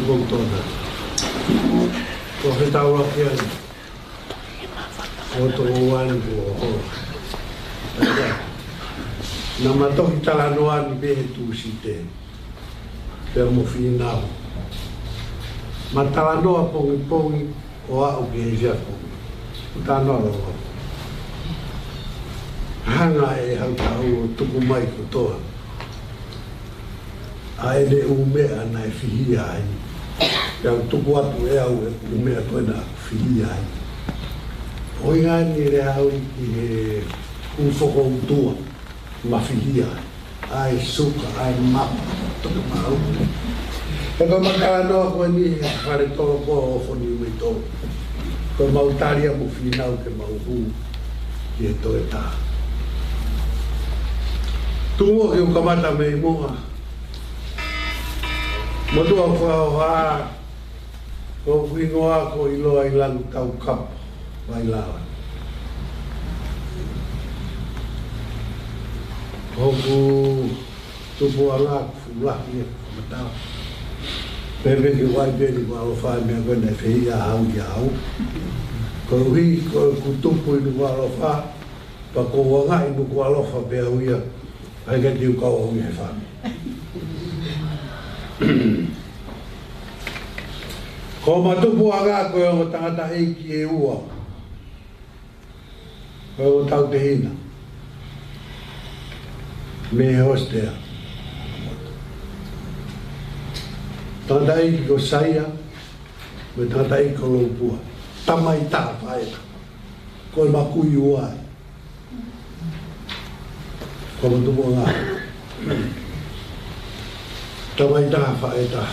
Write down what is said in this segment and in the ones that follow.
kung tona. Kung kitawak yan, o tunguan ko ako. Namatok italanuan betu site. Pero mo finaw. Matalano apong o au geja ko. Utano ro. Hanga e hau tau tukumai ko toa. Ai le ume ana e fihia ai. Yang tuku atu e au e ume atu e na fihia ai. O ingani re hau ki he ufoko utua. Mafihia ai suka ai mapa toka mau e ko makano ko ni fare to ko foni me to ko mautaria mo final ke mau hu ki to eta tumo ke kamata me mo tu fa ko wingoa ko ilo ai lang tau kap vai lawa Hoku tupu ala fulah ni mata. Bebe ki wai be ni walo fa me ko na fe ya au ya au. Ko wi ko tupu ni walo fa pa ko wanga i no walo fa be au ya. Ai ga diu ka o me fa. Ko ma tupu aga ko o tangata e ki e ua. Ko tau te hina. Me hostea. Tandai ko saya, me tandai ko lopua. Tamai ta faeta. Ko makui uai. Ko matupo nga. Tamai ta faeta.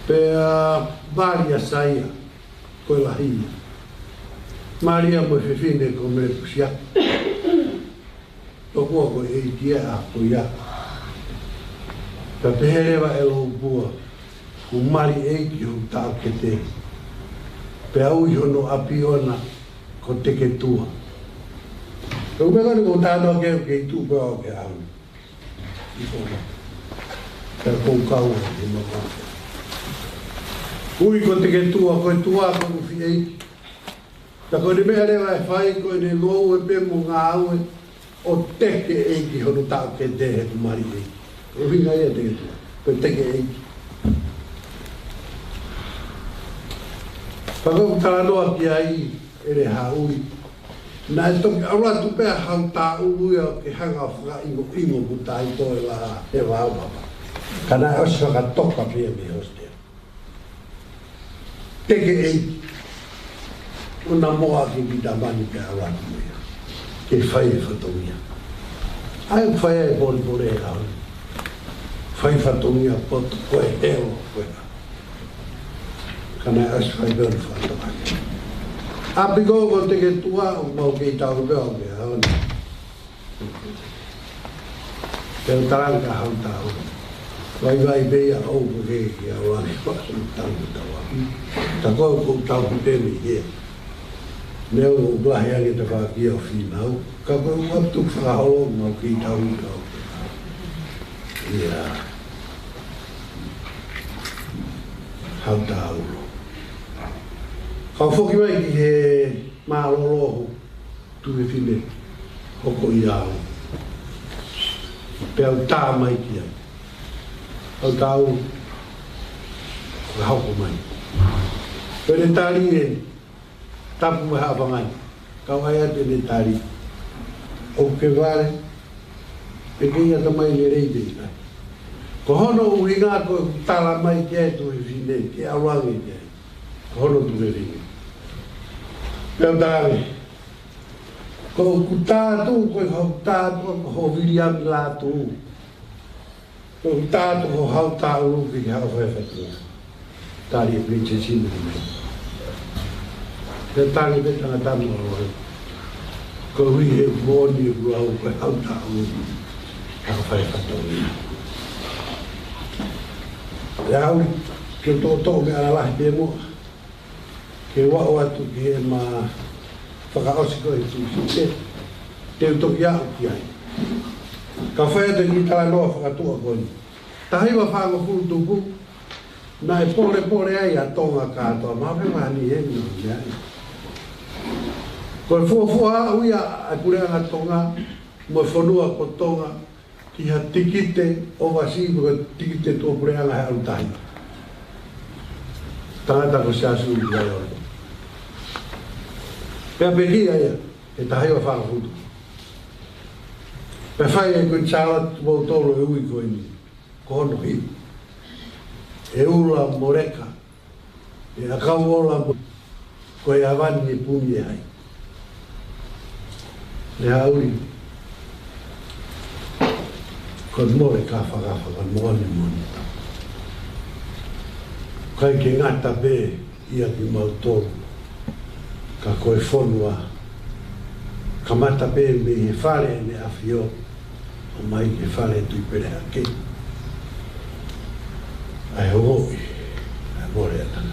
Pea varia saya ko lahia. Maria mo fefine ko me pusia. Toko ko e dia aku ya. Ta pehere wa elo bua. Ku mari e ki ho ta kete. Pe au yo no apiona ko te ke tua. Ko me ko ta no ke tu ko ke au. Iko. Ka ko ka o ni no ka. Ui ko te ke tua ko ko fi e. Ta ko ni me ale wa fai ko ni lo e pe mo nga au. O teke eiki hono tau ke te he tu mari eiki. O hinga ia teke tua. Koe teke eiki. Whakau talanoa ki ai ere haui. Nā e toki aura tu pēr hau tā uruia ke hanga whaka ingo putai toi la he wāupapa. Ka nā osi whaka toka pia me hostea. Teke eiki. Una moa ki pita mani pe aura tu mea. Ke whai e whatongia. Ai whai e pori e hau. Whai whatongia poto koe heo koe. Kana e as whai beru whatongia. A piko ko te ke tua o mau ke i tau peo ke hau. Peo taranga hau tau. Vai beia au ko ke ki au ane whasu tangu tau aki. Ta koe ko tau putemi hea. Neu o blahe ange te whaki o whinau, ka koe waptu whakaholo mau ki tau i tau. Ia. Hau tāulo. Kau whoki mai ki he māroloho tu he whine hoko i au. Pea au tā mai ki ai. Hau tāulo. Ka hoko mai. Pere tāri e tapu me haapangai, kau ai ate ne tari. O ke vare, e kei ata mai ne reite i kai. Ko hono ui ngā koe tala mai ki ai tu e whine, ki awangi ki ai. Ko hono tu me ringi. Pea tāre, ko ku tātu, koe hau tātu, ko ho viriami lātu. Ko tātu ho hau tāu ki hau whaiwhatua. Tāri e pliche sinu ki mai. Te tangi te tanga tamu aroa. Ko hui he mōni e kua au koe hau tāu. Haka whai whatongi. E au, ke tō me ala lahi te mua. Ke wao atu ki he ma whakaosi koe tu si te utoki au ki ai. Ka whai atu ki tala noa whakatua koe. tahi wa whanga futuku, na e pore ai a tonga katoa, mawe mani e no mea. Ko e fuafua uia a kurea tonga, mo e whanua ko tonga, ki ha tikite o wasi, ko tikite tō kurea nga he autahi. Tangata ko siasu i kai ora. Pea peki aia, e tahi wa whanga futuku. Pe whai e koe Charlotte mō tōro e ui koe ni, ko hono hi. E ula moreka, e akau ola koe awani e puni e hai. E hauri, koe more ka whakawhaka moani moani. Koe ke ngata pē ia ki mau tōru, ka koe whonua, ka mata pē me he whare ne awhio, o mai ke whare tui pere ake. Ai hoi, ai more atana.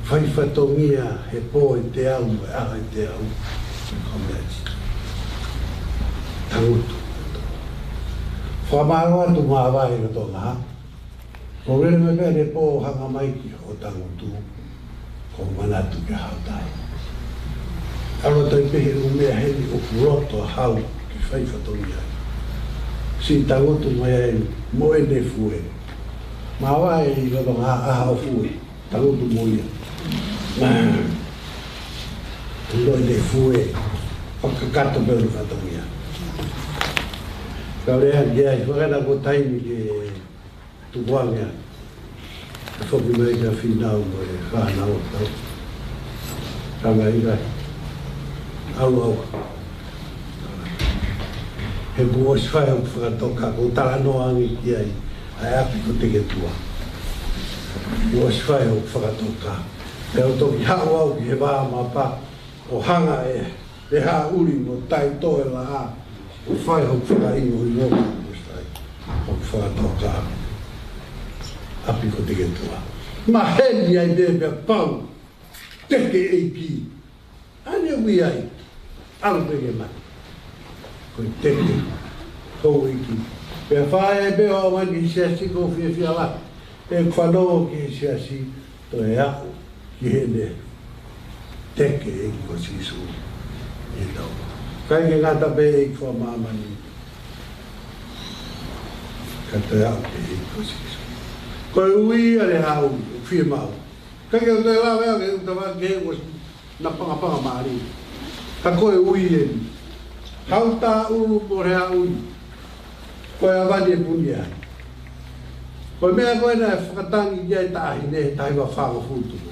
Whai whatongia he pō i te au, e aha i te au, komeati. Tangutu. Whamaro atu mā wai na tō ngā. Ko rere me pēr he pō hanga maiki o tangutu, ko manatu ke hautai. Aro tai pehe o mea heni o kuroto hau ki whai whatongia. Si tangutu mai ai mo e ne fue. Ma wai i roto ngā aha o fue, tangutu mo ia. Lo e ne fue, whakakato peru whatongia. Ka rea ki ai, whakana ko taimi ke tukuangia. E whoki mai ka whinau mo e whanau tau. Ka mai kai. Au. He kua swai au whakatoka, ko tala noa angi ki ai, ai api ko teke tua. Kua swai au whakatoka. Te au toki hao au ki he waa mapa, o hanga e haa uri mo tai toe la a, o whai au whakaingo i noka kustai, o whakatoka api ko teke tua. Ma heni ai bebea pau, teke eiki, ane ui ai, alu peke mai. Koe teke, kou iki. Pea whae e beo au mai ki siasi kou whia la. E whanoo ki siasi, to e au ki hene teke e ki ko sisu e tau. Kai ke ngata pe e ki wha mamani. Ka te au ke e ki ko sisu. Koe ui ale hau, whia mau. Kai ke te la wea ke utawa ke e was na panga maari. Ka koe ui e ni. Hau tā uru po rea ui, koe awani e puni ai. Koe mea koe na e whakatangi ki ai tāhi ne he tahiwa whāga futuko.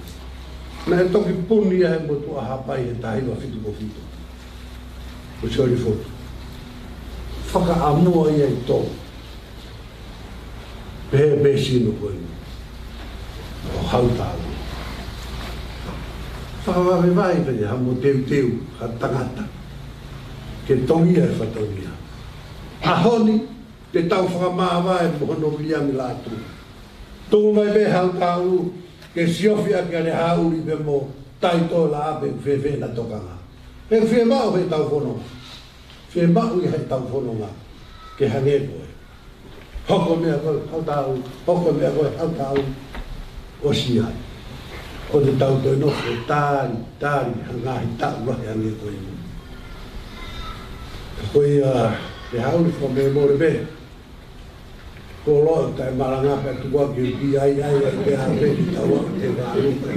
Na e toki puni ai mo tua hapai he tahiwa fituko futuko. O siori fotu. Whaka amua i ai tō. Pehe besino koe ni. O hau tā uru. Whakawawe vai pene ha mo teu, ha tangata. Ke tongia e whatongia. Ahoni, te tau whakamāwa e mohono liami lātu. Tongu mai be hau tāu, ke siofia ke ane hauri be mo taito la ape whewhe na tokanga. He whe mau he tau whono. Whe mau i hei tau whono ngā, ke hange koe. Hoko mea koe, hau tāu, hoko mea koe, hau tāu, o si ai. O te tau toi no, e tāri, hangahi tāu rahi hange koe. Koe te hauri wha me more be. Ko loa tai maranga pe tukua ki uki ai te hawe ki taua te wārupa.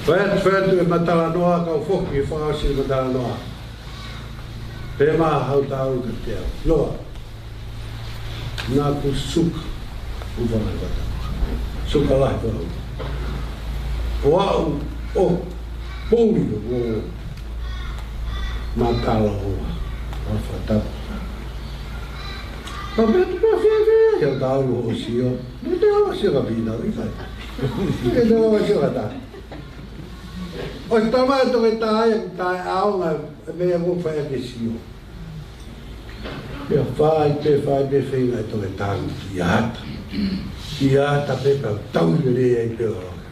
Whētu e matala noa kau whoki e whaasi e matala noa. Pe maa hau tāu ka te au. Loa. Nā ku suka uwhanai wata. Suka lai ko au. O au, o, Pōri o matala hoa, o whatapa. Ka mea tuka whiawhia, hea tāuru o sio. Mea te hawa sio ka pina i kai. Mea te hawa sio ka tā. O i tama e toke tāia ki tāi aonga, mea mo whaia ke sio. Mea whai pe whainga e toke tāngu ki ata. Ki ata pe pau tauri rea i peo roka.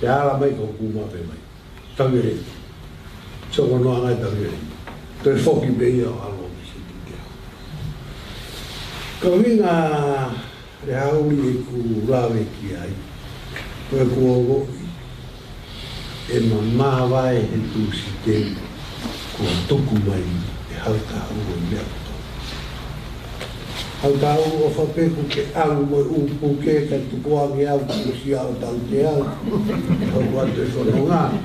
Te ala mai ko kuma pe mai. Tangere. Soko noa ngai tangere. Te whoki pe ia o alo. Ko winga le hauri ku lawe ki ai. Ko ko e mamma vai e tu si te ko toku mai e hauta o mea. Hauta o whape ku ke au mo upu ke ka tukuangi au ku si au tau te au. Hau watu e whanonga.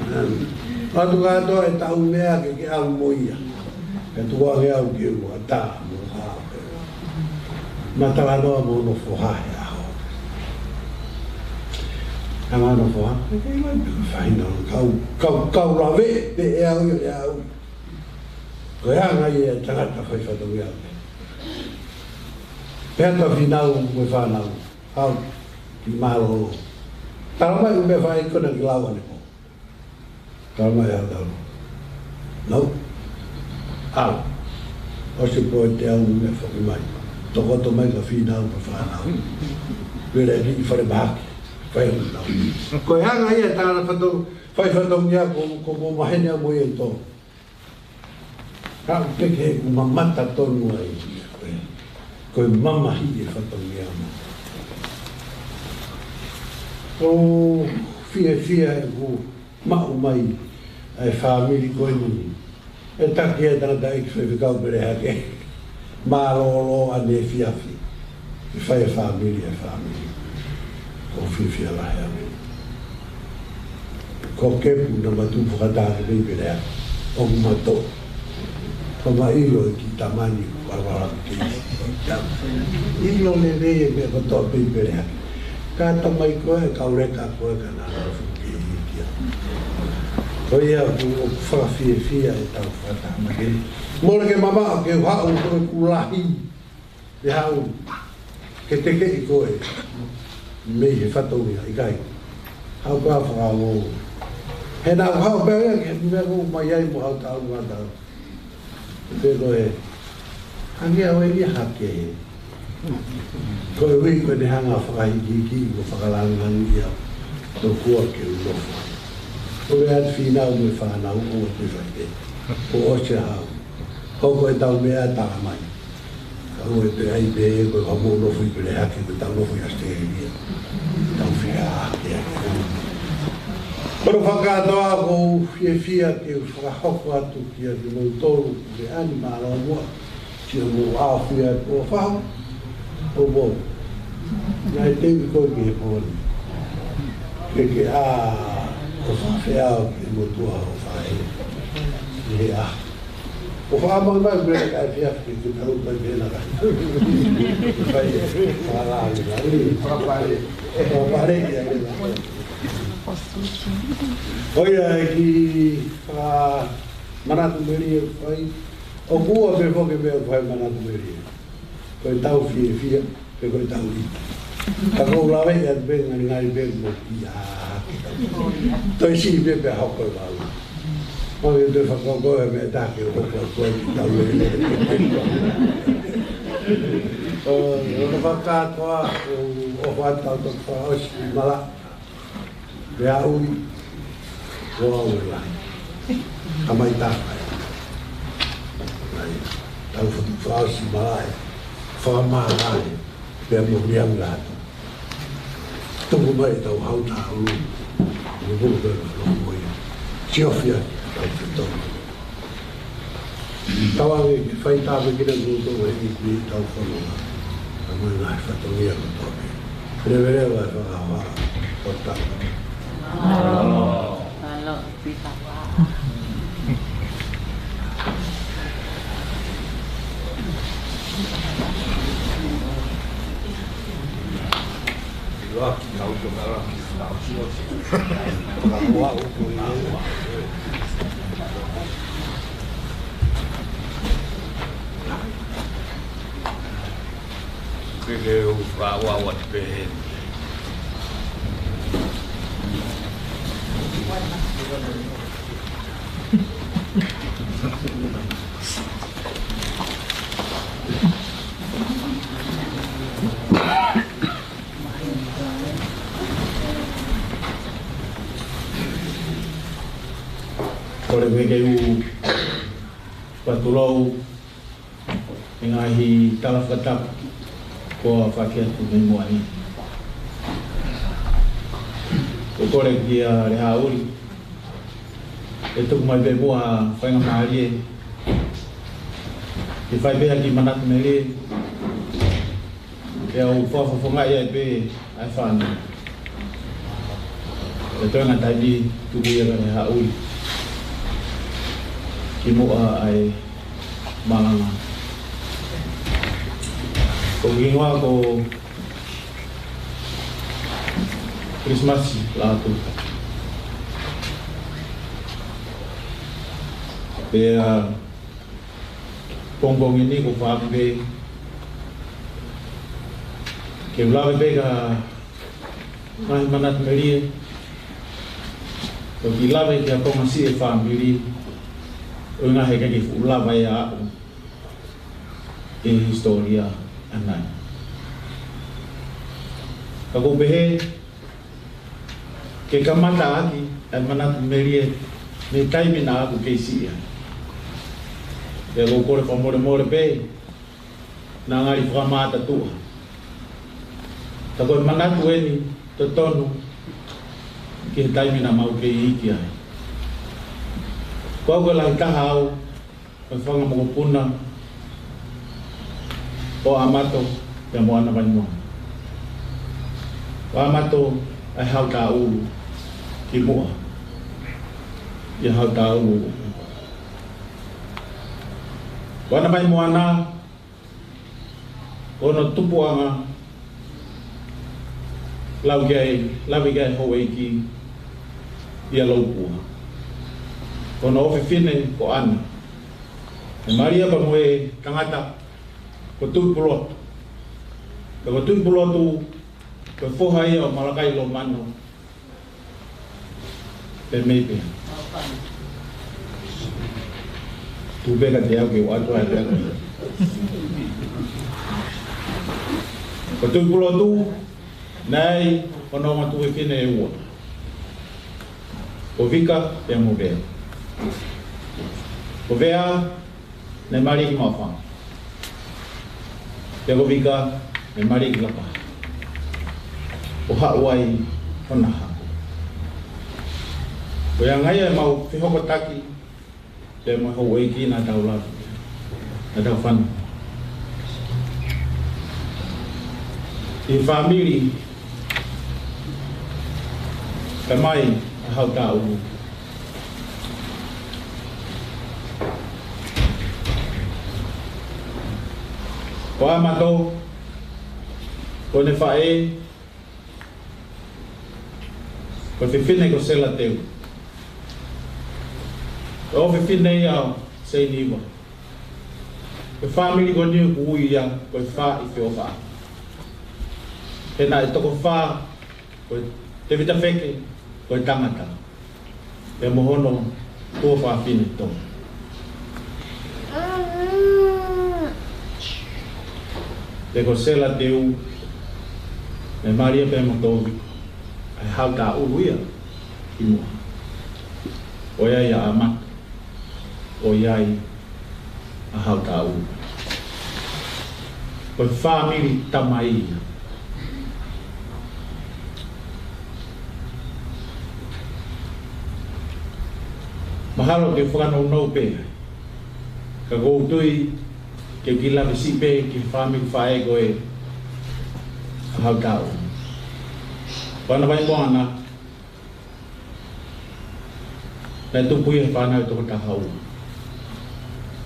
Atu katoa e tau mea ke au mo ia. Ka tukuangi au ke ua ta mo haa. Matawanoa mo no whahae aho. Hanga no whahae. Whaina kau rawe te e au e au. Ko hanga i e tangata whaiwhatongi au. Pēta whinau me whanau. Hau ki mālo. Taramai me whai kona ki lawa ne po. Taramai au tau. Nau. Au. O se po te au me whaki mai. Toko to mai ka whinau me whanau. Pere ki i whare mahaki. Whai hunau. Ko hanga i e tāna whaiwhatongi au ko mahene au mo i e tō. Kau peke ku mamata tonu ai. Koe mamahi e whatongi ama. O fia e ku mau mai ai whamiri koe ni. E taki e tangata e kwhi kau pere hake. Mārolo ane fiafi. E whai e whamiri. Ko fia lahe ame. Ko kepu na matu whakatare mei pere hake. O mato. Ko mailo e ki tamani warwara ki. Ilo le rei me kotoa pipere haki. Ka tamai koe, kaureka koe ka nā rafu ki hikia. Ko ia ku whakawhia e tau whakatama. Mora ke mama ke hau koe kulahi. E hau ke teke i koe. Mei he whatongia i kai. Hau ka whakamo. He nā hau pērea ke mea kou mai ai mo hau tau ngātau. Te koe. Hangi au e ni hake he. Ko e wei koe ne hanga whakahiki ko whakalangangi au. Tō kua ke ulofa. Ko e at whinau me whanau o te whaite. Ko ose hau. Ko koe tau mea taka mai. Ka ue pe ai pe e koe hamo ulofu i pere hake koe tau ulofu i aste e ria. Tau whia hake hake. Kono whakatoa ko fia ke whakahoko atu ki a te mautoro ke ani mālo mua. Tia mo awhia o whahau. O mo. Nai tewi koe ki he pōni. Ke o whawhiao ki motua o whae. He o whaamang mai mea kai whiawhi ki tau kai pēna kai. Whai e whalāri nari. Whapare ki a kena. Oia ki manatu meri e whai. O kua pe whoke mea whai manatu meri e. Koe tau fia, pe koe tau i. Ka kou lawe e at benga ni ngai benga mo ki a toi si pe pe hoko lau. Mo e te whakoko e me take o hoko koe ki tau e. O whakatoa o whatau to whaosi ki mala. Pe a ui, o au e lai. Ka mai tākai. Tau whaosi mala e. Whamārai, pēr mo riam gātu. Tungu mai tau hauta ulu, o bulu pēr o moia. Tiofia, tau whitonga. Tawangi, whai tāme kina kūtonga e ki tau whanonga. A mai ngai whatongia ko toke. Reverewa e whakawa, o tāma. Alo, pita wā. Rocky, auto na Rocky, Rocky, Pegou o outro perrengue. Kore meke u patulou ngahi talafatapu ko whakia tu me mua ni. Ko kore ki a re hauri. E tuku mai be mua whainga maari e. Ki whai bea ki manatu me le. E au whawhawhonga ia e be ai whāna. E toenga taidi tuku ia ka re hauri. Ki mua ai malanga. Ko ingoa ko Christmas la tu. Pea pongpong ini ko whape ke ulawe pe ka ngahi manat merie ko ki lawe ki a konga si e whaambiri o ngahi ka ki ulawe a e historia anai. Kako pehe ke kamata aki ai manat merie me taimi na aku keisi ia. E ko kore whamore pe na ngari whamata tua. Tako manatu eni to tonu ki taimi na mau kei iki ai. Ko ko lai taha au ko whanga moko puna o amato te moana vanua. O amato ai hau tā uru ki mua. Ia hau tā uru. Wana mai moana ono tupuanga lau gai hoa iki ia laupua. Ono ofe fine ko ana. E Maria pa moe tangata ko tui pulotu. Ko tui pulotu ko foha ia o malakai lo mano. Pe meipe. Tu bega te au ke watu ai te au. Ko tui pulotu nei ono matu e fine e ua. Ko vika e mo vea. Ko vea nei mari ki mawhanga. Te ko vika nei mari ki lapa. O hauai ona hako. Ko ia ngai e mau whihoko taki te mo hau eiki na tau lato. Na tau whanu. I whamiri ka mai a hau tā uru. Ko amato, ko ne whae, ko whiwhine ko sela teu. Ko whiwhine iau sei niwa. Ko whamiri ko niu ku ui ia, ko wha i whio wha. Hena e toko wha, ko te vita wheke, ko tangata. Te mohono tō whawhine tō. Te ko sela teu, me Maria pe motovi, ai hau tā uru ia, ki mua. O iai a amat, o iai a hau tā uru. Ko whamiri tamai ia. Mahalo ke whanau nau pe, ka goutui, ke kila visi pe, ki whamiri whae koe, a hau tā uru. Wana vai moana, na tupui e whanau e toko tahau.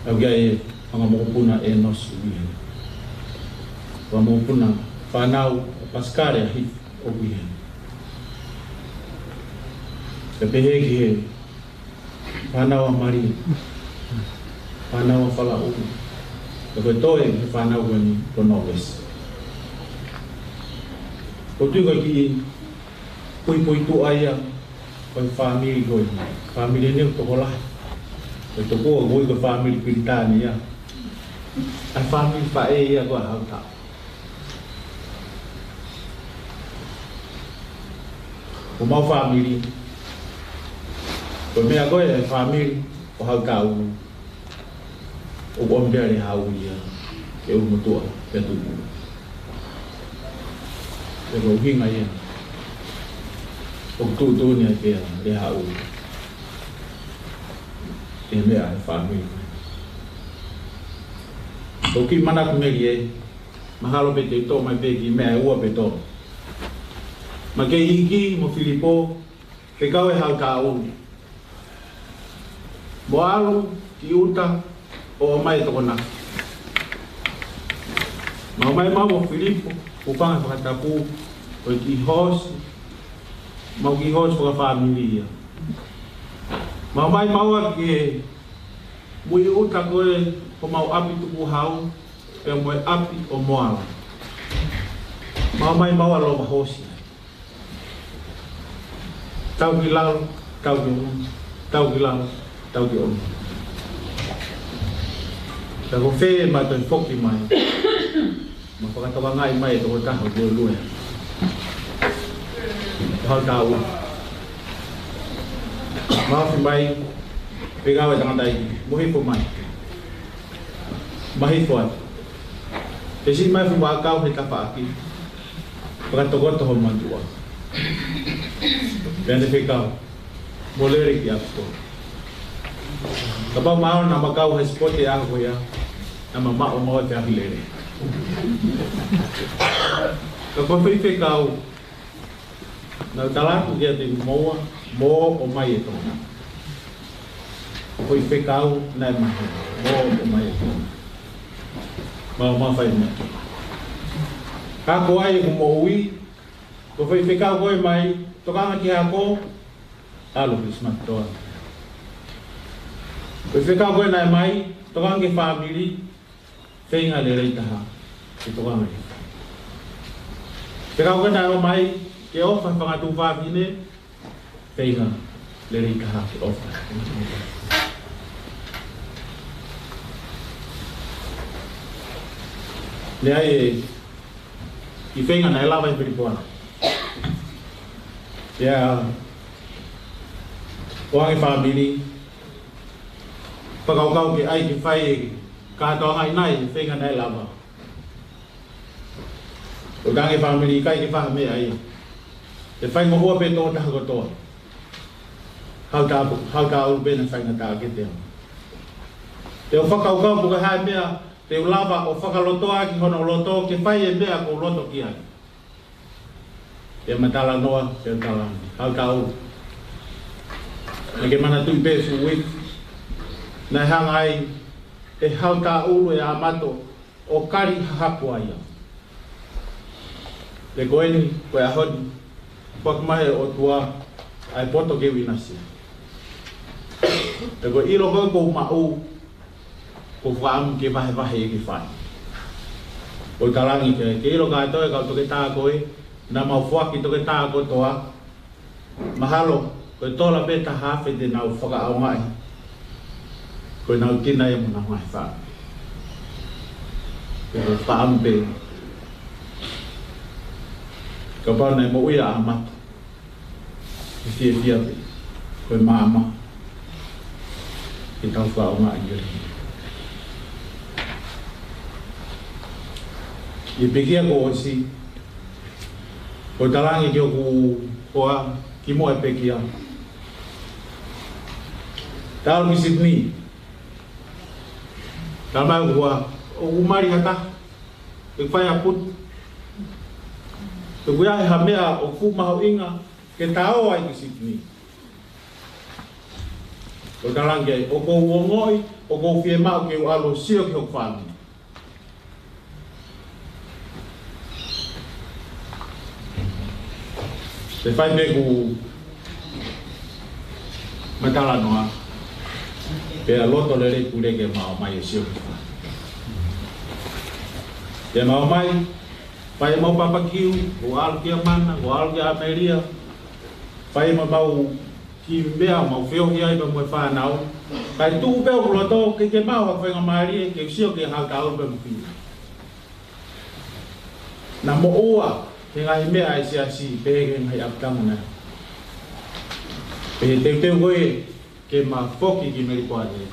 Au kia e whanga mokopuna e nosu uihe. Wa mokopuna whanau paskare a hif o uihe. Te pehe ki he whanau a mari, whanau a whala uku. Te koe toe he whanau koe ni tono wesi. Ko tuika ki pui tu aia ko family ko family ni to kola to ko ko family pilitani ya a family fa e ya ko hauta ko mau family ko me ago e family ko hauta o bom bere hau ya e o motor pe tu e ko hinga ia o tu ni ke le ha u e mea e whanui o ki mana ku meri e mahalo pe te tō mai pe ki mea e ua pe tō ma ke hiki mo Filipo ke kau e hau tā unu mo alu ki uta o mai toko naki ma mai mo Filipo upanga whakatapu o ki hosi mau ki hosi whakawhamilia ma mai maua ki mui uta koe ko mau api tuku hau pe moe api o moala ma mai maua lo mahosi tau ki lau tau ki unu tau ki lau tau ki unu ta ko whee ma toi whoki mai ma whakatawa ngai mai e toko taha o lue hau tau maafi mai pegawa tangatai mohifo mai mahifo atu e si mai fu wakau he tapa aki whakatokoto ho mantua pēne whekau molere ki apsko kapau mao na makau he spote ako ya na mamao mao te ahilere kapau whekau na talatu kia te moa mo o mai e tōna hoi whekau nai mahi mo o mai e tōna mau mawhai mai ka ko ai ko mo ui ko hoi whekau koe mai tokanga ki hako alo Christmas toa hoi whekau koe nai mai tokanga ki whamiri whenga le reitaha ki tokanga ki whekau koe nai o mai ke ofa whangatu whawhine whenga le reitaha ki ofa le ai i whenga na e lawa i Filipoana ia o ange whamiri whakaukau ki ai ki whai kātoa ngai nai i whenga na e lawa o kange whamiri kai ki whaha mea ia e whai ngohua pe tō taha kotoa hau tā uru pēna whainga tā ke te te o whakaukau puka hae mea te ulawa o whakalotoa ki hono loto ke whai e mea ko loto ki ai te matala noa te tala hau tā uru na ke mana tui pēsu wik na hanga ai e hau tā uru e amato o kari hapua ia te koeni koe ahoni whakmahe o tua ai poto ke winasi te koe ilo koe kou mau ko whaamu ke wahe e ki whai o talangi ke ilo ka atoe kau toke tā koe na mau whaki toke tā koe toa mahalo koe tola peta hawhi te nau whakaau ngai koe nau tina e muna ngai whaa koe whaamu pe ka pau nei mo uia a mata ki fia pe koe maama ki tau whao ngā i i pekia ko osi ko talangi ki o ku koa ki mo e pekia tau ki Sydney tau mai kua o umari hata e whai a put te kuia e hamea o ku maho inga ke tao ai ki Sydney o talangi o ko uongoi o ko fie mau ke o alo sio ki o whani te whai me ku matala noa pe a loto lere kure ke mao mai e sio ki whani te mao mai pai mau papakiu o alo ki a mana o alo ki a Ameria pai mau ki mea mau whiohi ai pa mwe whanau kai tu peo ku loto ke mau a whenga maari ke sio ke hau tau pa mwhina na mo ua ke ngai mea ai si pege ngai aptamu na pe te koe ke ma foki ki meri koane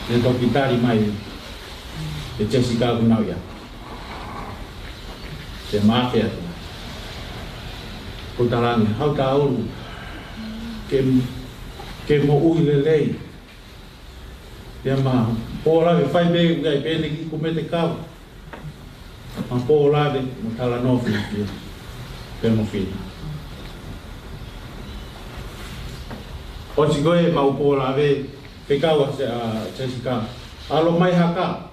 ne toki tari mai e Jessica kunau ia te mafia ko tarangi hau ta uru ke mo ui le lei te ma po la ve fai be ngai be ni ku me te kau ma po la de mo tala no fi pe mo fi o si goe ma po la ve pe kau se a sika alo mai haka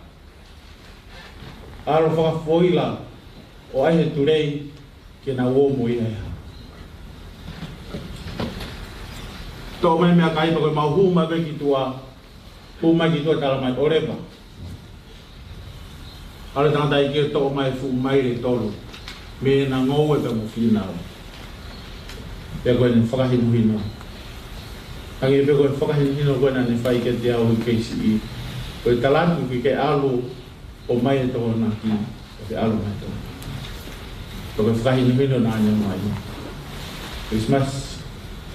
alo fa foila o ai he turei ke na wo mo ia to mai me kai ko ma hu ma be ki tua hu ma ki tua tala mai oreba ala tanga dai ke to mai fu mai le tolu me na ngo e mo fina pe ko ni fa hi no angi pe ko fa hi no ko na ni fai ke dia o ke si ko talan ki ke alu o mai to na ki ke alu mai to ko fa hi no na nya mai Christmas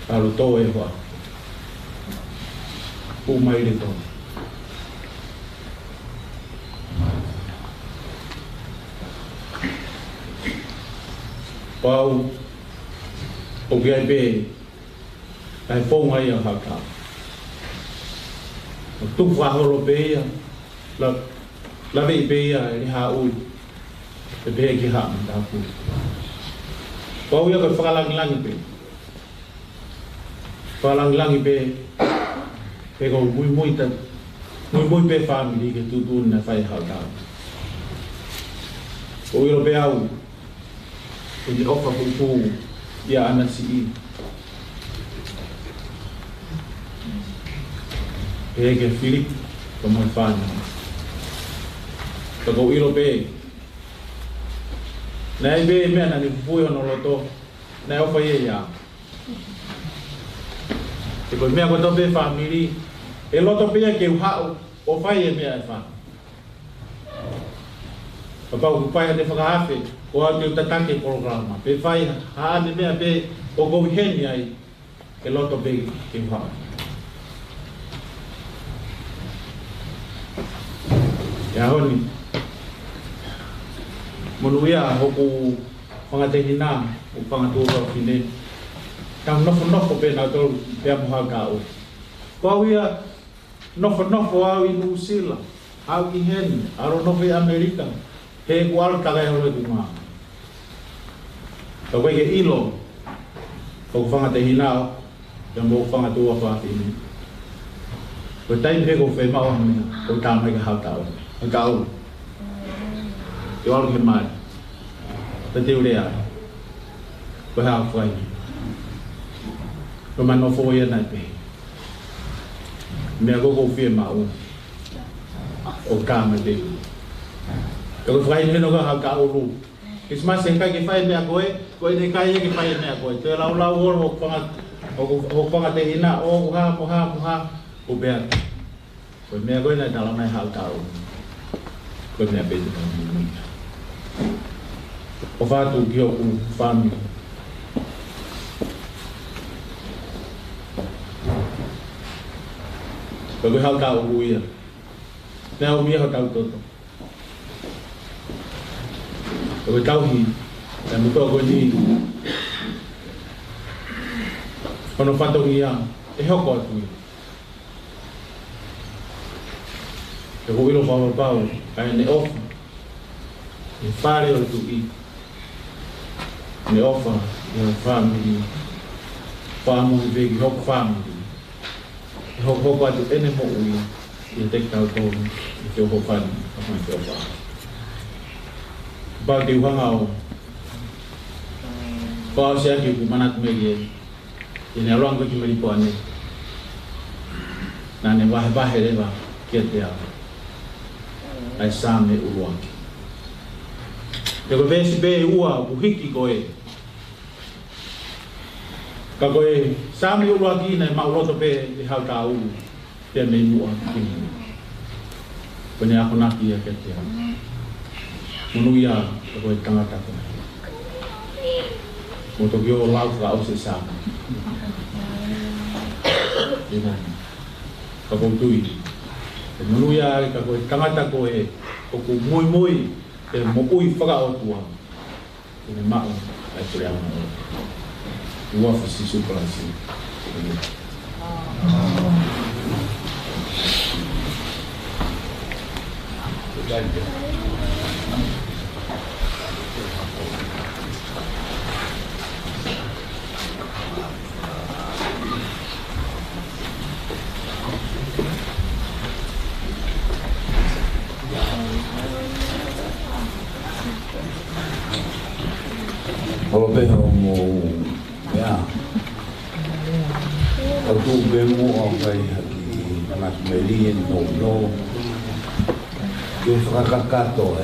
alu to e wa o mai le to pau o gai be ai phong ai ha ka tu fa ho be ya la be be ya ni ha u be ki ha da ku pau ya ko fa lang be pe ko muy pe family ke tu na fai ha ka o yo be au Ini offer hukum ya anak si ke Philip pemufan tako ilo be na be me na ni fu ono loto na offer ye ya ko me ko to be family e loto be ke ha o fa ye me fa papa o pai de fa hafe o atu tatake programa pe fai ha me me be o go hen ai ke loto be ke ha ya honi monuia hoku pangate hina o pangatu ro fine kam no be na to pe mo ha ka o ko ia no au i New Zealand au i hen aro no be America he kual tagai holo di ma to ke ilo ko fanga te hina ya mo fanga tu fa ini ko tai pe ko fe ma o me ko ta me ka ha ta o ka o yo al ke ma te te urea ko ha fa ini ko ma no fo ya na pe me ko fe ma o ka me te ko fai ni no ka ka uru Christmas sen ka ke fai me ko ne ka ye ke fai me ko te la o panga te ina o ha o be ko me ko na ta la mai ha ka uru ko me be te o fa tu ki o fami ko ha ka uru ya na o mi ha ka to o tau hi e mo ko ni ono fato ia e hoko tu e ho ilo pa ai ne off e fare o tu i ne offa e family famo ve gi hok family e hoko pa tu ene mo ui e te tau ko e te ho fan ma te offa ba ke wangau pa sia ki manat me ye ina long ko ki mari po ane na ne ba hele ba ke te a ai same uwa ko be si be uwa bu hiki ko e ka ko e same uwa ki na ma roto be di ha ka u te me uwa ki ko ne ako na ki ke te a Munuia ko tangata ko mo to yo lau ka o se sa ina ka ko tui munuia ka ko tangata ko e ko muy e mo ui faka o tua Ini mau ai kore ana. Ua fasi superasi. Kalau behau mo ya, aku bemu apa ya anak melien no, yo fracakato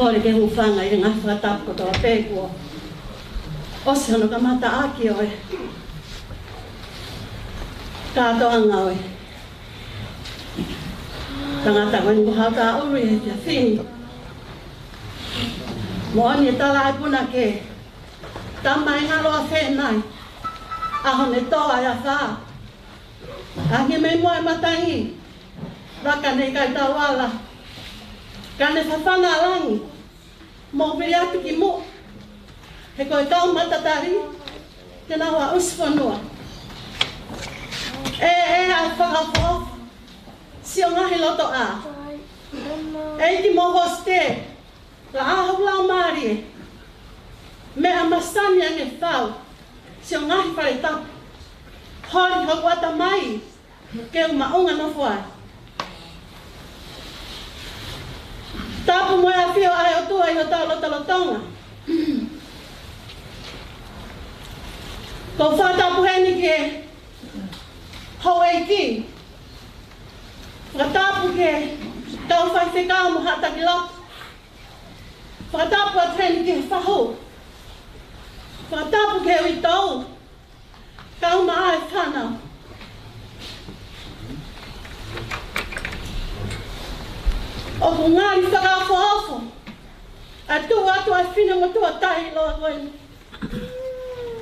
Kore ke hufanga i ngā whakatapko tō pēkua. Osi hono ka mata aki oe. Kātoanga oe. Tangata koe ngu hau tā uri e kia whini. Mo ani e tala ai puna ke. Tama i ngā roa whenai. Aho ne toa ia whā. Ahi me moe matangi. Raka nei kai tau ala. Kane whawhanga rangi. Mō piri atu ki mo. He koe tau matatari. Tēnā hoa uswhanua. E a whakawho. Sio ngahi loto a. E ki mō hoste. La aho lau maari e. Mea masani ange whau. Sio ngahi whare tapu. Hori hoku ata mai. Ke umaunga no whai. Tapu moe a whio ai o tua i o tau lotalotonga. Ko whatapu heni ke hau e ki. Whatapu ke tau whai whekau mo hata ki loto. Whatapu a heni ke whahu. Whatapu ke ui tau. Kau ma ai whanau. O ku ngāri whakawhawhawha. A tū atu a whina mo tū a tahi loa koeni.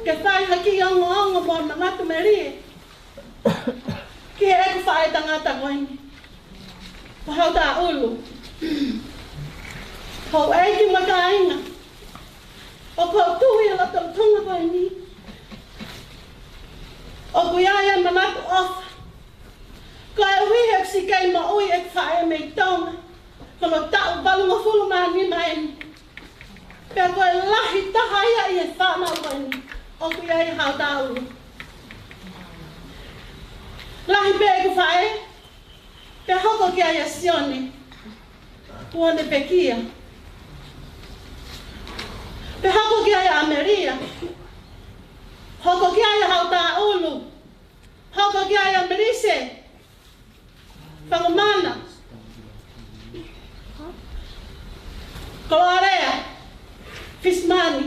Ke whai haki ongo mo mangatu me rie. Ki e ku whai tangata koeni. Wahau tā ulu. Hau e ki maka inga. O kou tūhi ala tau tunga koeni. O ku iaia mangatu ofa. Ko e ui e si kei ma ui e whai e mei tonga. Kono tau balunga fulu mani maeni. Pea koe lahi taha ia i e whanau koeni. O ku ia i hau tauru. Lahi pe e ku whae. Pea hoko ki ai a sione. Puone pekia. Pea hoko ki ai a Ameria. Hoko ki ai a hau taulu. Hoko ki ai a Merise. Whangomana. Koloarea, Fismani,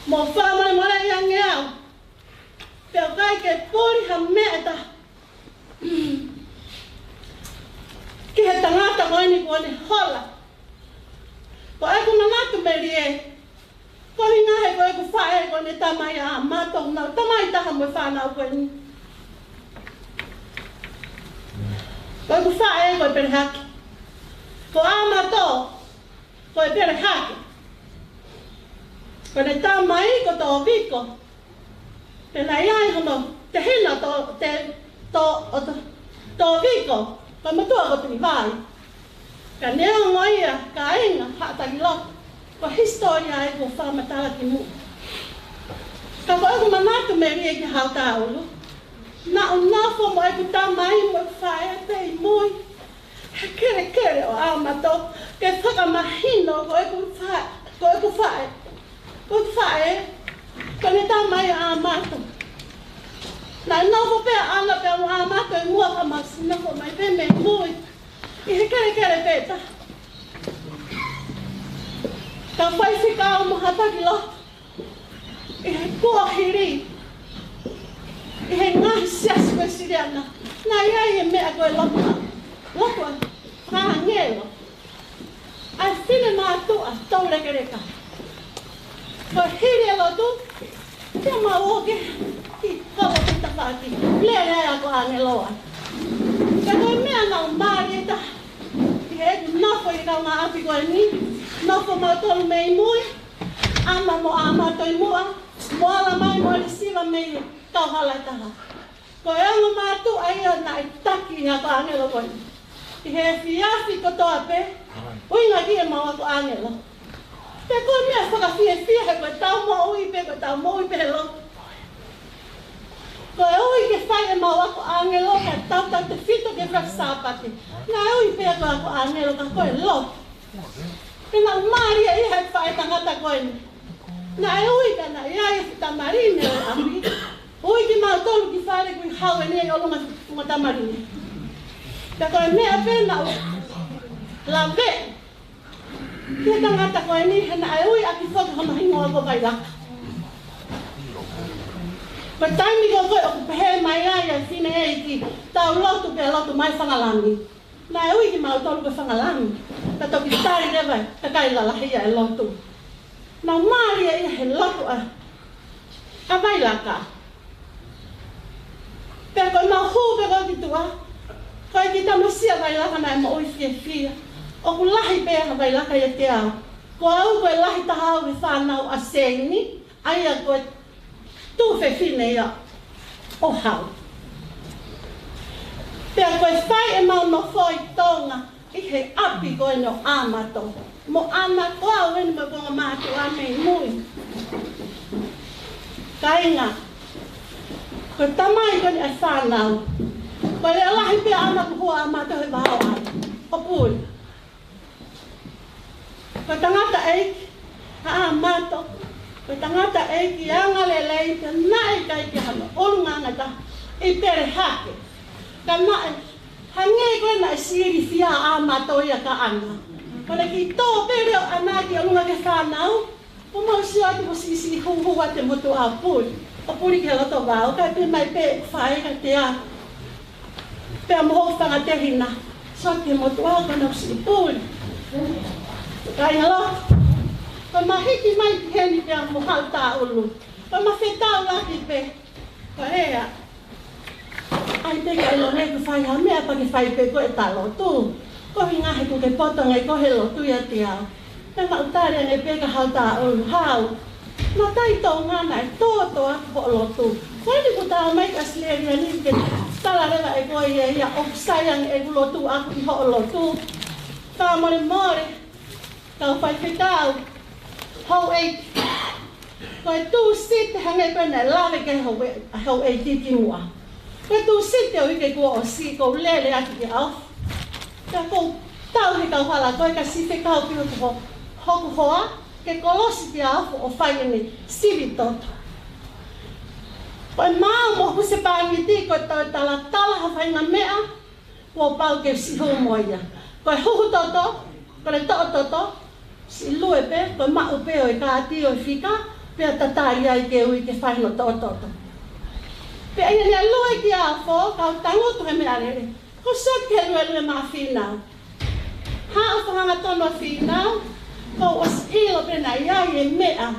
mo whamare mara i angeau. Pea kai ke pori ha meta. Ki he tangata koeni kuone hola. Ko e ku manatu meri e. Ko hinga he ko e ku whae koene tamai a matou nau. Tamai taha mo whanau koeni. Ko e ku whae koe perehaki. Ko a matou. Ko e pere hake. Ko ne tā mai ko tō viko. Pena iai hono te hina tō viko. Ko matua ko tini vai. Ka neo ngoia ka inga haataki loko. Ko historia e ko whamatala ki mu. Ka ko e manatu me rie ki hau tāulu. Na o nafo mo e ku tā mai mo e whae pei moi. He kere o amato, ke whakamahino ko e ku whae. Ko e ku whae, ko ne tā mai a amato. Nā nofo pēr ana pēr o amato e mua ka masi nofo mai pē me mui. I he kere pēta. Ka whai whika o mo hataki loto. Kua hiri. I he ngahi siasi koe siriana. Nā iai e mea koe lopa. Lopa. Ngā ngelo. Ai whine mātua tau reke reka. Koe hiri e lotu. Tia mā oke. Ki kawa ki tawhaki. Lea rea ko angeloa. Ka koe mea nau māri e ta. I he eku nofo i kau ngā api koe ni. Nofo mautolu mei mui. Ama mo ama toi mua. Mo ala mai mo ali siwa mei kau hala taha. Ko e anga mātu ai o nai taki ngā ko angelo koe. I he whiawhi kotoa pe. Uinga ki e maua ko angelo. Te koe mea whakawhia he koe tau mo ui pe, koe tau mo ui pe lo. Ko e ui ke whai e maua ko angelo ka tau te whito ke whakasāpati. Nā ui pe ko angelo ka koe lo. Ke nā maria i hei whai tangata koe ni. Nā e ui ka nā iai e tamarine o api. Ui ki mau tolu ki whare kui hau e nei o lunga funga tamarine. Ka koe mea pēna o lawe. Kia tangata koe ni he nā e ui aki whakahono hingoa ko kai laka. Koe taimi ko koe o ku pehe mai ai a whine e ki tau lotu pe lotu mai whangalangi. Nā e ui ki mau tolu ko whangalangi. Ka toki tari rewa ka kai lalahia e lotu. Nā maria i he lotu a vai laka. Pea koe mau hū pe koe ki tua. Koe ki tamasia vai laka nai mo ui fia fia. O ku lahi pēha vai laka i te au. Ko au koe lahi tahau i whanau a seni. Aia koe tuwhe whine ia o hau. Pea koe whai e mau no whoi tonga i he api koe no amato. Mo ana koa wenu me konga mātu a mei mui. Kainga. Koe tamai koe ni e whanau. Koe lea lahi pia ana kuhua amato he wahau ai. O pui. Koe tangata eiki. Ha amato. Koe tangata eiki anga lelei. Ka nae kai ki hana. Olunga ngata. I pere hake. Ka nae. Hangei koe na e siri fia amato ia ka anga. Kone ki tō pere o anaki o lunga ke whanau, o mau si ati mo sisi huhua te motu a puri. O puri ke loto wau, kai pe mai pe whae ka te a. Pea moho whanga te hina, so te motu a kona usi puri. Kai ngalo, ko mahiki mai ki heni pea mohau tā ulu. Ko mawhetau laki pe, ko ea. Ai te ka ilo neku whai hao mea pa ki whai pe koe tā lotu. Kohi ngahe ku ke potonga i kohe lotu ia te au. Te mautare ne peka hau tā ulu hau. Nā tai tō ngana e tōto aku po lotu. Koe ni ku tā mai ka sleri ani ke tala rewa e koe ia o sayang e ku lotu aku ki ho lotu. Tā more more. Kau whai whetau. Hau eiki. Koe tū site hange koe nei lawe ke hau eiki ki mua. Koe tū site o ike kua o si kou lele aki ki au. Ka kou tau he kau hala koe ka siwhe kau pio ko hoku hoa ke kolosi ki awho o whaini siwi toto. Koe maa mo huse pāngi ti koe tau tala ha whainga mea kua pau ke sihu moia. Koe huhu toto, koe to'o toto, si lue pe, koe mau pe o i ka ati o i whika, pea tatari ai ke ui ke whaino to'o toto. Pea ia nia lue ki awho, kau tangotu he mea rere. Ko sot ke lue mā whinau. Haa whahanga tono whinau, ko was ilo pena iai e mea,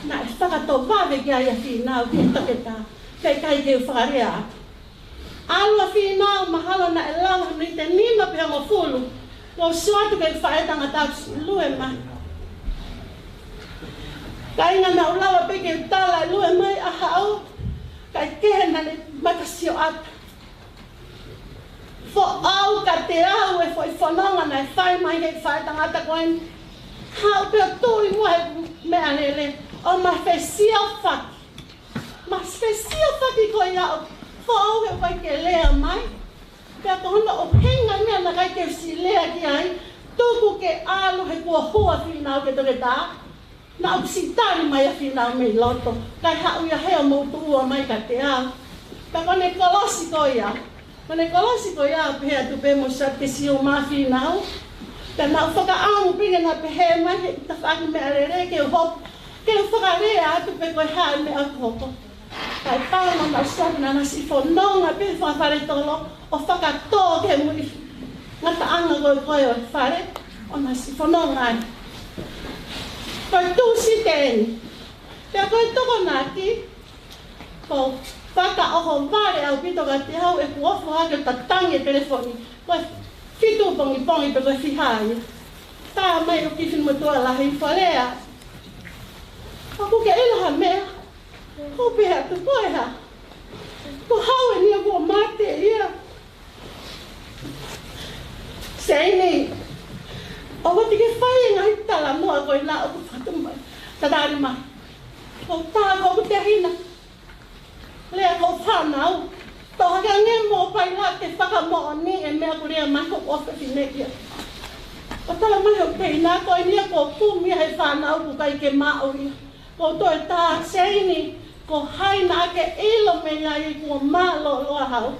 na e whakato wawe ki ai a whinau ki toketa, kei kai keu whakarea atu. Alua whinau mahalo na e lau ni te nima pe hongo fulu, ko suatu kei whaetanga tau lue mai. Kai ngā mea ulawa pe keu tala lue mai a hau, kai kehena ni makasio atu. Fo au ka te au e foi whanonga nei whai mai hei whai tangata koen. Hau peo tūri mua he mea lele. O ma whesia whaki. Ma whesia whaki koe au. Fo au he whai ke lea mai. Pea ko honda o henga mea na kai ke si lea ki ai. Tūku ke alu he kua hua whinau ke toke tā. Na au si tari mai a whinau mei loto. Kai hau ia hea moutu ua mai ka te au. Pea kone kolosi koe au. Kone kolosi ko ia pehea tu pe mo sa te sio mafi nau. Ka nau whaka amu pinga na pehe mai he ta whaki me arere ke hop Ke whakarea atu pe koe hae me au koko. Kai pāma na sona na si whanonga pe whawhare tolo o whakatō ke mui. Ngata anga koe koe o whare o na si whanonga ai. Koe tūsi tēni. Pea koe toko nāki, ko whaka oho whare au pito ka te hau e kuofo hake tatangi e telefoni. Koe fitu pongi pe koe whihai. Tā mai o ki whinumatua lahi wharea. Ako ke ilaha mea, ko peha tu koe ha. Ko haue ni a kua mate ia. Seini, o wati ke whai ngai tala mua koe la o ku whatumai. Tadari mai. Ko tā ko te hina. Lea ko whanau. Tō hake nge mō pai la ke whakamoa ni e mea kurea mai ko ofe whinekia. O tala mai o kei nā koe nia ko pumi hei whanau ku kai ke mao ia. Ko toi tā seini, ko haina ake ilo me ngai kua malo loa hau.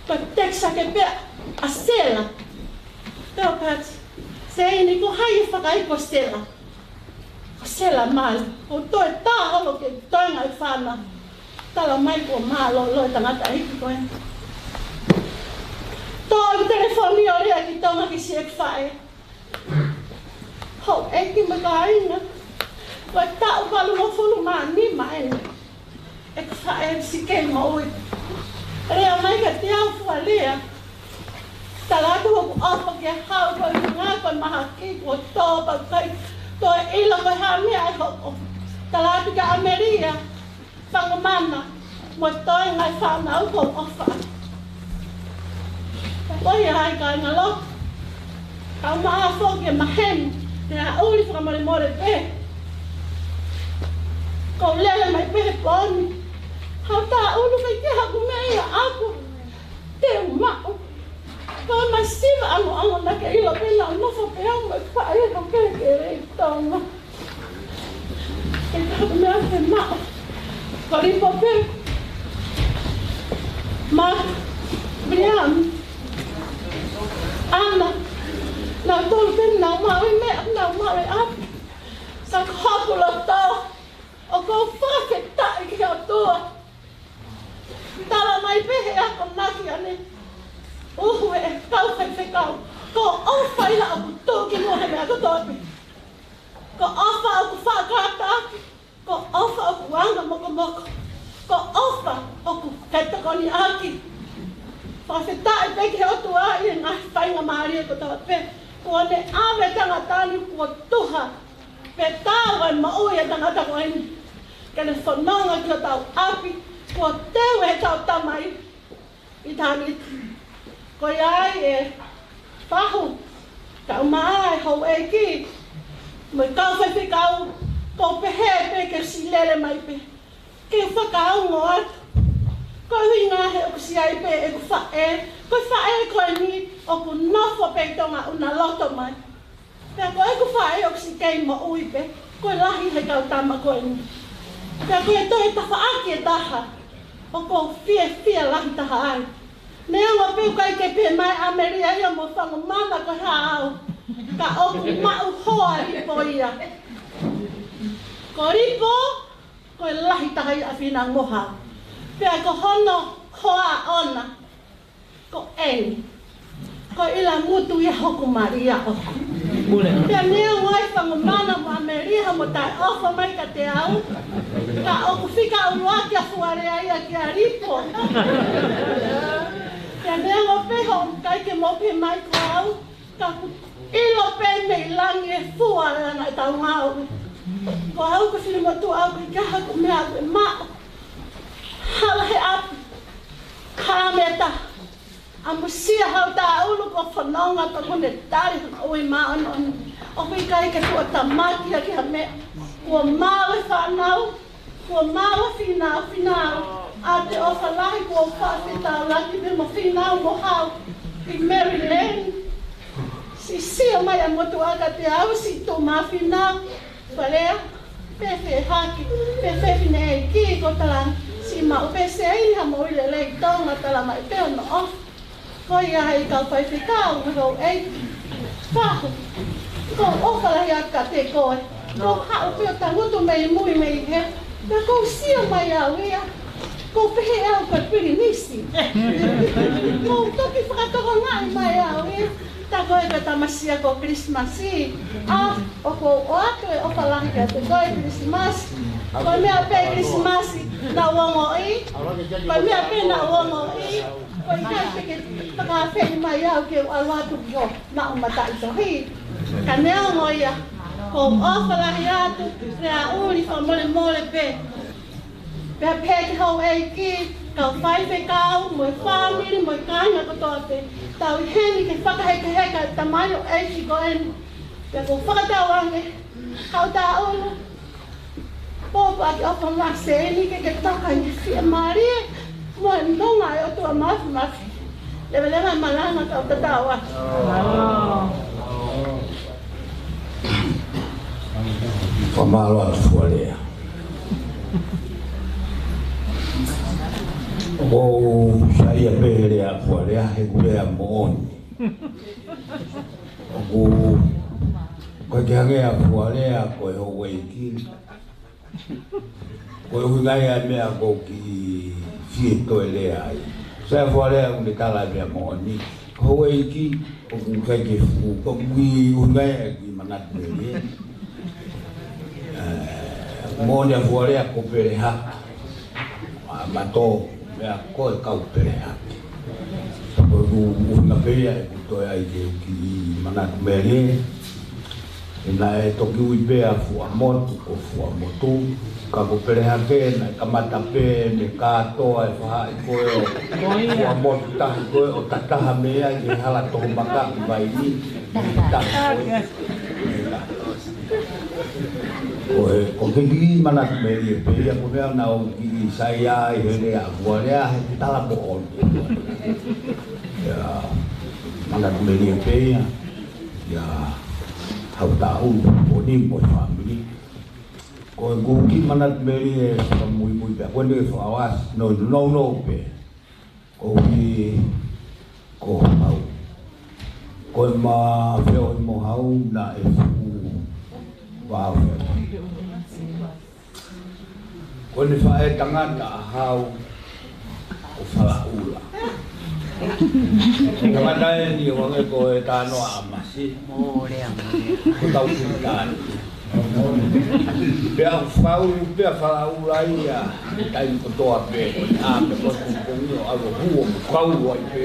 Ko teksa ke pea a sela. Teo pati, seini ko hai whakai ko sela. Ko sela mali. Ko toi tā holo ke toi ngai whana. Tala mai kua malo loa tangata hiki koe. Toi telefoni o rea ki tonga ki siek whae. Hau eki makainga. Koe tau walu mo fulu maa ni maenga. E ka whae si kei maui. Rea mai ka te au fua lea. Talatu hoku opo kia hau koe ngā koe maha ki koe tōpa kai. Toi ilo koe haa mea e hoko. Talatu ka Ameria. Whangamana. Mo toi ngai whanau koe ofa. Koe hai kai ngalo. Kau maa fōki e mahemu. Nea uli whakamore more pe. Ko lele mai pehe poni. Hau tā ulu kai te haku mea ia aku. Te umau. Ko mai siva ango na ke ilo pena o nofo pe au mai whae ko kere kere i tonga. E te haku mea te mao. Ko ripo pe. Brian. Ana. Nau tolu pena nau mau i mea nau mau i api. Sa hoku lo tō. O ko whake tai ki au tua. Tala mai pehe ako naki ane. Uhu e kau whaiwhekau. Ko awhai la aku tū ki mohe mea ko tōpi. Ko awha aku whakata aki. Ko awha aku wanga moko moko. Ko awha aku kaitakoni aki. Whawhetai peke o tua i ngahi whainga maari e ko tōpe. Ko ane awe tangatani kua tuha. Pe tāwai maui e tangata ko eni. Kene whanonga ki o tau api, kua teu he tau tamai i tāniti. Ko iai e whahu, kau maa e hau e ki, mai kau whaiwhikau, ko pehe pe ke si lele mai pe. Ke whakau ngō atu. Ko hui ngā he o si ai pe e ku whae, ko whae koe ni o ku nofo pe tonga una loto mai. Pea ko e ku whae o si kei mo ui pe, ko lahi he kau tama koe ni. Pea koe toi taha aki e taha, o ko fia lahi taha ai. Nea ngā piu kai ke pia mai Ameria ia mo whangu mana koe hao, ka oku mau hoa ripo ia. Ko ripo, koe lahi taha i a whina ngoha. Pea ko hono hoa ona, ko eni. Ko ila mutu ia hoku maria oku. Pea nea ngai whangu mana mo Ameria mo tai ofa mai ka te au. Ka oku whika uruaki a fuarea ia ki a ripo. Pea nea ngō peho kai ke mope mai ko au. Ka ilo pe mei langi e fuarea nai tau ngau. Ko au ka whiri motu au ki kaha ko mea koe mao. Hala he api. Kāmeta. A musia hau tā ulu ko whanonga ta kone tari hana ui maa ono. O kui kai ke kua tamaki a ki ha mea. Kua mawe whanau, kua mawe whinau. A te ofa lahi kua whawhetau laki me mo whinau mo hau. Ki Mary Lane. Si sia mai a motu aga te au si tō maa whinau. Whalea, pepe haki, pepe whine e ki ko talang. Si ma upe se aini ha mo ile lei tonga tala mai peo no ofa. Ko ia hei kau pai whikau, me kau ei. Whahu, ko ofa lahi aka te koe. Ko hao pio tangutu mei mui mei he. Na ko sia mai au ia. Ko pehe au ka piri nisi. Ko toki whakatoko ngai mai au ia. Ta koe ka tamasia ko Christmasi. O ko o atu e oka lahi ka te koe Christmas. Koe mea pe Christmasi na uongo i. Koe mea pe na uongo i. Koe kai peke whakawheni mai au ke alwatu jo na umata i tohi. Ka nea ngoia. Ko oka lahi atu rea uri wha mole mole pe. Pea peke hau e ki. Kau whai pe kau, moe whamiri, moe kāinga katoa te. Tau I heni ke whakaheka heka tamayo eiki ko eni. Pea ko whakatau ange, kau tā ulu. Pōpa ki opa mase eni ke toka ni whia marie. Moe ndonga e otua mafi mafi. Lewe lewe malanga kau tatau atu. Whamalo atu fualea. O saia pehere a fualea he kulea mooni. O koe ke hange a fualea koe ho weiki. Koe huingai a mea ko ki fie toe lea ai. Saia fualea unde kala mea mooni. Ho weiki o kai ke fu ko kui huingai a ki manatu mea. Mooni a fualea ko pere haka. Mato mea koe kau pere hake. Koe una pea e kutoe ai ke ki manatu mere. E na e toki ui pea fua motu ko fua motu. Ka ko pere hake na e kamata pe me katoa e whaha i koe o fua motu tahi koe o tataha mea i e hala tohu makaku vai ni. Ko ke ki manatu mere e pea ko mea na o ki sai ai hele a fualea he tala po on. Ya manatu mere e pea. Ya hau tau o ni mo family. Ko ki manatu mere e sa mui mui pea. Ko ne so awas no pe. Ko ki ko mau. Ko ma feo mo hau na e fu. Wow. Ko ni whae tangata a hau o whalaula. Tangata e ni wange ko e tāno a amasi. Ko tau kutani. Pea whau pea whalaula ia tai kotoa pe. Ko ni ame ko kukongi o alo huo kau ai pe.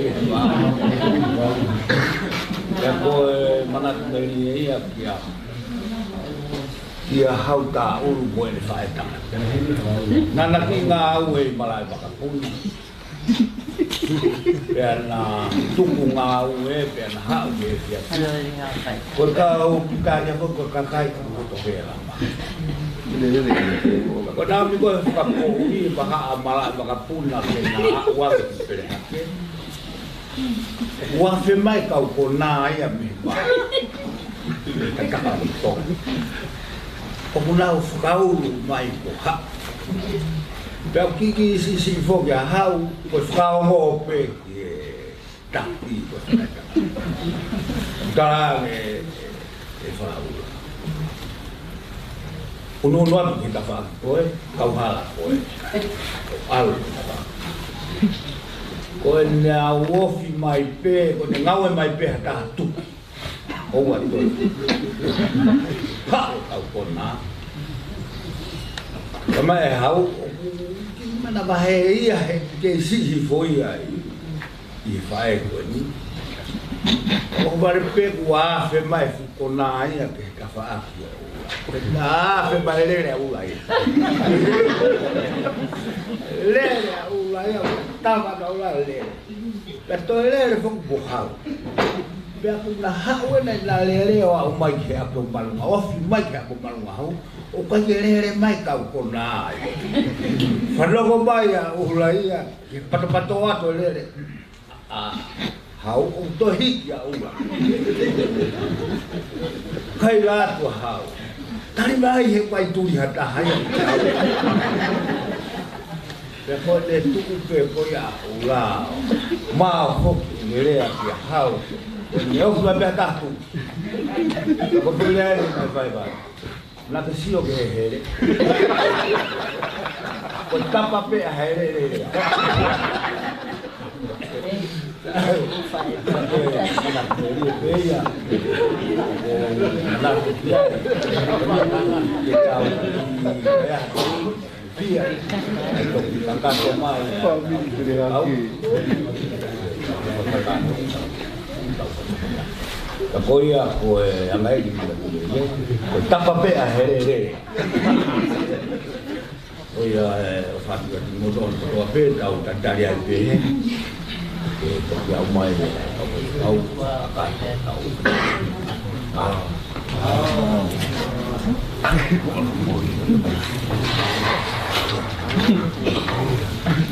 Pea ko e manatu meri e ia kia. Ia hau tā uru koe ni whae tangata. Nana ki ngā au e malai wakapuni. Pea na tuku ngā au e, pea na hau e pia. Koe ka au pikāria koe ka kai kukoto pea lama. Koe nāmi koe whakapohi waka a malai wakapuna ke ngā au ake ki pere hake. Wafe mai kau ko nā ia me wai. Ka kaka kutoka. O munau whakauru mai ko ha. Pea kiki si whoki a hau, ko whakaongo o pe ki e taki ko whanaka. Tarang e whakauru. Unu atu ki ta whaki koe, kau hala koe. Alu ki ta whaki. Koe nea wofi mai pe, ko ne ngaue mai pe hata tuki. Oua toi. Ha! Au kona. Kama e hau, ki mana mahe ia he ke sisi foi ai. I whae koe ni. O ware pe kua awhe mai kona ia ke ka whaaki au. Na awhe mai lere au lai. Lere au lai au. Tawa au lai lere. Pea toi lere whaku pohau. Pea kuna hau e nei la lere o au mai ke ako malunga, ofi mai ke ako malunga hau, o kai ke lere mai kau kona ai. Whanoko mai a uhula ia, ke patopato ato lere. Hau o to hiki a ua. Kai lato hau. Tari mai he mai turi hata hai a hau. Pea koe le tuku pe koe a ulao. Maa hoki lere a ki a hau. Ni au vai perder tudo. Vou pegar ele, vai. La te sio ke here. Ko tapa pe a here. Kapoia ko amai di ko tapa pe a here. Oia fatu mo don ko pe tau tari ai pe. Ke au mai au ka tau.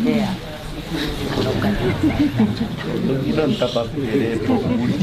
Yeah. Non tapa pere po muni.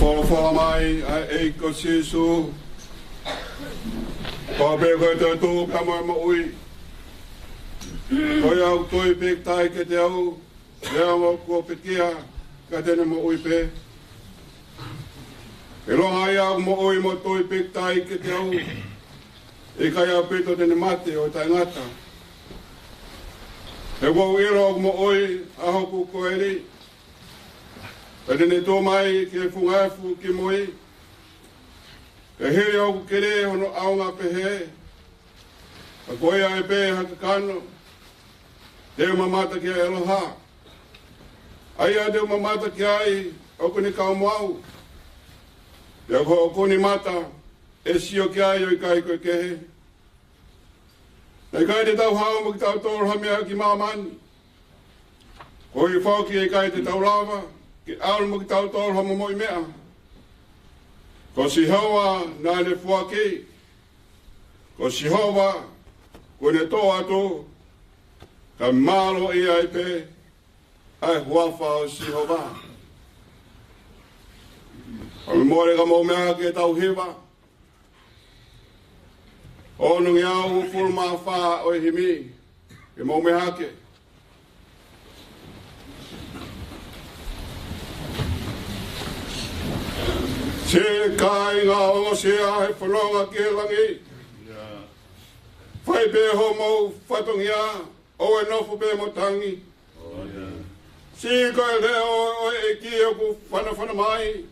Whawhawha mai a eiko sisu. Pāpea koe te tō pia mai ma ui. Koe au toi pek tai ke te au. Lea mo kua pekia ka tene ma ui pe. E longa ia mo ui mo toi pek tai ke te au. E kai au peto tene mate o tai ngata. E wau iro mo ui a hoku koe ri. E tene tō mai ke whungaifu ki moi. E here au kere hono aunga pehe. A koe ai pe haka kano. Te mamata ki ai aloha. Ai a te mamata ki ai au kuni kau mau. Te a koe kuni mata e sio ki ai o i kai koe kehe. Nei kai te tau hao mo ki tau tōru hamea ki mamani. Koe i whauki e kai te tau lava. Ki auru mo ki tau tōru hamo moi mea. Ko si hawa nā ne fuaki. Ko si hawa ko ne tō ato. Ka mālo i ai pe. Ai huafa o si hawa. Ame mōre ka mō mea ke tau hewa. Onu ngi au furu mā whā o i himi. Ke mō mea ke. Se kai ngā ongo se a he whanonga ke langi. Whai pe ho mau whatongi a, o e nofu pe mo tangi. Si kai leo o e ki o ku whana mai.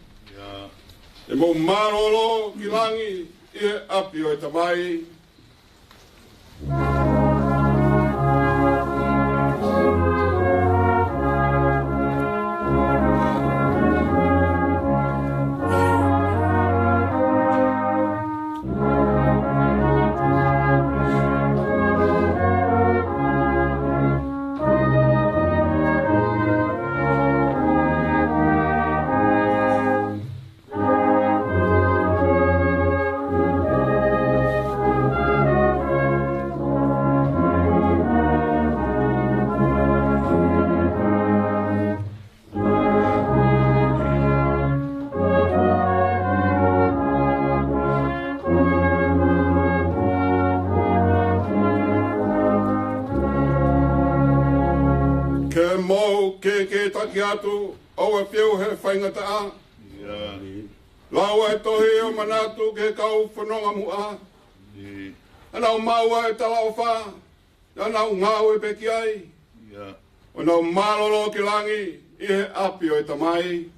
E mo marolo ki langi, i he api o e tamai. Ke taki atu, au e whiu he whaingata a. Laua e tohi o manatu ke kau whanonga mua. Anau maua e tala o wha, anau ngau e peki ai. Anau marolo ki langi, i he api o e tamai.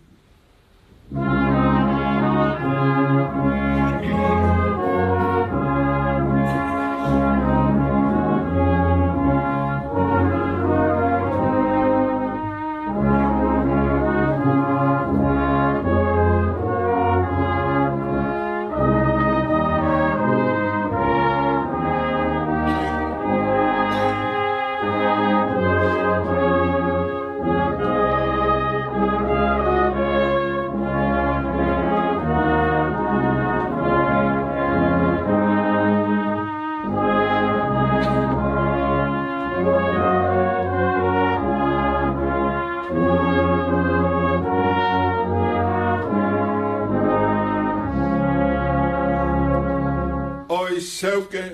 Seuke,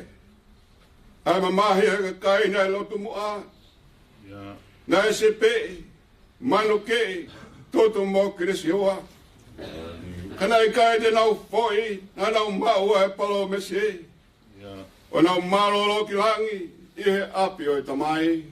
ai mamahi e kai nei lotu mua. Nei se pe, manu ke, toto mo krisi hoa. Kana i kai te nau foi, na nau maua e palo me se. O nau marolo ki langi, i he api o e tamai.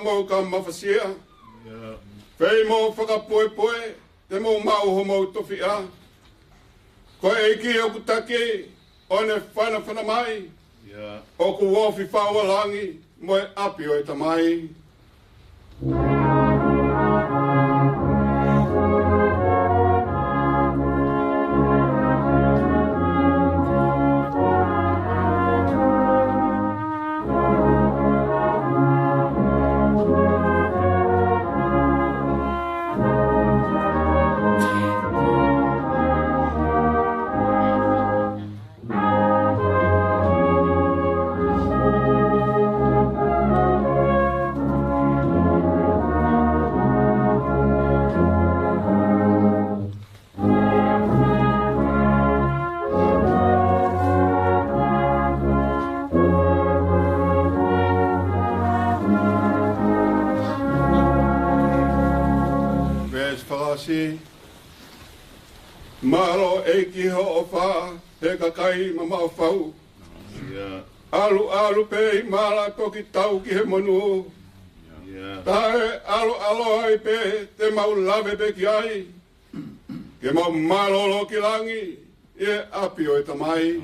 mo ka mafasia. Fei mo whakapoe te mo mau homo tofia. Ko eiki o kutake o ne whana mai. O ku wofi whawalangi mo e api o e tamai. Maro eiki ho o wha, he kakai ma mau whau. Alu pe mara toki tau ki he monu. Tae alo ai pe te mau lave pe ki ai. Ke mau malolo ki langi, e api o e tamai.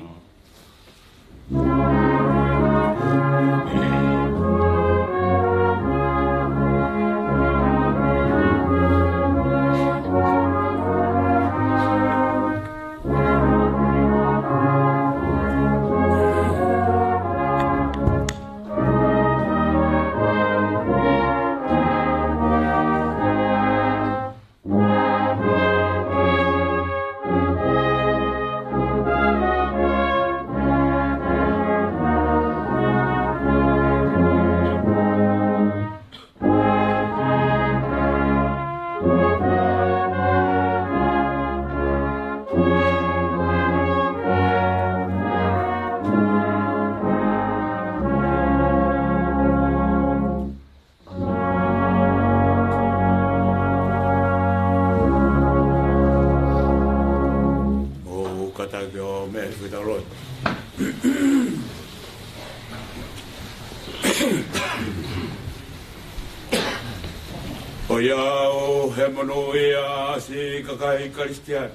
Oyao hemono ia si kakai Kristian.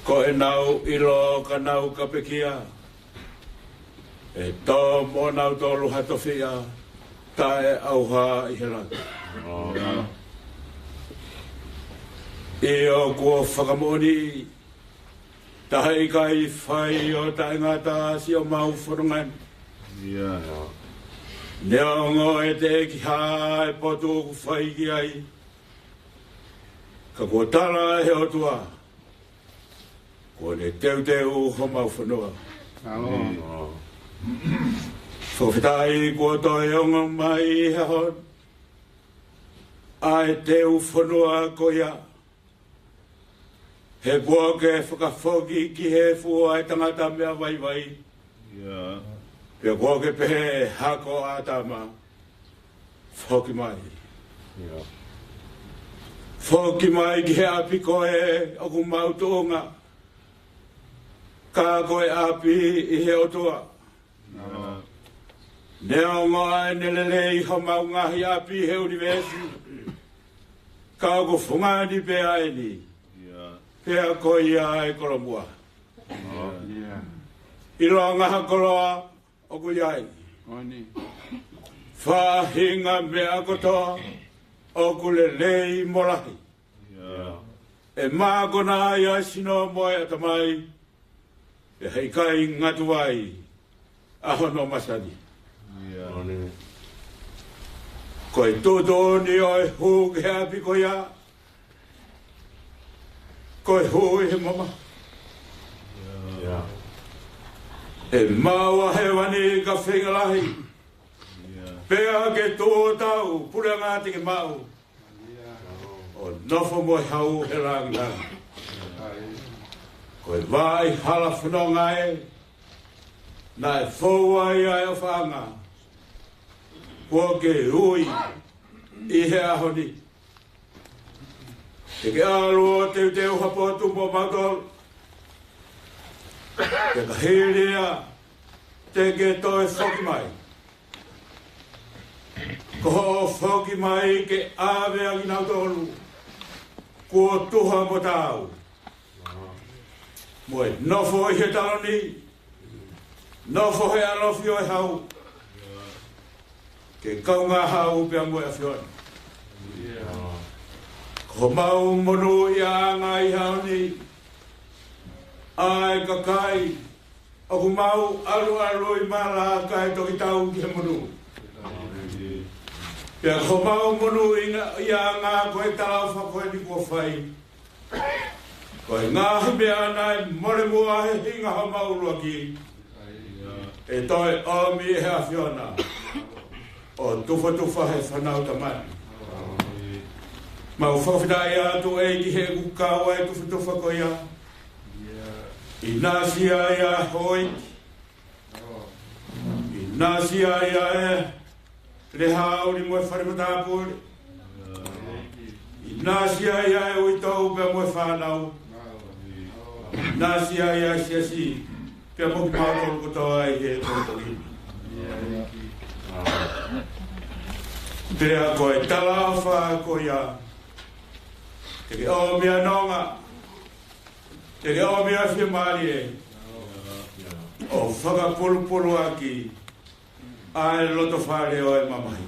Ko e nau ilo ka nau ka pekia. E tō mo nau tōlu hatofia. Tae auha i helanga. Io kua whakamoni. Tae kai whai o tae ngata si o mau whanungan. Neongo e te ki hae potu ku whai ki ai. Ka kua tala he o tua. Ko ne teu ho mau whanua. Whawhitai kua toi onga mai he hon. Ai teu whanua ko ia. He kua ke whakawhoki ki he fua e tangata mea vai. Pea kua ke pehe hako atama. Whoki mai. Whoki mai ki he api koe o ku mautonga. Ka koe api i he otoa. Neo ngoa e nelelei ho maungahi api he univesi. Ka ko whungani pea e ni. Pea koe ia e koromua. I roa ngaha koloa o ku iai. Whahinga mea kotoa o ku lelei molahi. E mākona ia sino moe atamai. E hei kai ngatu ai. Aho no masani. Koe tōtoni o e hū ke api ko ia. Koe hū he mama. E maua he wani ka whengalahi. Pea ke tō tau, pura ngāti ke mau. O nofo mo hau he rangang. Koe vai hala whanonga e. Na e whaua ia e o whanga. Kua ke hui i he ahoni. Te ke aloa teu hapo tumpo matol. Te ka hiria te ke toe whoki mai. Ko whoki mai ke awe angi nau tolu. Ko tuha mo tau. Moe, nofo i he taloni. Nofo he alofi o e hau. Ke kaunga hau pia moe a fiona. Ko mau monu i a ngai hau ni. Ai kakai. Aku mau alu i mala kai toki tau ki he monu. Pia ko mau monu i a ngā koe talau whakoe ni kua whai. Koe ngāhi mea nai more mua he hinga ha maurua ki. E toi omi e hea whiona. O tufa he whanau tamani. Mau whawhitai atu e ki he kukawa e tufa ko ia. I nāsia ia hoi. I nāsia ia e. Le hauri moe wharimata I nāsia ia e ui tau pia moe whanau. Nāsia ia siasi. Pia moki mātoro kotoa i he tōtoli. Pia koe talawha ko ia. Te ke o mea nonga. Te ke o mea whia maari e. O whakapulu aki. Ai loto whare o e mamahi.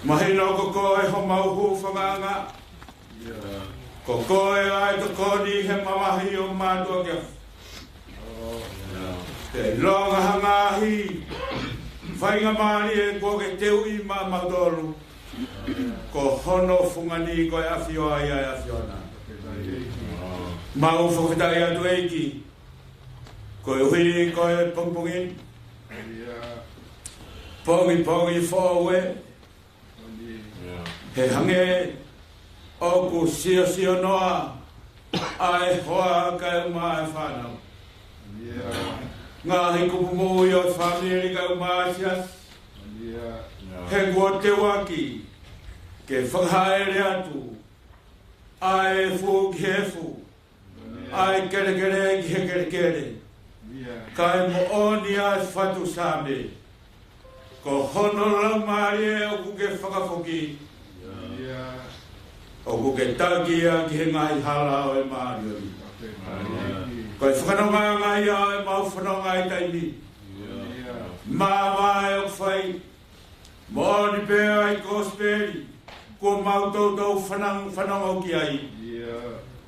Mahi no ko koe ho mauhu whanganga. Ko koe ai to koni he mamahi o mātua kia. Te longa hangahi. Whainga maari e ko ke teu i ma mautolu. Ko hono fungani koe awhio ai ai awhiona. Mau whakwitai atu eiki. Koe hui koe pongpongin. Pongi whaue. He hange oku sio noa. Ai hoa kai umai whanau. Ngāhi kupu mui o whamiri kai umai sias. He kua te waki. Ke whakaere atu. Ai fu ki hefu. Ai kere ki he kere. Kai mo oni ai whatu same. Ko hono lau maari e oku ke whakafoki. Oku ke tagia ki he ngai hala o e maari ori. Ko e whakanonga ngai au e mau whanonga i taimi. Māma e o whai. Mo oni pēa ai kosperi. Ko mau tau whanonga o ki ai.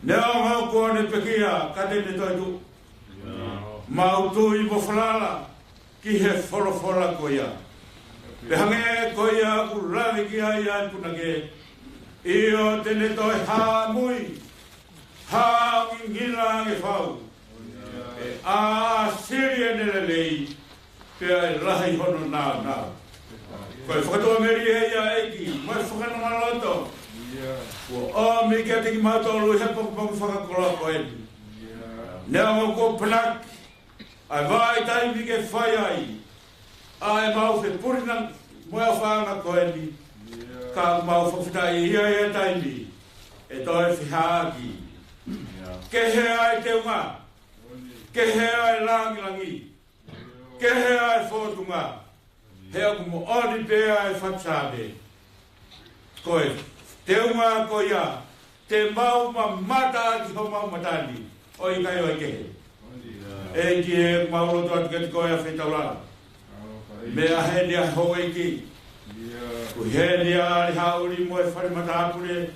Nea ngau ko ne pekia katene toitu. Mau tui mo whalala. Ki he wholofola ko ia. Pehange ko ia ku rawi ki ai ai punake. Io tene toi ha mui. Ha ngila nge whau. E a siria nele lei. Pea e rahi hono nā. Koe whakatoa meri e ia eiki. Moe whakanonga loto. Ko o mi kia teki mātolu he pokupoku whakakola ko eni. Nea mo ko panaki. Ai vai taimi ke whai ai. Ai mau whe purina moea whaanga ko eni. Ka mau whawhitai ia e taimi. E toi whihaaki. Ke he ai te unga. Ke he ai langi. Ke he ai whotunga. He aku mo oni pēa ai whatsāme. Koe, te unga ko ia. Te mau ma mata ki ho mau matani. O i kai o i kehe. E ki e mauroto atu kati koe a whetaulara. Mea hendia hoe ki. Ku hendia ari hauri mo e whare matapure.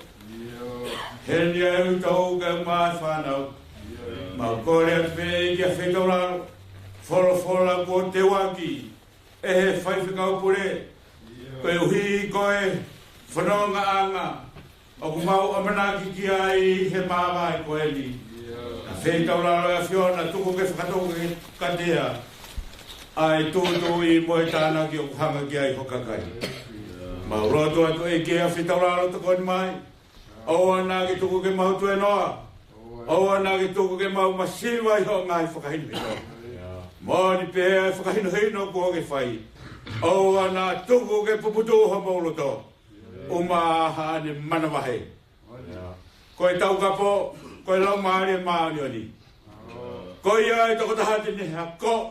Hendia e utau ka umai whanau. Mau kore atu pe ki a whetaulara. Wholofola ko te waki. E he whaiwhikau pure. Koe uhi koe whanonga anga. O ku mau amanaki ki ai he māwai koe ni. Whetau laro e whiona, tuku ke whakatoku ke katea. Ai tūtu i moe tāna ki o kuhanga ki ai hokakai. Mau roto atu e kia whetau laro takoni mai. Oa nā ki tuku ke mau tue noa. Oa nā ki tuku ke mau masiwa i ho ngai whakahinu hino. Mōni pēa e whakahinu hino kua ke whai. Oa nā tuku ke puputuha mauloto. Umaha ne manawahe. Koe tau kapo. Koe lau maari e maani oni. Koe ia e toko taha te ne hako.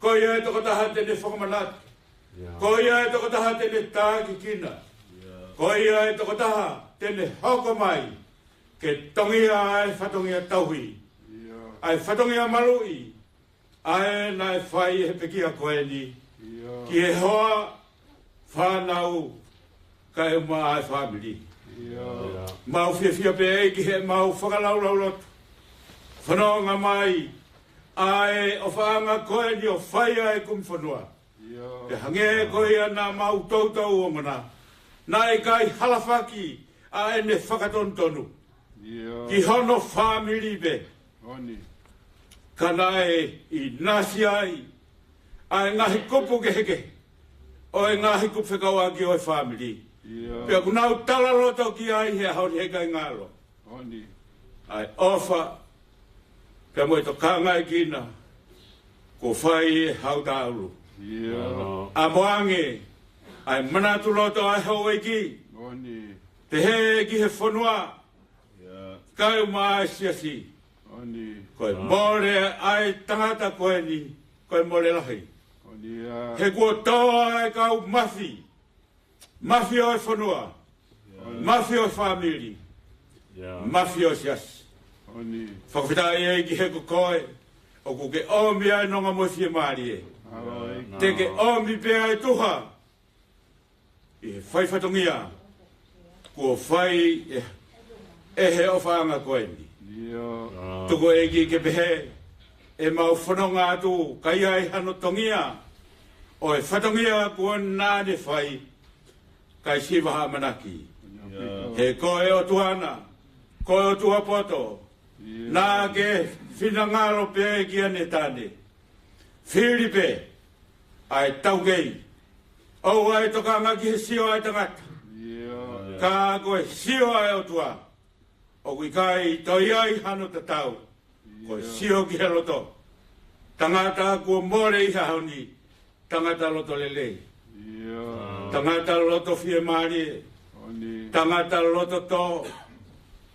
Koe ia e toko taha te ne whakamanat. Ko ia e toko taha tene tāki kina. Ko ia e toko taha tene hoko mai. Ke tongia ai whatongia tauhi. Ai whatongia marui. Ai nai whai he pekia koe ni. Ki e hoa whanau kai uma ai family. Mau fia pe e ki he mau whakalaulau whanonga mai. Ai o whaanga koe ni o whai ai kum whanua. Te hange koe ana mau tautau o mana. Nai kai halawhaki a ene whakatontonu. Ki hono family be. Kana I nasi ai. Ai ngahi kupu ke heke. O e ngahi kupu whekaua ki o e family. Pea kunau talaroto ki ai he hauri heka I ngalo. Ai ofa. Pea moe to kangai kina. Ko whai e hautauru. A moange. Ai manatu loto ai hau ki. Te he ki he whanua. Kai mai siasi. Koe more ai tangata koe ni. Koe more lahi. He kua toa e kau mafi. Mafi o e whanua. Mafi o e family. Mafi o siasi. Whakawhita e ki he ko koe. O ku ke omi ai nonga mo fie maari e. Te ke omi pe ai tuha. I he whai whatongia. Kua whai e he o whaanga koe ni. Tuko e ki ke pehe. E mau whanonga atu kai ai hano tongia. O e whatongia kua nāne whai. Kai siwaha manaki. He koe o tuana. Koe o tua poto. Nā ke whinangaro pe ki ane tāne. Whiripe. Ai taukei. Au ai toka ngaki he sio ai tangata. Ka koe sio ai o tua. O kui kai toi ai hano tatau. Koe sio ki he loto. Tangata kua more I haoni. Tangata loto lelei. Tangata loto fie maari. Tangata loto to.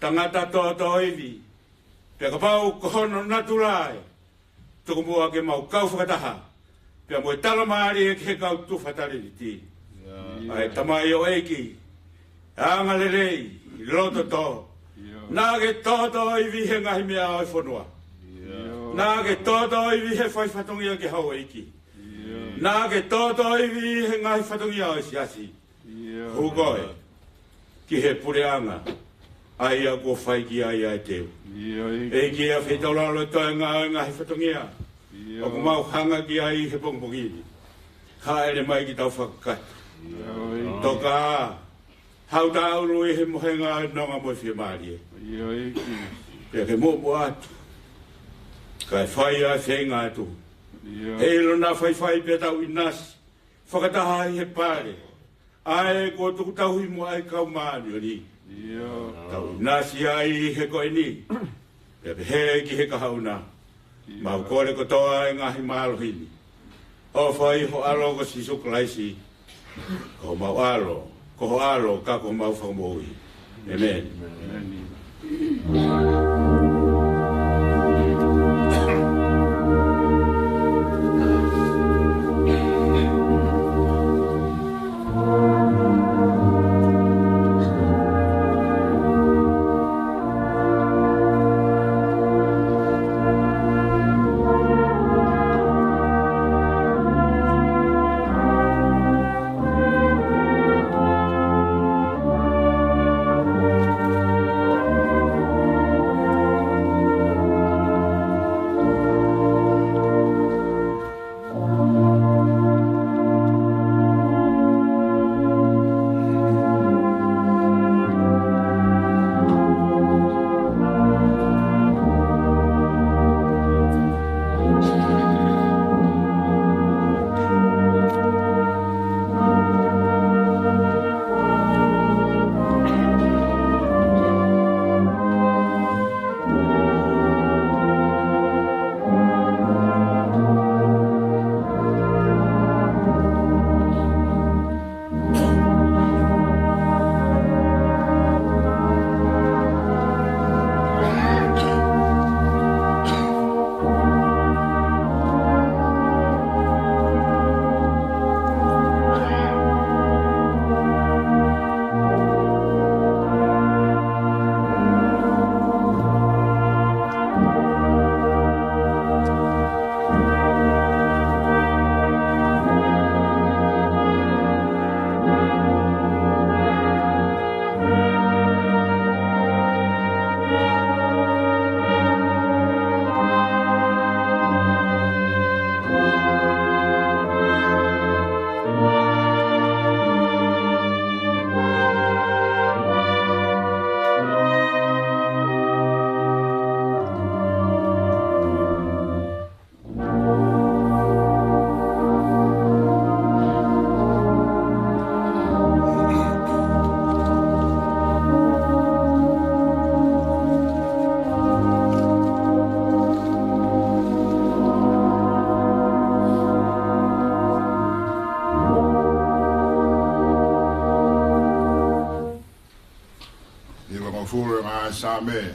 Tangata to iwi. Pea pau kohono naturai. Tuku mua ke mau kau whakataha. Pea moe tala maari e ke kau tu whatari ni ti. Ai tamai o eiki. Anga lelei. Loto to. Nā ke toto iwi he ngahi mea oi whanua. Nā ke toto iwi he whai whatongia ke hau eiki. Nā ke toto iwi he ngahi whatongia oi siasi. Hugoe. Ki he pureanga. Ai a ko whai ki ai ai teo. E ki a whetolalo toi ngahi whatongia. O ku mau hanga ki ai he pongpongini. Ha ere mai ki tau whakakata. Toka hau tauru I he mohenga nonga mo fie maari e. Pea ke mo atu. Kai whai a whenga atu. Hei lona whai pia tau I nasi. Whakataha I he pare. Ai ko tuku tauhi mo ai kau maani o ni. Tau I nasi ai he koe ni. Pea he ki he kahauna. Mau kore ko toa e ngahi malohini. O whai ho alo ko si sukulaisi. Ko mau alo. Ko alo ka ko mau whakamohi. Amen. Same.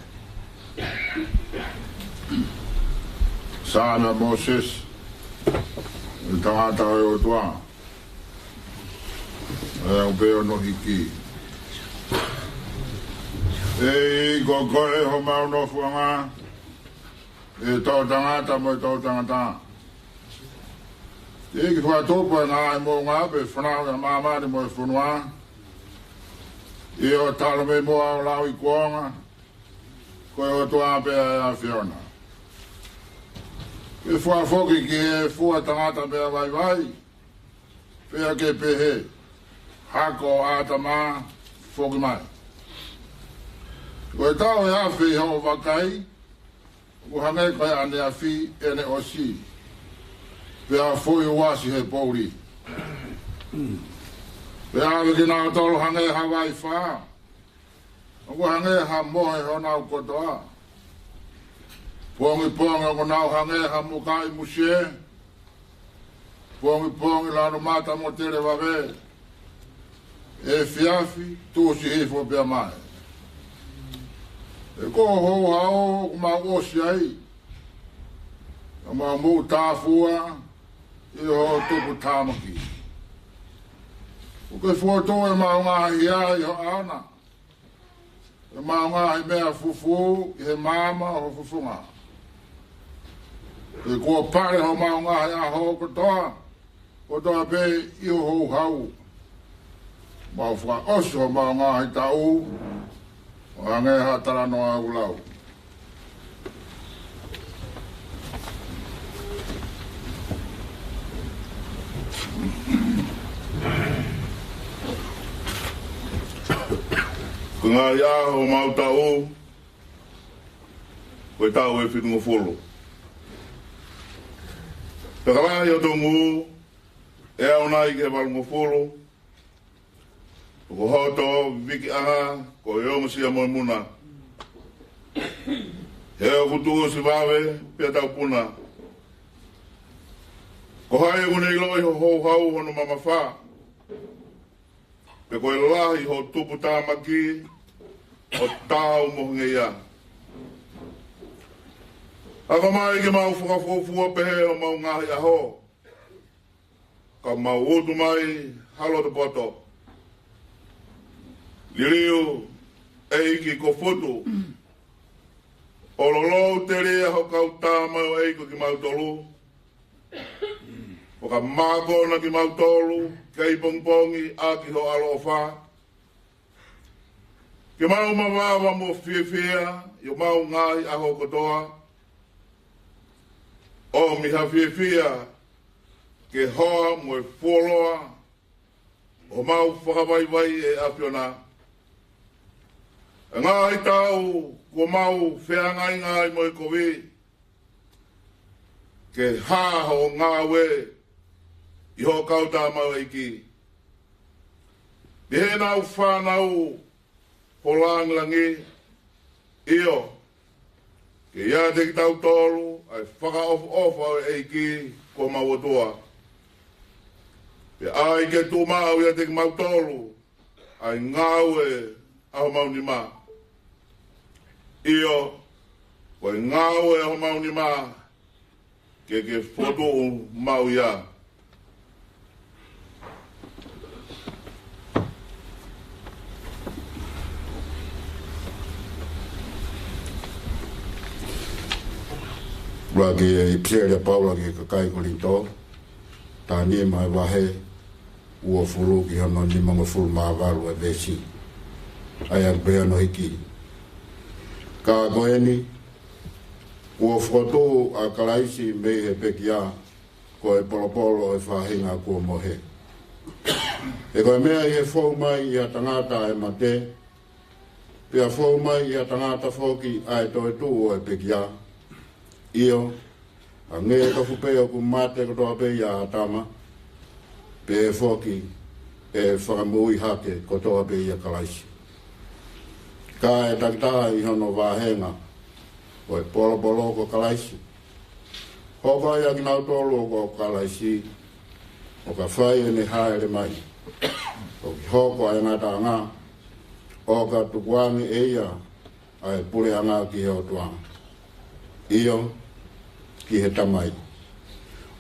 Sana Moses. Tangata o tua. O peo no hiki. E gogoe ho mau no fuanga. E tau tangata mo tau tangata. E ki fua topa ngā e mo ngā pe whanau na mamani mo e whunua. E o tala me mo au lau I kuonga. Koe o tua pe a Fiona. E fua foki ki e fua tangata pe a vai vai. Pea ke pehe. Hako atama foki mai. Koe tau e awhi ho wakai. Uhange koe ane awhi ene o si. Pea foi o wasi he pouri. Pea wiki nā tolu hange Hawaii wha. Ongo hange ha mohe ho nau kotoa. Pongi ongo nau hange ha mukai musie. Pongi lano mata mo tere wawe. E fiafi tūsi hifo pia mai. E ko ho hao kuma osi ai. Ma mu tāfua. I ho tupu tāmaki. Uke fuoto e maunga hia I ho aona. E maunga I mea fufu, I he mama ho fufunga. E kua pare ho maunga hia ho kotoa. Kotoa pe I ho hau. Mau fuka oso maunga hi tau. O hange hatara noa ulau. Ko ngā ia o mau tau, koe tau e whitungo wholo. Pekalahi o tongu, e au nai ke walungo wholo, ko hoto, wiki anga, ko e omasia moe muna. He o kutungo si wawe, pia tau puna. Ko hae unei loi ho hau hono mama wha. Pe koe lahi ho tupu tāmaki o tāu mohinga ia. Aka mai ke mau whakafofua pehe o mau ngahi aho. Ka mau otu mai halo te poto. Liriu e iki ko foto. O lolo te rea ho kau tāmau e iko ki mau tolu. O ka māko na ki mau tolu, kei pongpongi a ki ho alofa. Ke mau mawawa mo whiwhia, yo mau ngai aho kotoa. O miha whiwhia, ke hoa mo e wholoa. O mau whakawaiwai e apiona. Ngai tau, ko mau whiangai ngai mo e kowe. Ke haho ngawe. I ho kauta mau iki. I he nau whanau ho langlangi. Io. Ke ia te ki tau tolu, ai whaka ofa au eiki ko mau atua. Pe ai ke tū mau ia te ki mau tolu, ai ngau e aho mau ni mā. Io. Ko ngau e aho mau ni mā. Ke whoto mau ia. Raki e Pierre Paula ki kakai ko linto. Tā ni mai wahe ua furu ki hano ni mga furu maawaru e vesi. Ai ak bea no hiki. Ka koeni, ua whato a karaisi me he pekia ko e polopolo e whahinga kua mohe. E koe mea i he whau mai i a tangata e mate. Pea whau mai i a tangata whoki a e toe tū o e pekia. Io, a nge ka fupea ku mate ko toa pe ia atama, pe e whoki e whakamui hake ko toa pe ia kalaisi. Ka e takitaha I hono wāhenga, o e polo ko kalaisi. Hoko ia ki nau tolu ko kalaisi, o ka whai e ne haere mai. O ki hoko ai ngata ngā, o ka tukuangi e ia, ai pule anga ki heo tuanga. Iyo ki he tamai.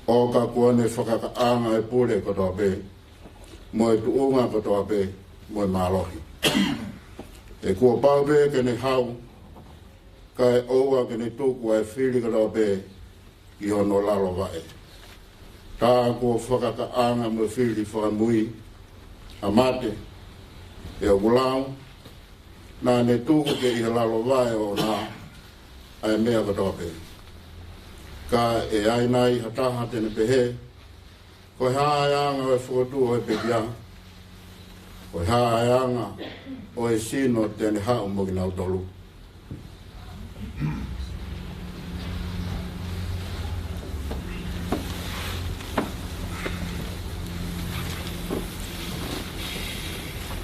O ka kuane whakaka anga e pule katoa pe, mo e tuunga katoa pe, mo e mālohi. E kua pau pe kene hau, ka e oua kene tuku ai whiri katoa pe, ki hono lalo vae. Tā kua whakaka anga mo whiri whakamui, a mate, e o gulau, nā ne tuku ke i lalo vae o nā, ai mea katoa pe. Ka e ainai hataha tene pehe, koe hāianga o e whakatu o e pepia, koe hāianga o e sino tene hao mo ki nau tolu.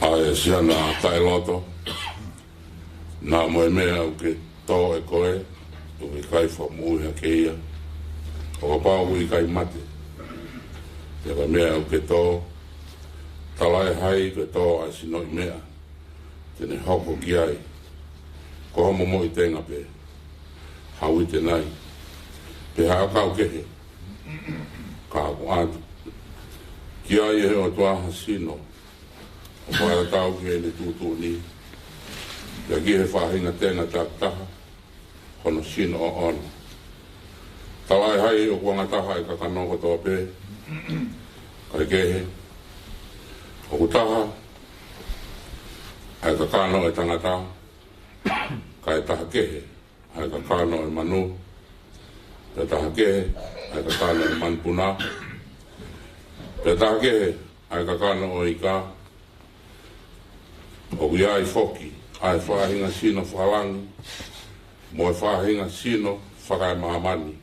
Ai siana tai loto, nā moe mea u ke tō e koe, u ke kai whamui ha keia, o ka pāu i kai mate. Te ka mea u ke tō, talai hai ke tō a sino i mea, tene hoko ki ai, ko homo mo i tenga pe, hau i te nai, pe hao kau kehe, ka aku atu. Ki ai e o tuaha sino, o whaera tau ki e ne tūtū ni, ia ki he whahinga tenga tātaha, hono sino o ono. Talai hai o kuanga taha e kakanoko tō pē, kai kehe, o kutaha, ai kakano e tangata, kai taha kehe, ai kakano e manu, pe taha kehe, ai kakano e manpuna, pe taha kehe, ai kakano o ika, o ia i foki, ai whahinga sino whalangi, mo e whahinga sino whakai mahamani.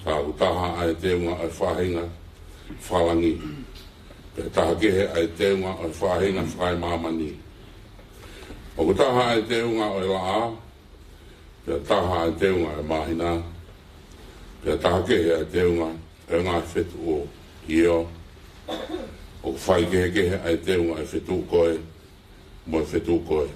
Ka utaha ai teunga ai whahinga whalangi. Pe taha kehe ai teunga ai whahinga whakai mahamani. O utaha ai teunga ai laa, pe taha ai teunga ai mahina. Pe taha kehe ai teunga ai ngā whetu o io. O whai kehe ai teunga ai whetu koe, mo whetu koe.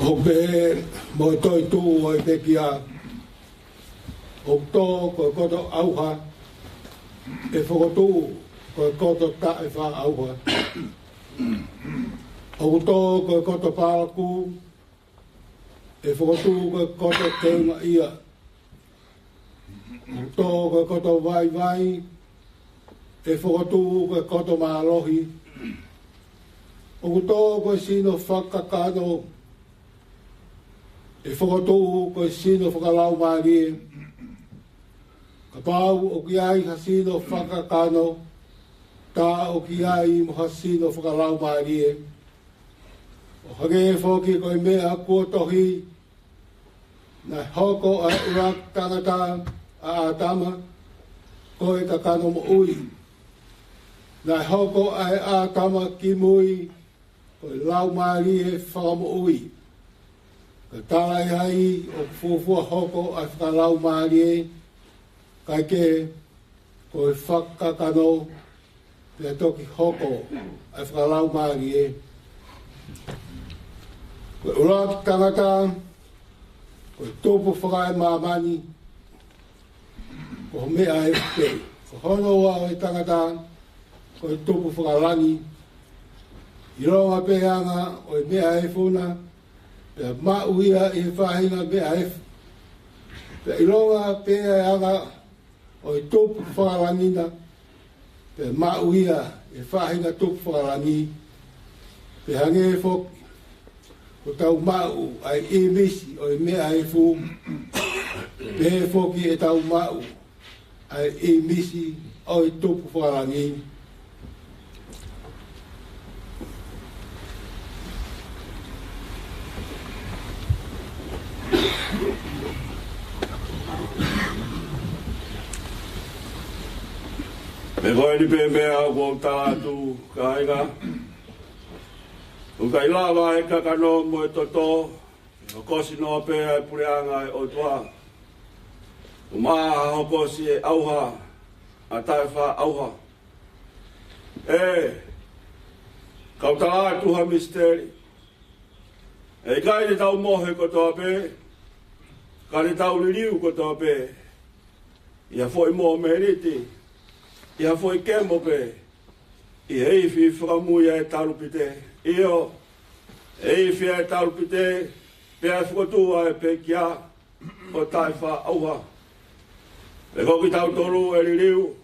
O be mo toi tu o e pekia o to ko koto auha e whakatu ko koto ta e wha auha o to ko koto pāraku e whakatu ko koto teunga ia o to ko koto vai vai e whakatu ko koto mālohi o to ko sino whakakano e whakatō ko e sino whakalau mārie. Ka pāu o ki ai ha sino whakakano, tā o ki ai mo ha sino whakalau mārie. O hake whoki ko e mea kua tohi, na hoko a urak tangata a atama, ko e kakano mo ui. Na hoko a atama ki mui, ko e lau mārie whakamo ui. Ka tālai hai o fuafua hoko a whakalau mārie, kai ke ko e whakakano pia toki hoko a whakalau mārie. Ko e uraki tangata, ko e tōpu whakai māmani, ko mea e pe. Ko hono wa o e tangata, ko e tōpu whakalangi, i ronga peanga o e mea e funa, pea mauia i whahinga mea e pea i ronga pea e anga o i tōpu whakalangina pea mauia i whahinga tōpu whakalangi pea hange e whoki o tau mau ai e misi o i mea e fu pea e whoki e tau mau ai e misi o i tōpu whakalangi. Me koe ni pe mea ko tātu kāinga. Ukai lawa e kakano mo e toto, Hokosi no pe ai pureanga o toa. Uma hokosi e auha. A taifa auha. Kautala tuha misteri. Kai ni tau mohe ko toa pe. Kai ni tau liriu ko toa pe. Ia foi mo meriti. Ia foi kemo pe. Ia ifi whakamuia e tarupite. Io. Ifi e tarupite. Pe a whakatua e pe kia. O taifa auha. E koki tau toru e liriu.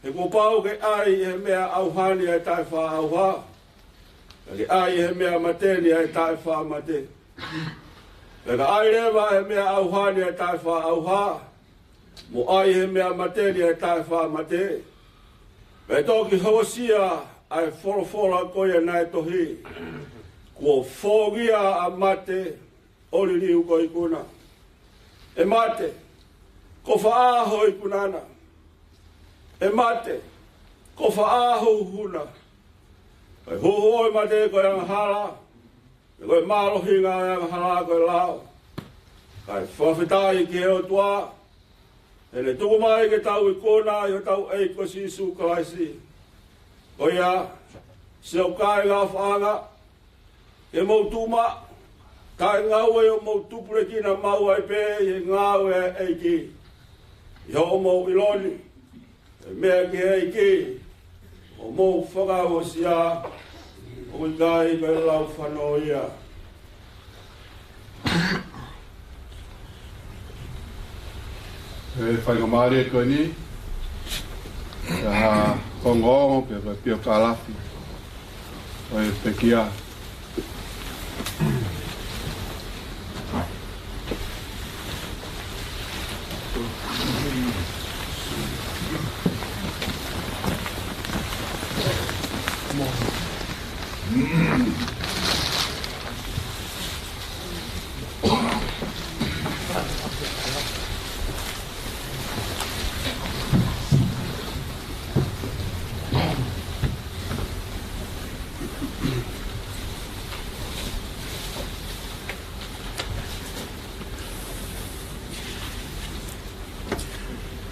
E ko pau ke ai e mea auhani e taifa auha. Ke ai e mea mateni e taifa mate. Ke ai rewa e mea auhani e taifa auha. Mo ai e mea mateni e taifa mate. E toki hosia ai forofora koe nai tohi. Ko fogia a mate oli ni uko ikuna. E mate. Ko whaaho i punana. E mate. Ko whaaho huna. Kai hoho e mate koe ang hala. Koe marohinga ang hala koe lao. Kai whawhitai ki heo tua. E le tuku mai ke tau i kona i tau eiko si su kalaisi. Koe ia. Seo kai ngā whaanga. Ke mau tuma. Kai ngau e o mau tupure kina mau ai pe. E ngau e eiki. Ia o mau iloni, e mea ki hei ki, o mau whakao sia, o i kai kai lau whanau ia. E whaingamari e koe ni, ka kongongo pe pio kalafi, o e pekia.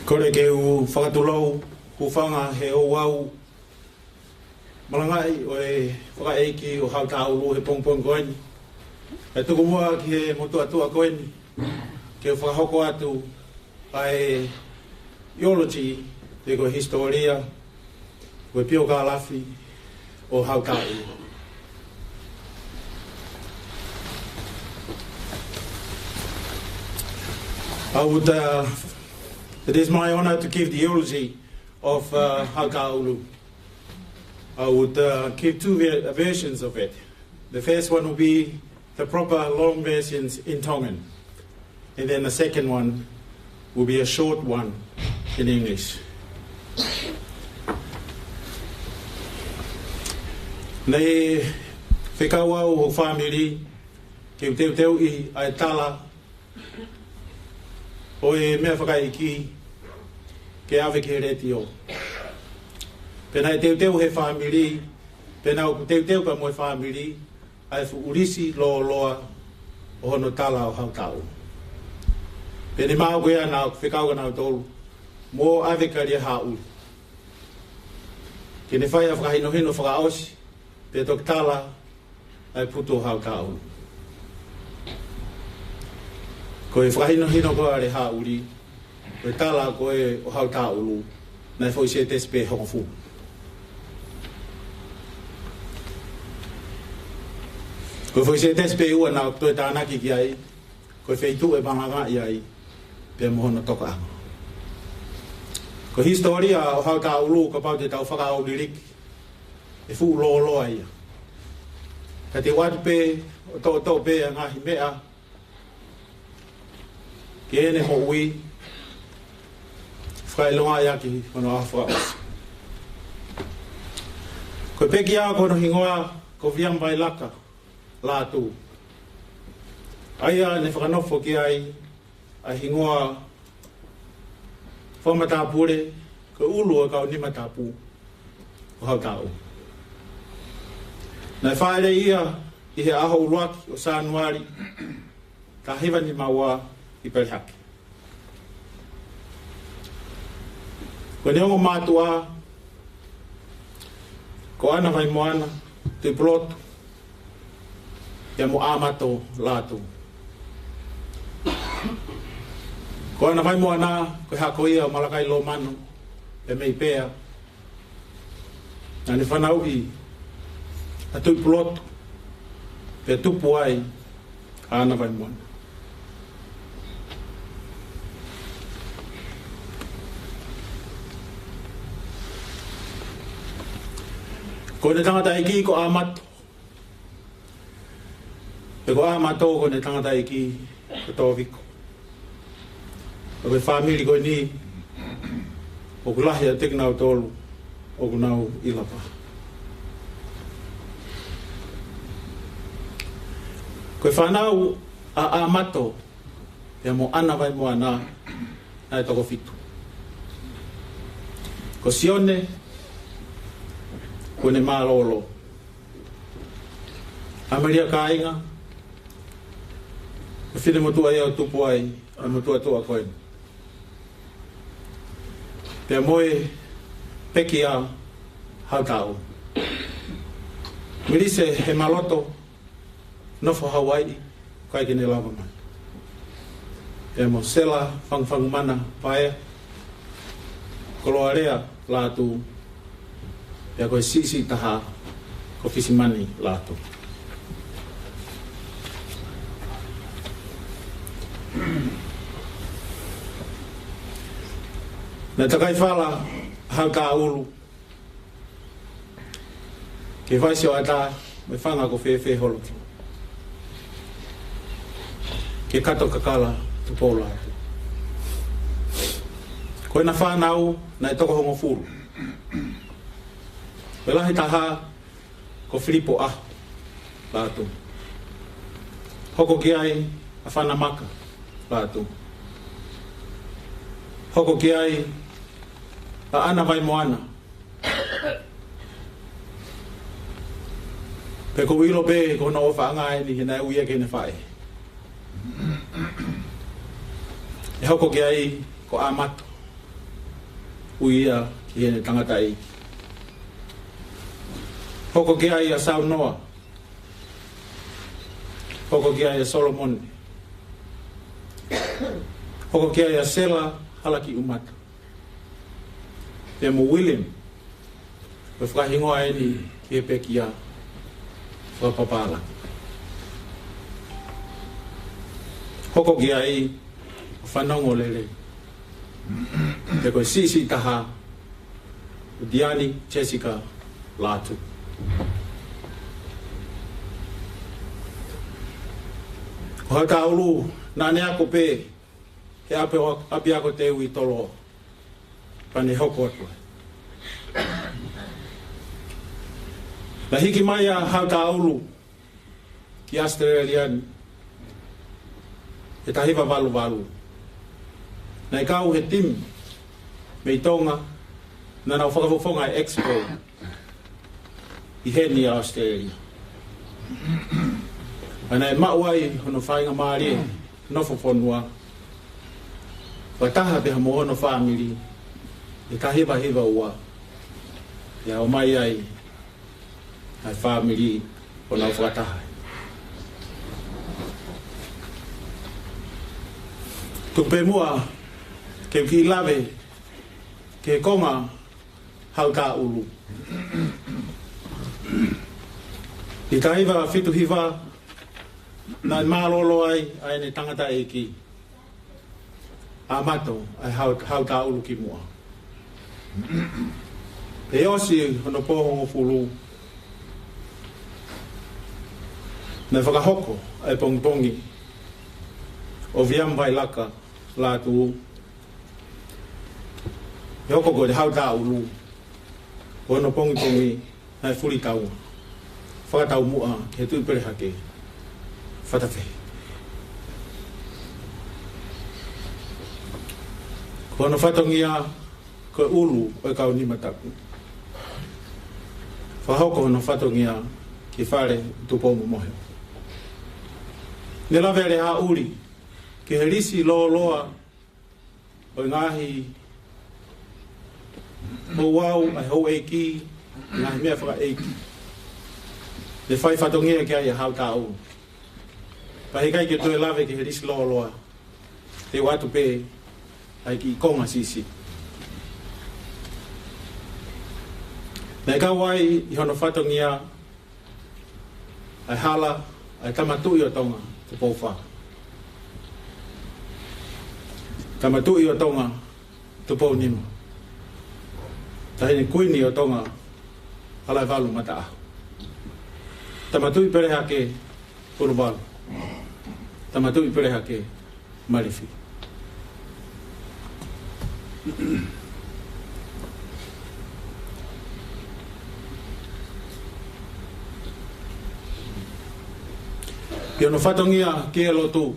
Kore ke u whakatulou, ku whanga he o wau. Marangai o e whakaeiki o hauta ulu he pongpong koeni. E tuku mua ki he motu atua koeni. Ke o whakahoko atu ai geology, te koe historia, koe pio ka lafi o hauta ulu. It is my honor to give the eulogy of Haukaulu. I would give two versions of it. The first one will be the proper long versions in Tongan. And then the second one will be a short one in English. Nei whekaua o whamiri, ke teu I ai tala, o e mea whakaiki, ke awe ke reti o. Pena e teu he whamiri, pena o teu pa mo e whamiri, ai fu urisi loa o hono tala o hautau. Pene maa koe ana whekauga nau tolu, mō awe karia hau. Ke ne whai a whakahino whakaosi, pe tok tala ai puto hautau. Koe whakahino koe are hauri, koe tala koe o hautau ulu, nai fo se tespe hongofu. Koe fo se tespe ua nau toe tānaki ki ai, koe wheitu e panaga i ai, pe mohona toka anga. Ko historia o hautau ulu ka pau te tau whakao liriki, e fu loa ia. Ka te watu pe, o tō pe a ngahi mea, ke ene ho ui, whakai longa ia ki whanau awhakaos. Ko peki a kono hingoa, ko viambai laka, lātu. Aia ne whakanofo ki ai, a hingoa, whamatapure, ko ulua kau ni matapu, o hautau. Nai whaere ia, i he aho uruaki o Sanuari, ka hewa ni maua i Perihaki. Ko neongo mātua, ko ana vai moana, te plotu, ia mo amato lātu. Ko ana vai moana, ko hako ia o Malakai lo manu, e mei pēa. Nā ni whanau i, a tui plotu, pe tupu ai, ana vai moana. Ko ne tangata iki ko amato. E ko amato ko ne tangata iki ko tōwiko. O ke whamiri ko ni o kulahi a tekinau tōlu o kunau ilapa. Ko whanau a amato e mo ana vai mo ana ai toko fitu. Ko sione ko ne malolo. Amaria kainga. O whine motua e o tupu ai, a motua tua koe. Pea moe peki a hautau. Mirise he maloto nofo Hawaii, kai kene lava mai. Pea mo sela whangwhangu mana pae. Koloarea lātu. Pea koe sisi taha ko fisimani lātu. Nā takai whala hau ka ulu. Ke whaisi o ata me whanga ko whewhe holoki. Ke kato kakala tu pōla atu. Koe na whanau na e toko hongo furu. Koe lahi taha ko Filipo a lātu. Hoko ki ai a whana maka lātu. Hoko ki ai a ana vai moana. Pe ko wilo pe ko na o whaanga ni hina uia ke ne whae. E hoko ki ai ko amato. Uia ki hene tangata i. Hoko ki ai a Saunoa. Hoko ki ai a Solomon. Hoko ki ai a Sela halaki umata. Pea mo William. Ko whakahingoa e ni ki e peki a whapapala. Hoko ki ai whanongo lele. Te koe sisi taha Diani Jessica Latu. Ko hata ulu nane ako pe he api ako te ui tolo pane hoko atua. Na hiki mai a hata ulu ki Australian he tahiwa walu walu. Na i kau he tim me i tonga na nau whakafofonga e expo i heni a Australia. Ana e mauai hono whainga maari nofo whanua. Wataha beha mo hono family e ka hewa hewa ua. Ia o mai ai ai family hono whataha. Tupe mua ke ki lawe ke konga hau ka ulu. I ka hiwa fitu hiwa na malolo ai ai ne tangata e ki. Amato ai hau ka ulu ki mua. E osi hono pohongo fulu. Na whakahoko ai pongpongi. O viambai laka lātu. E hoko ko te hau ka ulu. Hono pongi ai furi taua. Whakatau mua ke tui perehake. Whatawhi. Kono whatongia ko ulu o kau ni mataku. Whahoko hono whatongia ki whare tupou momohe. Ne lawe re ha uri, ki he risi loa o ngahi o wau ai hou eiki, ngahi mea whaka eiki. Ne whai whatongia ki ai hau tā uru. Pahi kai ki toe lawe ki he risi loa, te watu pe ai ki konga sisi. Nei ka wai I hono whatongia ai hala, ai tamatui o tonga te pouwha. Tamatui o tonga te pou nima. Tahini kuini o tonga alai walu mata ahu. Tamatui pereha ke purubalu. Tamatui pereha ke marifi. Ki ono whatongia ki e lotu.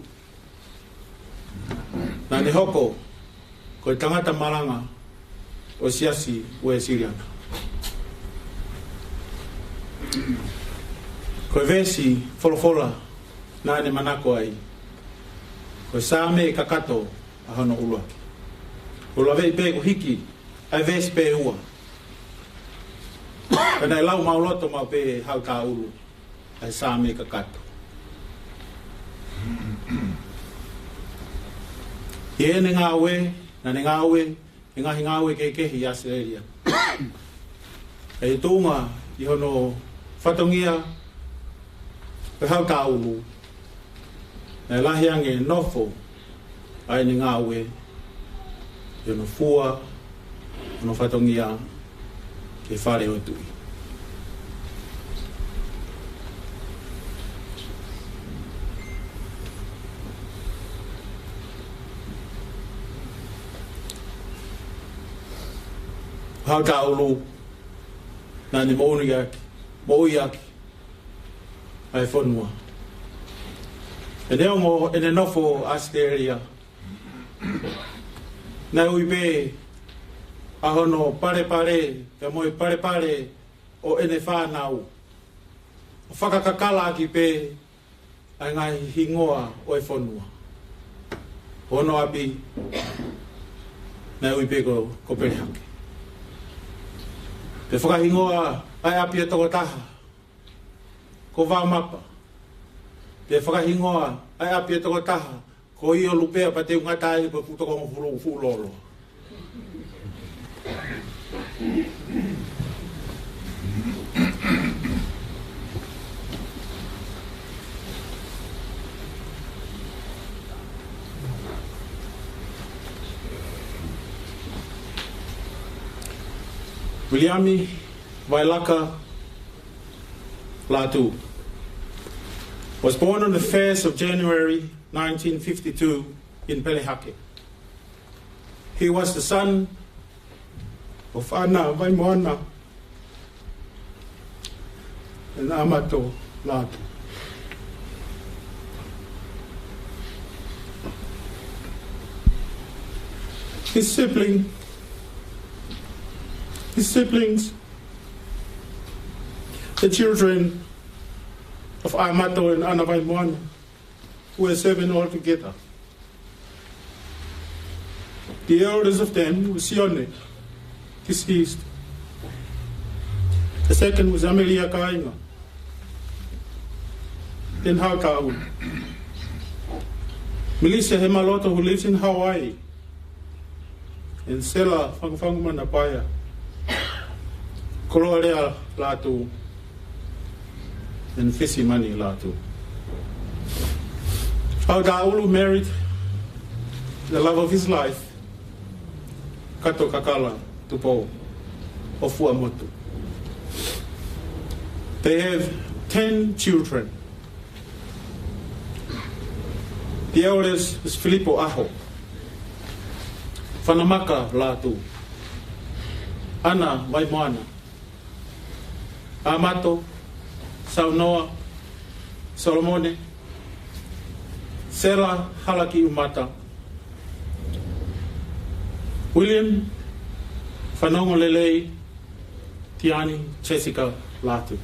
Nā ne hoko, ko tangata maranga o siasi o e Siriana. Ko vesi wholofola nā ne manako ai. Ko sāme kakato a hono ulua. Ulua vei pē ko hiki, ai vesi pē ua. Kana e lau mauloto mau pē hau tā ulu, ai sāme kakato. Ie ne ngā ue, na ne ngā ue, e ngahi ngā ue kekehi I Australia. E tūnga I hono whatongia, pe hau tā ulu, e lahi ange nofo, ai ne ngā ue, I hono fua, hono whatongia, ke whare o tui. Hau tā ulu, nā ni mouni aki, ai whanua. E neo mo, e ne nofo Australia. Nā ui pē, a hono pare, pe moi pare o ene whānau. O whakakakala aki pē, ai ngai hingoa o e whanua. Hono api, nā ui pē ko perehake. Te whakahingoa ai api e toko taha, ko wāmapa. Te whakahingoa ai api e toko taha, ko I o lupea pa te ungatai pa putoko ngofuru lolo. Williami Wailaka Latu was born on the 1st of January 1952 in Pelehake. He was the son of Ana Waimoana and Amato Latu. His siblings, the children of Amato and Ana Waimoana, who were 7 altogether. The eldest of them was Sione, deceased. The second was Amelia Kainga, then Haukau. Melissa Hemaloto, who lives in Hawaii, and Sela Fangumanapaya. Kolorea Latu and Fisimani Latu. Audaulu married the love of his life, Kato Kakala Tupo of Fuamotu. They have 10 children. The eldest is Filippo Aho, Whanamaka Latu, Ana Waimoana, Amato, Saunoa, Solomone, Sela Halaki Umata, William, Whanongo Lelei, Tiani, Jessica Latu.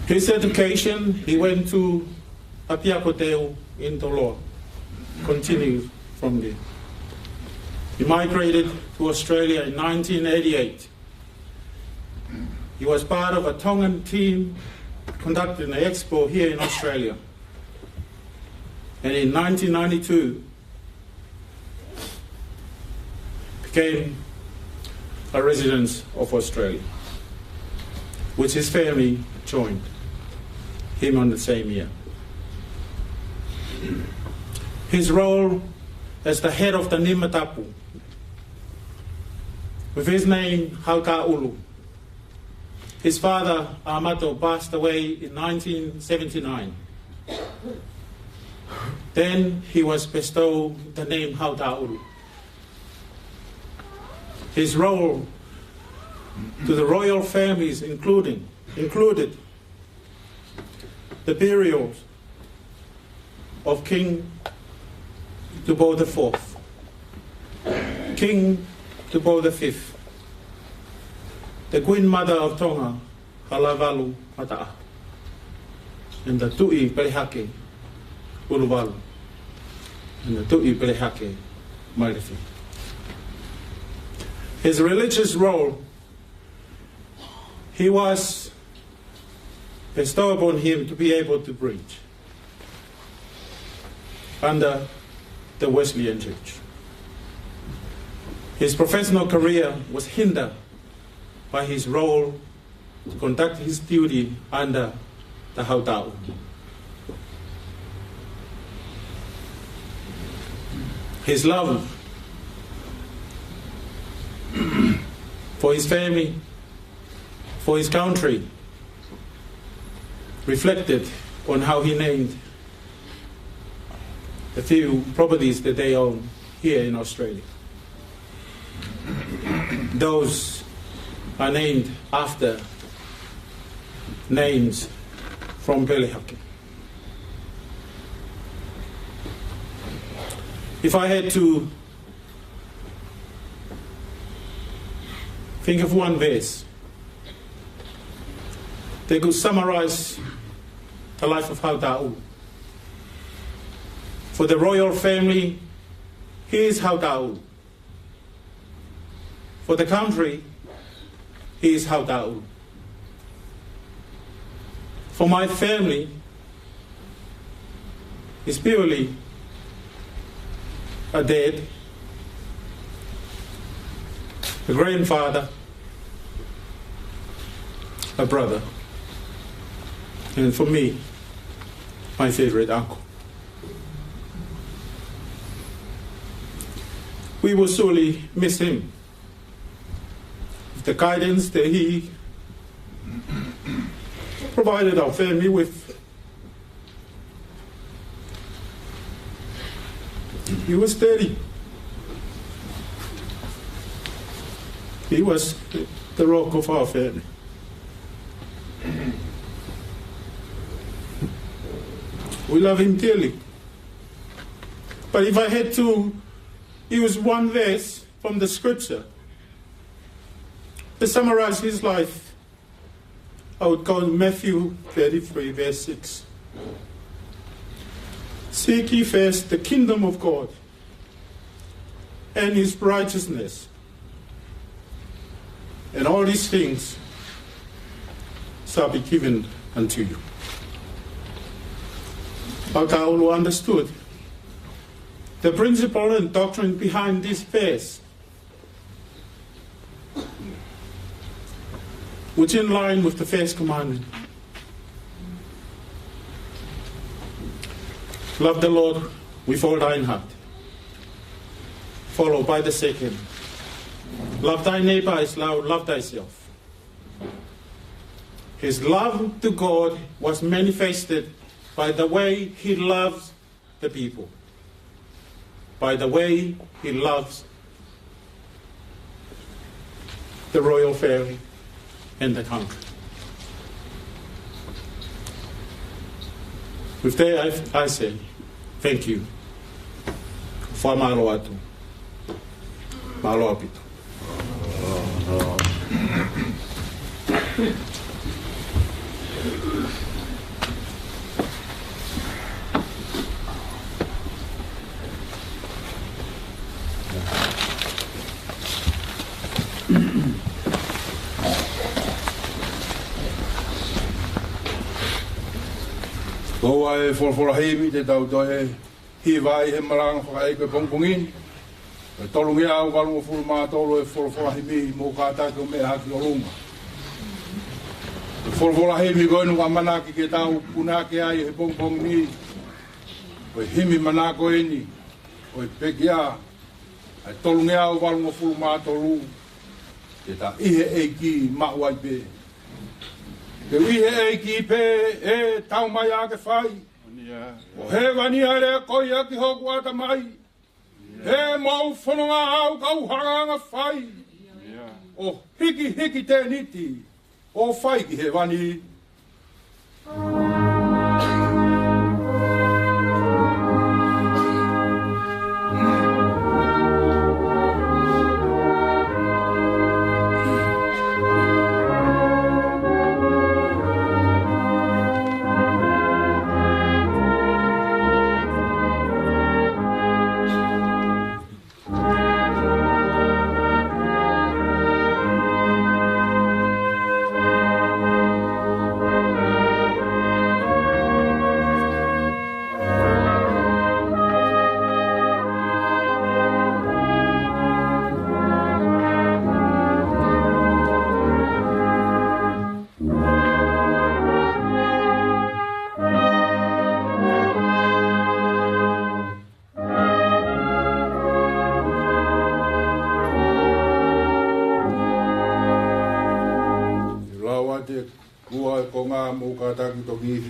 His education, he went to Apiakoteu in Toloa, continued from there. He migrated to Australia in 1988. He was part of a Tongan team conducting an expo here in Australia. And in 1992, became a resident of Australia, which his family joined him on the same year. His role as the head of the Nimatapu, with his name Hauta'ulu. His father, Amato, passed away in 1979. Then he was bestowed the name Hauta'ulu. His role to the royal families included the burials of King Tupo IV, King Tupo V, the Queen Mother of Tonga, Halavalu Mata'a, and the Tu'i Pelehake Uluvalu, and the Tu'i Pelehake Mairefi. His religious role, he was bestowed upon him to be able to preach under the Wesleyan Church. His professional career was hindered by his role to conduct his duty under the Hauta'u. His love for his family, for his country, reflected on how he named the few properties that they own here in Australia. Those are named after names from Pelehake. If I had to think of one verse that could summarize the life of Hauta'u. For the royal family, he is Hauta'u. For the country, he is Hauta'u. For my family, is purely a dad, a grandfather, a brother, and for me, my favorite uncle. We will surely miss him. The guidance that he provided our family with. He was steady. He was the rock of our family. We love him dearly. But if I had to use one verse from the scripture to summarize his life, I would go to Matthew 33, verse 6. Seek ye first the kingdom of God and his righteousness, and all these things shall be given unto you. Hauta'u understood the principle and doctrine behind this verse, which in line with the first commandment. Love the Lord with all thine heart. Followed by the second. Love thy neighbor as thou love thyself. His love to God was manifested by the way he loves the people, by the way he loves the royal family and the country. With that, I say, thank you. Fa malo atu. Malo apito. Ko ai for heimi te tau toe hi vai he marang fa ai ko pongpongin. Tolungi au walu fu ma tolo e for heimi mo ka ta ko me ha ki olunga. For heimi ko no amana ki ke tau kuna ke ai he pongpong ni. O himi mana ko ni. O pekia. Ai tolungi au walu fu ma tolu. Ke ta ihe e ki ma wai pe. Ke ihe e ki pe e tau mai a ke whai. O he wani are koi a ki hoku ata mai. He mau whanonga au kau haranga whai. O hiki te niti. O whai ki he wani.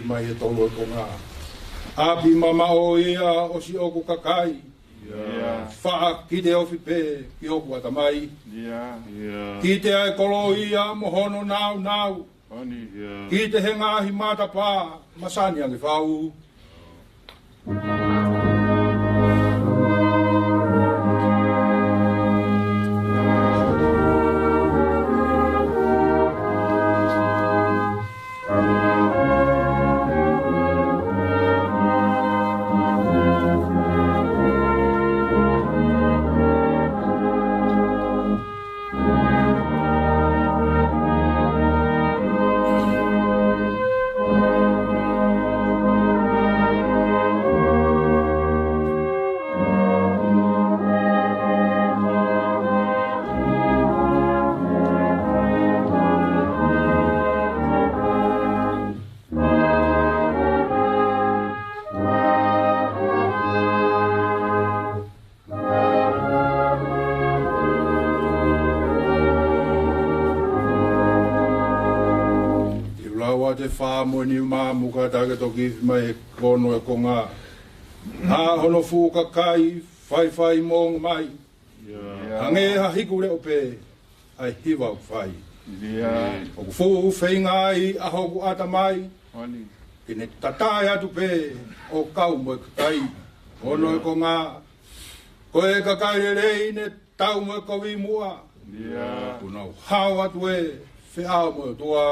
Mai e tolo ko ngā. Api mama o ia o si oku kakai. Wha ki te ofi pē ki oku ata mai. Ki te ai kolo ia mohono nau. Ki te he ngāhi mata pā masani angi whau. Te wha mo ni mā muka take toki mai kono e ko ngā. Hā hono fu kakai, whai mōng mai. Hange ha hiku reo pē, ai hiwa u whai. O ku fu whai ngai a hoku ata mai. Kine tatai atu pē, o kau mo e kakai. Hono e ko ngā. Koe kakai re rei ne tau mo e kowi mua. Punau hau atu e, whiau mo e tua.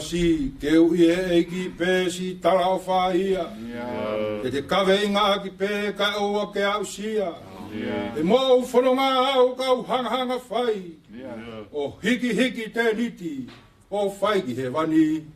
Si keu ie ki pe si tala o whaia. Ke te kawe inga ki pe ka oua ke au sia. E mou whanonga au kau hanga whai. O hiki te niti. O whai ki he wani.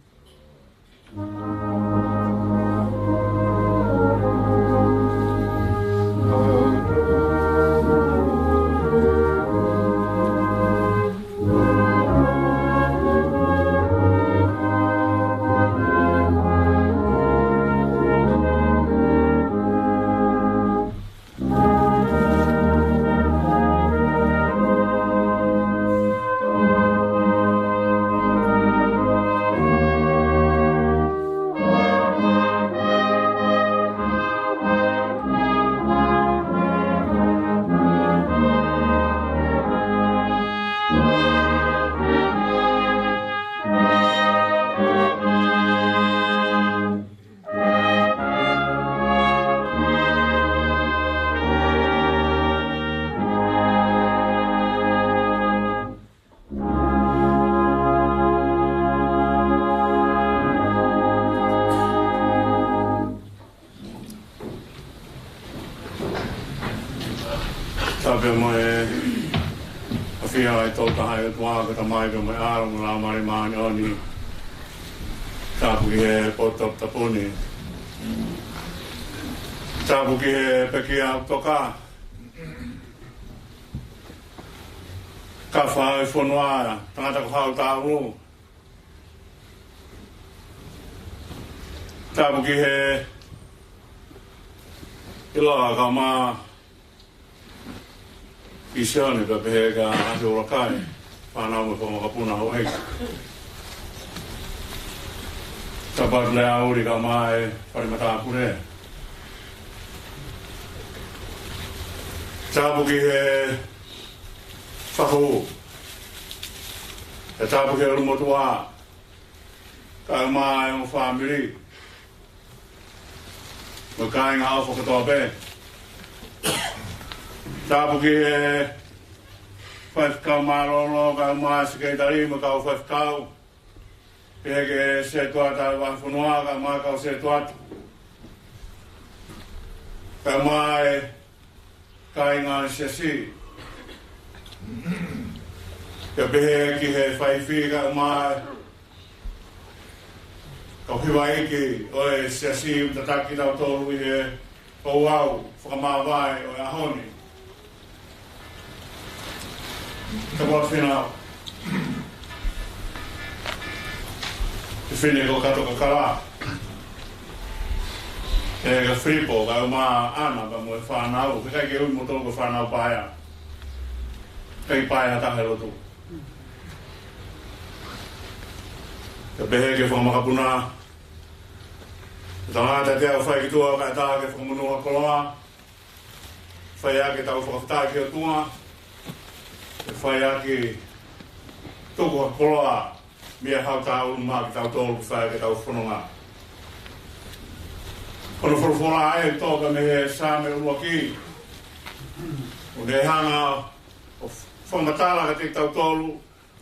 pe moe a fia ai tōta hai o tuāka ta mai pe moe āronga la mari maani oni tāpu ki he potop tapuni tāpu ki he peki au toka ka whai whonoara tangata ko hau tāru tāpu ki he iloa ka mā i sione ka pehe ka ase ora kai whanau me whamakapuna ho eik tapat le auri ka mai parimata pure tāpu ki he whahu e tāpu ki he rumotua ka mai o whamiri ma kai ngā au whakatoa pe tāpu ki he whaifkau marolo ka mai sikei tari ma kau whaifkau pehe ke se tuata whawhunua ka mai kau se tuata ka mai kai ngā siasi ka pehe ki he whaifi ka mai kau hiwa iki oe siasi tataki tau tōru i he pouau whakamawai o e ahoni ka wā whinau te whine ko kato ka kara e ka whipo ka umā ana ka moe whanau ka kai ke ui mo tōko whanau pāia kai pāia tahe rotu ka pehe ke whamakapuna tangata te au whai ki tua ka tā ke whakamunua koloa whai ake tau whakaftaa ki o tua e whai ake tuku a koloa mea hau tā unu mā ki tau tōru ki whai ake tau whanonga kono whorofora ai tōka me he sāme urua ki o ne hanga o whamatala ka te tau tōru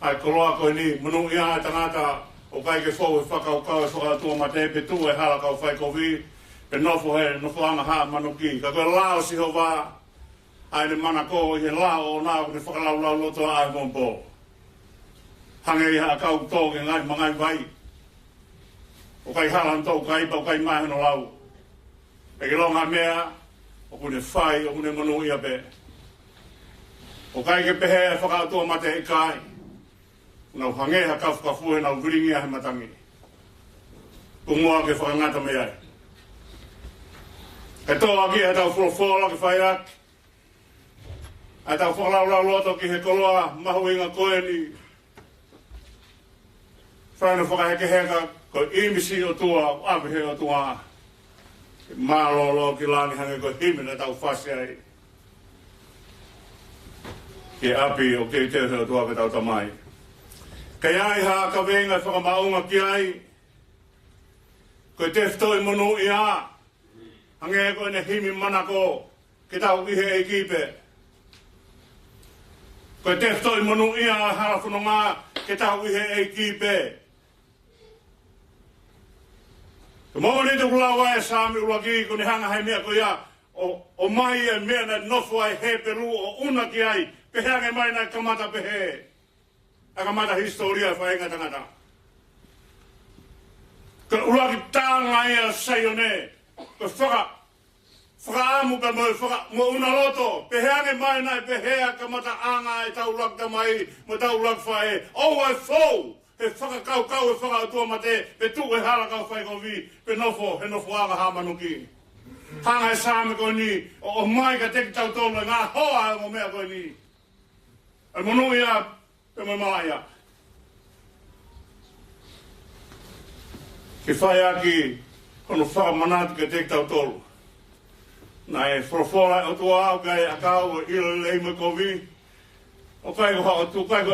ai koloa koe ni manu ia e tangata o kai ke fōu e whakaukau e whakatua ma te pe tū e hala kau whai kovi pe nofo he nofo anga haa manu ki ka koe lao si ho wā ai ne mana ko i he lao o nā ko ne whakalau lau loto a ai mōmpo hange i haa kau tō ke ngai mangai vai o kai halan tō kai pa o kai mai hano lau e ke longa mea o kune whai o kune manu ia pe o kai ke pehe e whakautua ma te kai nau hange ha kafu e nau guringi a he matangi. Kungoa ke whakangata me ai. E tō aki e tau whorofora ke whai ak. E tau whakalau loto ki he koloa mahu inga koe ni. Whaina whakaheke heka ko imisi o tua, apihe o tua. Mālolo ki lani hange ko himina tau whasi ai. Ke api o ke te o tua ke tau tamai. Kei ai haa ka venga e whakamaunga ki ai. Koe te whtoi monu i a. Hange e koe ne himi manako. Ke tau ki he e kipe. Koe te whtoi monu i a hara whanonga. Ke tau ki he e kipe. Ka mōni te ulawa e sāmi ulaki ko ne hanga hei mea ko ia. O mai e mea na nofo ai he peru o una ki ai. Peheange mai na kamata pehe. Aka mata historia whaenga tangata. Ka uraki tānga ia saione. Ka whakaamu ka mo una loto. Peheange mai nai pehea ka mata anga e tau lakta mai. Mo tau lak whae. O ai fōu. He whakakau e whakautua ma te. Pe tu e hala kau whae ko vi. Pe nofo, he nofo anga hamanuki. Hanga e sāme ko ni. O mai ka teki tau tōna ngā hoa e mo mea ko ni. Ai monu ia. Pe mai maia. Ke whai aki, kono whakamanatu ke te tau tolu. Nā e whorofora o tua au kai a kau o ila leima kovi. O kai ko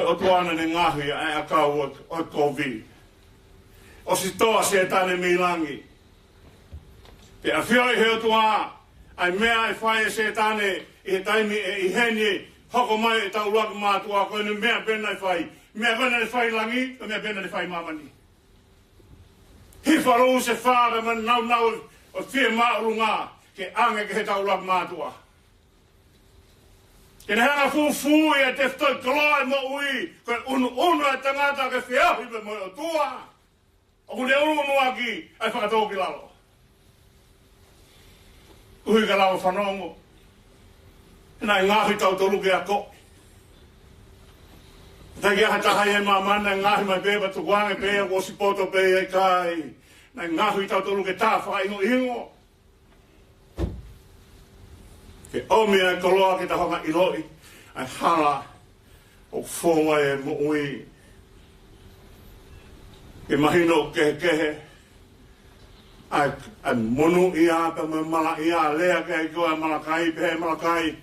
o tuana ne ngahi a kau o kovi. O si toa se tane milangi. Pe a whioi he o tua, ai mea e whai se tane i he taimi e i heni. Hoko mai e tau laka mātua koe ni mea pena i whai. Mea pena i whai langi, o mea pena i whai mamani. Hi wharu se whāra man nau o whia maurunga ke ange ke he tau laka mātua. Kena hanga fufu ia te ftoi koloa mo ui, koe unu e tangata ke whiahi me mo o tua. O kune unu aki, ai whakatō ki lalo. Uhi ka lawa whanongo. Nā i ngāhi tau tolu ke a ko. Tai kia hatahai e mamana, ngāhi mai beba tukuange pēa, o sipoto pēa i kai. Nā i ngāhi tau tolu ke tā whakaingo ingo. Ke omia e koloa ki ta honga iloi, ai hala o whonga e mo ui. Ke mahino kehe, ai monu ia ka me mala ia lea ke koa malakai, pehe malakai.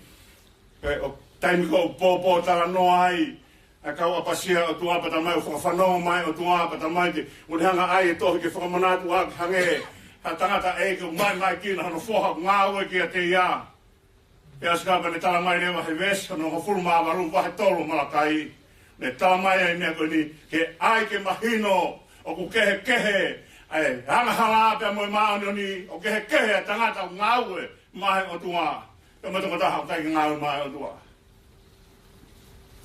Ke o taimiko o popo tala noa ai, ai kau apasia o tuapa tamai, o whakawhanonga mai o tuapa tamai te, unihanga ai e tohi ke whakamanatu a hange, ha tangata e ke mai kina hano whoha ngā ue ki a te ia. E askapa ne tala mai rewa he veska no hofuru maawaru wahe tolu malakai. Ne tala mai ai mea koe ni ke ai ke mahino o ku kehe ai hanga hala apea moe maani ni o kehe tangata o ngāue mahe o tua. Ka matoko taha o kai ngāue mahe o tua.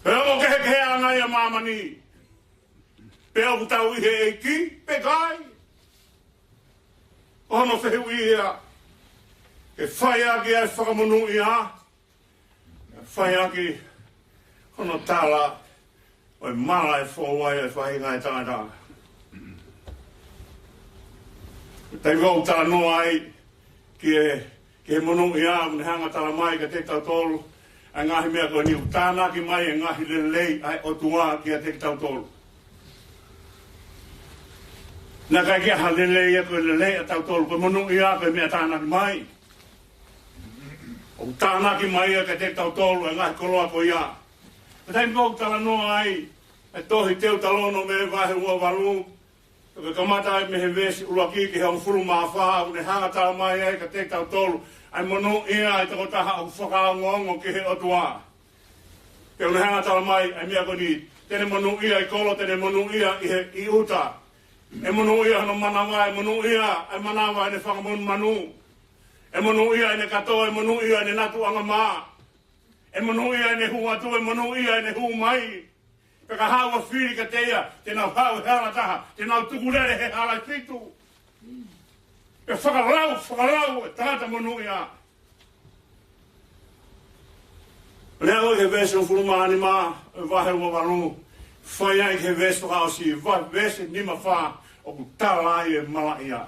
He o kehe angai a mamani. Pe o kutau ihe e ki, pe kai. O hono whehu ia. E whai aki ai whakamunu i ha. E whai aki hono tala o e mara e whawai e whahinga e tangata. Tei wau tala noa ai ki e munu i ha, mune hanga tala mai ka te tau tolu. A ngahi mea koe niu tānaki mai e ngahi lelei ai o tua ki a te tau tolu. Nā kai kia ha lelei e koe lelei a tau tolu, koe munu i ha koe mea tānaki mai. O tānaki mai e ka te tau tolu e ngahi koloa ko ia. E tei mkau tala noa ai, e tohi teu talono me vahe ua walu. E ka kamata ai me he vesi ula kiki he on furu maa wha, une hanga tala mai e ka te tau tolu. Ai monu ia e tako taha o whakaongongo ki he otua. Ke une hanga tala mai, ai mea koni, tene monu ia i kolo, tene monu ia i uta. E monu ia no manawa, e monu ia, ai manawa e ne whakamonu manu. E monu ia ne katoa, e monu ia ne natu anga maa. E monu ia ne hu atu, e monu ia ne hu mai. Peka hawa whiri ka teia, tēnau hau he ala taha, tēnau tukurere he ala fitu. E whakalau, e tāta monu ia. Lea oi he vese o furumani maa, e wahe ua waru. Whai ai he vese o hausi, wahe vese nima wha, o ku tālai e mala ia.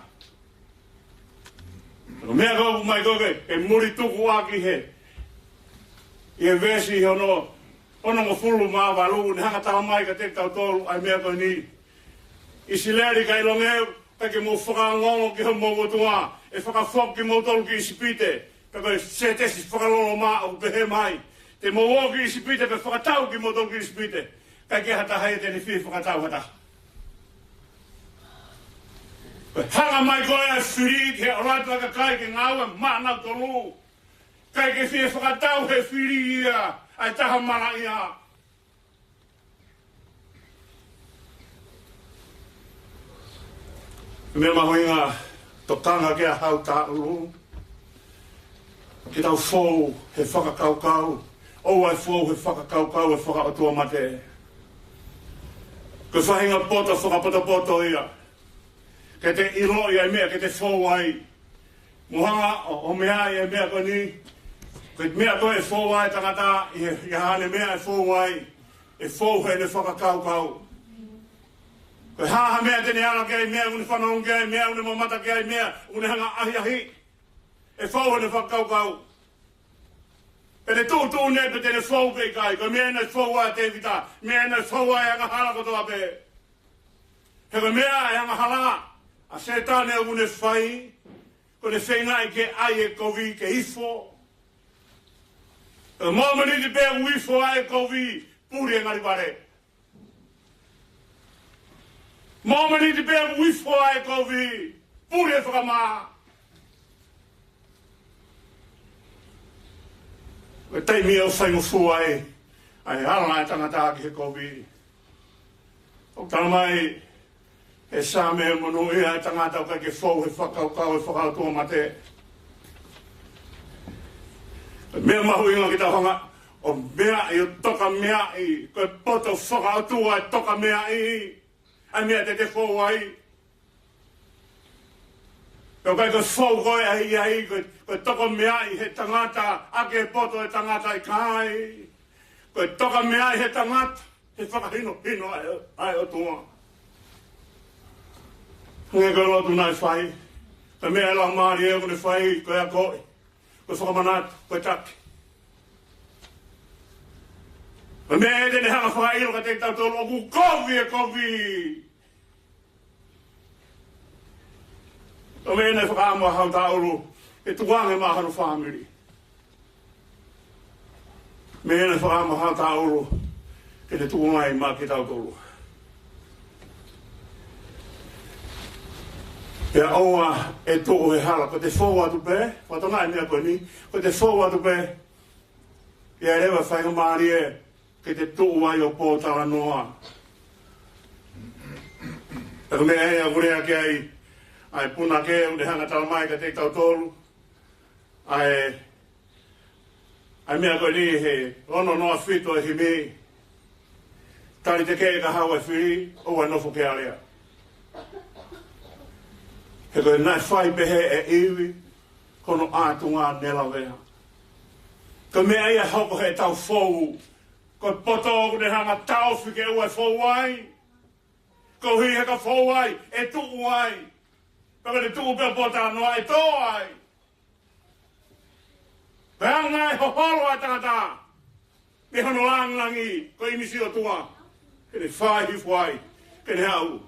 Mea kau mai koke, e muri tuku aki he. I he vesi hono mo fulu maa waru, ni hanga tala mai ka te tau tolu, ai mea koe ni. I sileri ka ilongeu, peke mo whakangongo ki ho mo wotua, e whakawhok ki mo tolu ki isipite, peke se tesi whakalolo maa o pehe mai. Te mo wo ki isipite, pe whakatau ki mo tolu ki isipite, peke hata hai te ni whi whakatau hata. Hanga mai koe a whiri, he oratu aka kai ke ngāua, mānau tolu. Kai ke whi whakatau he whiri ia, ai taha mana ia. Mea mahoinga, tokanga kia hau tā uru. Ki tau whou he whakakaukau, o ai whou he whakakaukau e whakaotua mate. Ko whahinga poto, whakapoto ia. Ke te ilo ia mea, ke te whou ai. Muhanga o mea ia mea ko ni. Ko mea ko e whou ai tangata, i hane mea e whou ai. E whou he ne whakakaukau. Ko haha mea tene ala kei mea, uni whanong kei mea, uni mamata kei mea, uni hanga ahi. E whou he ne whakakaukau. Pene tūtū ne pe tene whou kei kai, ko mea ne whou ai te vita, mea ne whou ai hanga hala kotoa pe. He ko mea e hanga hala. A se tāne au ne whai, ko ne whengai ke ai e kovi ke ifo. E mamani te pēr uifo ai e kovi, puri e ngari pare. Mamani te pēr uifo ai e kovi, puri e whakamaa. E teimi au whaingo fu ai, ai hala e tangata ki he kovi. O tana mai, e sa me monu ia e tangata o kai ke whou he whakaukau e whakautua mate. Mea mahu inga ki ta honga, o mea i o toka mea i, koe poto whakaatua e toka mea i, a mea te whauai. Koe koe whau koe ai, koe toka mea i he tangata, ake poto e tangata i kai. Koe toka mea i he tangata, he whakahino ai o tua. Nge koe lotu nai whai, koe mea la maari e kone whai, koe a koe, koe whakamanata, koe taki. Koe mea e tene hanga whai ilo ka te tau tolu, oku kovi. Koe mea nei whakaamua hau tauru, e tuange mahano whamiri. Mea nei whakaamua hau tauru, ke te tuangai ma ki tau tolu. Ia oa e tō e hala, ko te whau atu pē, whatonga e mea koe ni, ko te whau atu pē, ia rewa whainga maari e, ke te tō ai o pōtara noa. Tako mea e a kurea ke ai puna ke unde hanga tala mai ka te tau tolu, ai mea koe ni he ono noa whito e himi, tari te kei ka hawa e whiri, oa nofo ke alea. He koe nai whai pehe e iwi, kono ātunga nela wea. Ko mea ia hoko he tau whou, ko poto o kune hanga tau whike ua e whou ai. Ko hi heka whou ai, e tuku ai. Paka te tuku pia pota noa e tō ai. Pea ngai ho holo ai tangata. Me hono langlangi, ko imisi o tua. Kene whai hifu ai, kene hau.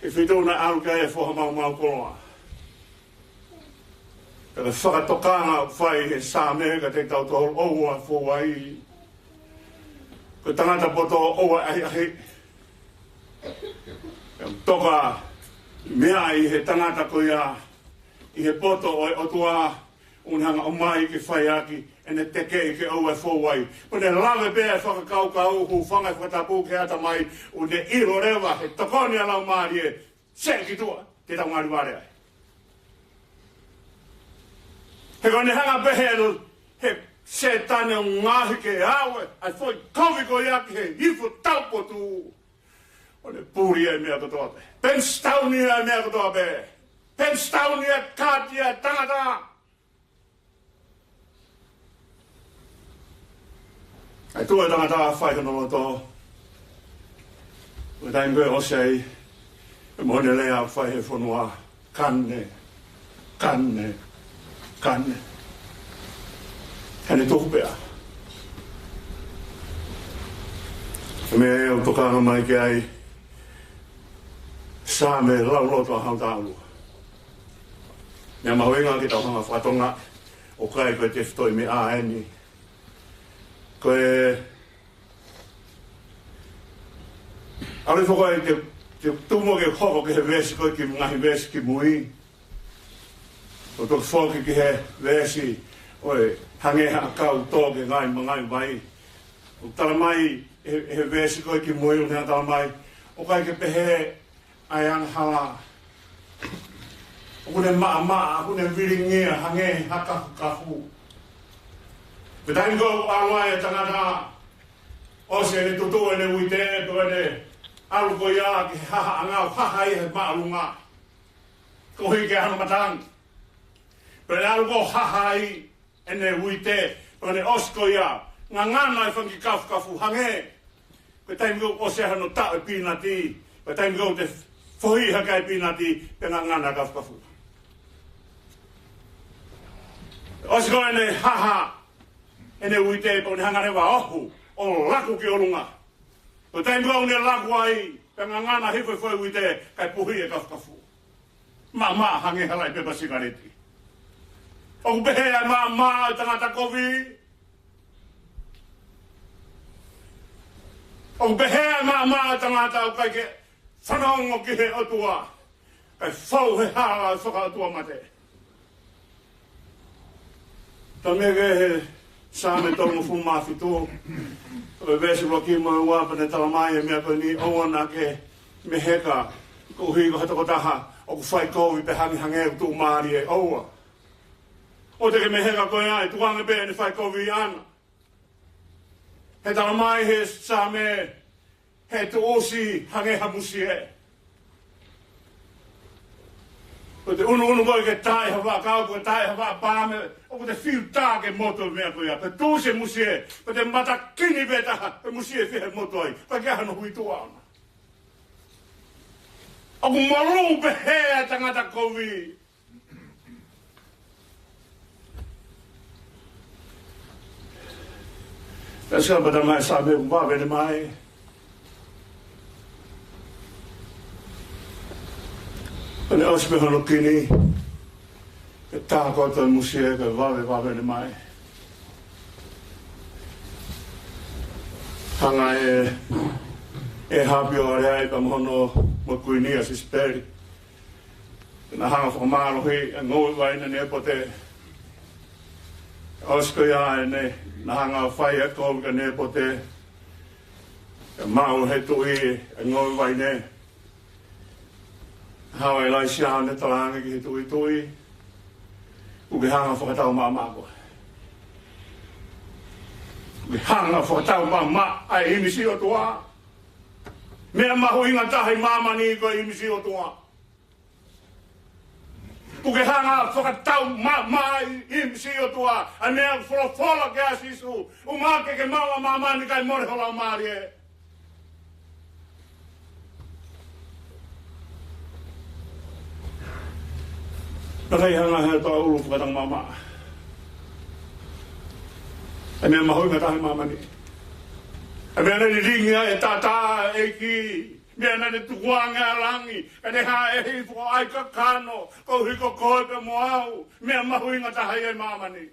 E whitona aru kai e whoha mau koloa. Taka whakatokanga whai he sāme ka te tau tōru oua whowai. Ko tangata poto oua ahi. Toka mea i he tangata ko ia i he poto o e otua unhanga o mai ki whai aki ene teke i ke oua whowai. Ko ne lawe bea whakakau ka uhu whangai whatapu ke ata mai u ne iro rewa he tokoni alau maari e se ki tua te tau ngari ware ai. He kone hanga behelu he se tane o ngahi ke awe ai foi kovi ko iaki he hifo taupotu. O ne puri e mea katoa pe. Penstauni e mea katoa pe. Penstauni e kati e tangata. Ai tua tangata whai hono loto. O taimbe o sei. E mone lea whai he whanua. Kanne. Hene tuku pea. E mea e o tokanga mai ke ai. Sāme lau loto a hau tāulua. Nea mahoenga ki tau hanga whatonga. O kai koe te whitoi me āeni. Koe... Awe whako e te tumo ke hoko ke he vesi koe ki ngahi vesi ki mui. O toki whoki ki he vesi oe hangeha kau tōke ngai mangai mai. O tala mai he vesi koe ki mui o nea tala mai. O kai ke pehe ai anghala. O kune maa, kune viringia hange hakafu. Betain ko alwai e tangata. O se ne tutu e ne uite e to e ne alu ko ia ki haha angau haha i he maalunga. Ko hi ke hano matang. Pere alu ko haha i e ne uite to e ne osko ia. Nga ngana e whangi kafu hange. Betain ko o se hano tau e pinati. Betain ko te fohi haka e pinati pe nga ngana kafu. Osko e ne haha. Ene uite ko ne hangarewa ohu o laku ki orunga. O taimua o ne laku ai, pe ngangana hifoi foi uite kai puhi e kafu. Ma hange halai pepa sigareti. O behe ai ma tangata kovi. O behe ai ma tangata o kai ke whanongo ki he otua. Kai whau he hala whaka otua mate. Ta mege he Sāme tongu whumawhi tō. O vesi waki mo wāpane tala mai e mea koe ni oana ke me heka. Ko hui ko hatako taha o ku whai kowi pe hangi hange tō maari e oua. O te ke me heka koe ai, tuanga pe ni whai kovi ana. He tala mai he sa me, he tu osi hange hamusi e. O te unu koe ke tai hawa, kau koe tai hawa pāme, o ko te whiu tā ke moto mea koe a. Pe tū se musi e, pe te mata kini vetaha, pe musi e whihe moto ai, pa ke hano hui tua ana. O ku maru pe hea tangata kovi. Tässä on tämä saamme vaavene mai. Ne osme honokini. Että koton musiikka vaavene mai. Hanga e hapio ai pa mono mo kuinia si speri. Na hanga formalo hi ngoi vaina ne pote. Osko ja ne nahanga whaia kouka ne pote mau he tui ngoi vai ne hawa lai sia ne talanga ki he tui uke hanga whakatau maa koe uke hanga whakatau maa ai imisi o tua mea mahu inga tahi mamani ko imisi o tua uke hanga whakatau mai imsi o tua a mea wholofola ke asisu umake ke maua mamani kai morehola o maari e Nakai hanga hea toa ulu whakatang mama a mea mahu inga tahi mamani a mea nani ringia e tata e ki mea nane tukuanga alangi, ka ne ha e hei fuko ai ka kano, ko hiko koe pe moau, mea mahu inga tahai e mamani.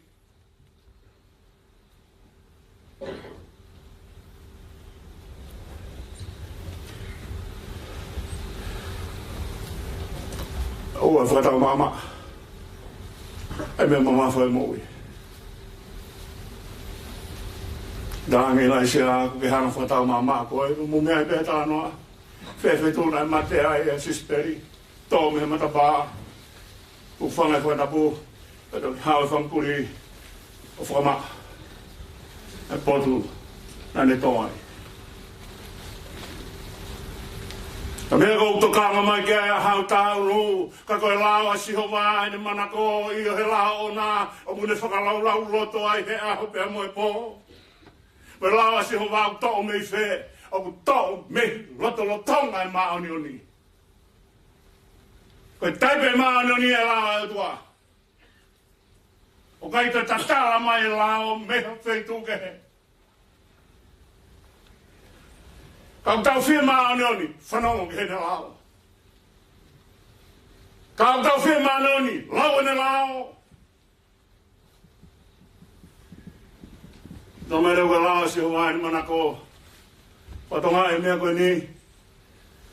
Ua whakatau mama, e mea mama whai moui. Dangi lai sia ke hana whakatau mama koe, mu mea i pētā noa. Fefe tūna e mate ai e sisperi, tō me mata pā, u whanga e whakatapu, e tō hao e whankuri o whakama, e potu, nane tō ai. Ka mea kou tokanga mai kia e hao tāuru, ka koe lao a siho wā e ne manako, i o he lao o nā, o mune whakalau lau loto ai he aho pēr moe pō. Koe lao a siho wā u tō me i whē, o ku tau me loto lotonga e maoni oni. Koe taipe maoni oni e lao e tua. O kai te tatala mai e lao me whaitu ke he. Kau tau whia maoni oni, whanongo ke he ne lao. Kau tau whia maoni oni, lau e ne lao. Tō me reu ka lao si hoa ni manako. Patonga e mea koe ni,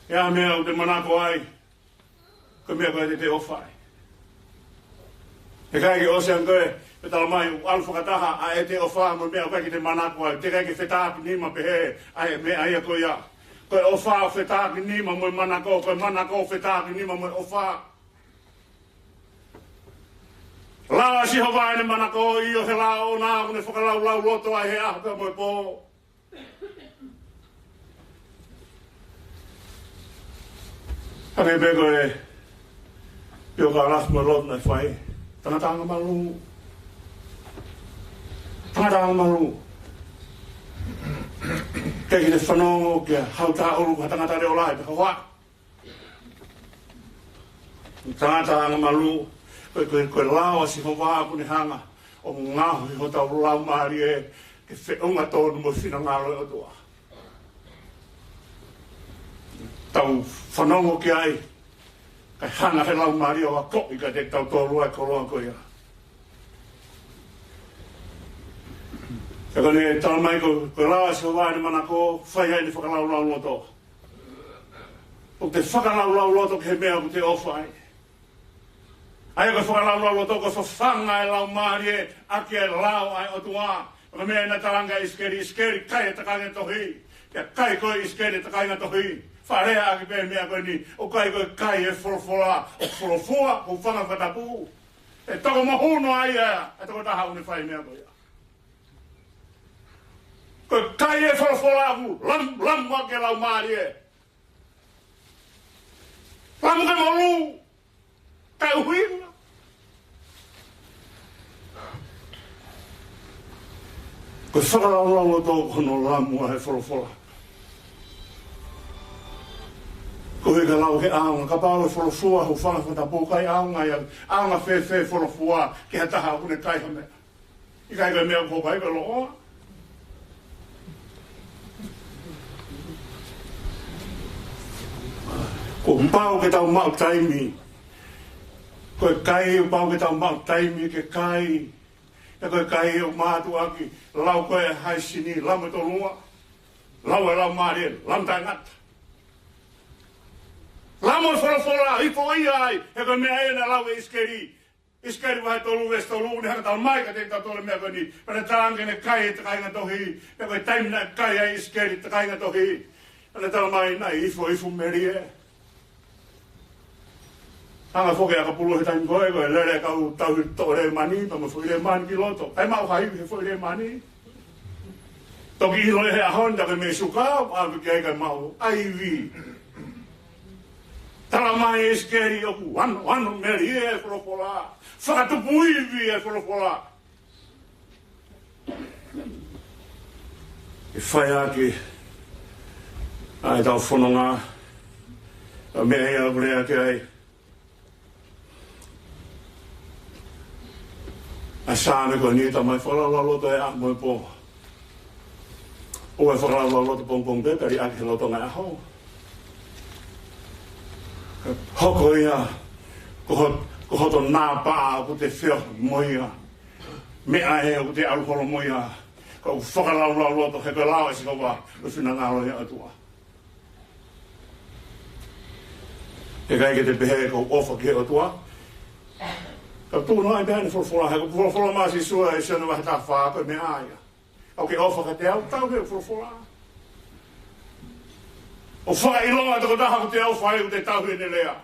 ea mea o te manako ai, koe mea koe te ofai. He kai ke osean koe, pe tala mai, alu whakataha a e te ofai mo mea koe ki te manako ai, te kai ke whetaki nima pehe, ai mea ai a koe ia. Koe ofai o whetaki nima mo manako, koe manako o whetaki nima mo ofai. Lawa si hawai ne manako i o he lao o nā, kune whakalau lau loto ai he ahaka mo e pō. Hake peko e pio ka rafu mo lot nei whai. Tangatanga malu. Tangatanga malu. Kei ki te whanongo kia hauta uru ka tangata reo lai peka wā. Tangatanga malu. Koe lawa si hawā kune hanga. O ngahu i hota uru lau maari e. Ke whiunga tōnu mo whina ngalo e o tua. Tau whanongo ki ai, kai hanga he lau maari o a ko'i ka te tau tōrua e koroa koe ia. Ka kone tala mai koe lawa si hawai ni mana ko, whai hai ni whakalau lau loto. O te whakalau lau loto ke he mea ku te ofai. Ai koe whakalau lau loto ko whawhanga e lau maari e, aki e lau ai o tua. Ka mea na talanga iskeri, kai e takange tohi. Kia kai koe iskeri takange tohi. Wharea aki pē mea koe ni, o kai koe kai e wholofola, o wholofoa, o whanga whatapu. E toko mahuno ai ea, e toko taha une whai mea koia. Ko kai e whalafu, lam wake lau maari e. Lamu ke malu, kai uhuina. Ko whakalau o tō kono lamu a he whalafola. Ko he ka lau he aunga, ka pāo e whalafua ho whangawhata pōkai aunga ia, aunga whewhe whalafua ki he taha kune kai hame. I kai kai mea pōkai ka loa. Ko pāo ke tau mau taimi. Ko e kai o pāo ke tau mau taimi ke kai. E koe kai o mātu aki, lau koe e haisini, lau me to lua. Lau e lau maare, lau tai ngata. Lau mo whalafola, hifo ia ai, e koe mea ena lau e iskeri. Iskeri vai tolu ves tolu, ne haka tau maika te tau tole mea koe ni. Pane tāngene kai e te kainga tohi, e koe taimina kai e iskeri te kainga tohi. Pane tau mai nai, hifo meri e. Anga foke aka pulu he taimi koe koe lere kau tau to re mani, pa mo fo re mani ki loto. Ai mau hai he fo re mani. Toki hilo he ahon da me suka, a ke ka mau ai vi. Tala mai eskeri o wan meri e fropola. Fa tu pui vi e fropola. E fai aki ai tau fononga a me ia brea ke ai. A sāne koe ni ta mai whalala loto e a moe pō. O e whalala loto pōngpōng te, peri ake loto ngai aho. Hoko ia, ko hoto nā pā ku te whio moia. Mea e ku te aruholo moia. Ko whakalau loto he koe lau e si kaua, o whina ngālo ia atua. E kai ke te pehe ko ofa ki he atua. Ka tūno ai behane whalafola, hei ko whalafola maa si sua e siona wahe tā whāko me aia. Au ke ofa ka te au, tau hei whalafola. O whaka ilonga tako taha ko te au whae ko te tau hei ne lea.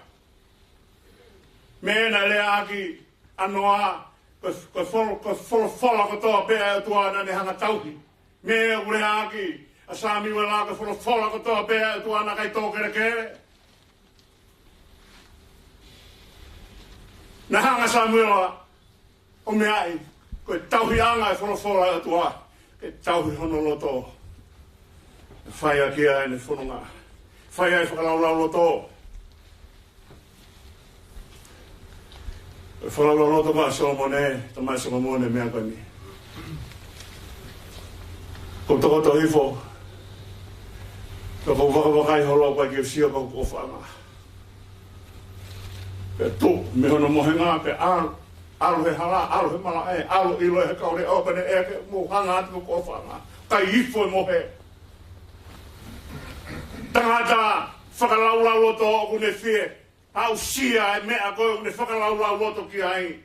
Mena lea aki anoa, ko whalafola ko toa pēa e tua ana ne hanga tauhi. Mea ure aki, a sāmi ue la ko whalafola ko toa pēa e tua ana kai tō kere kere. Na hanga Samuela o me ai, koe tauhi anga e whalafola atua, ke tauhi hono loto. Whai a kia e ne whanonga, whai ai whakalaulau loto. Whakalaulau loto maa Solomone, ta mai Solomone mea koe ni. Ko toko to hifo, toko wakawakai holo koe ki usio ko whanga. Pe tu, me hono mohe ngā, pe alu he hala, alu he mala e, alu ilo he kaure opene e ke mo hanga atu ko whanga. Kai ifo e mohe. Tangata, whakalaulau loto o kune whie, au sia e mea koe kune whakalaulau loto ki ai.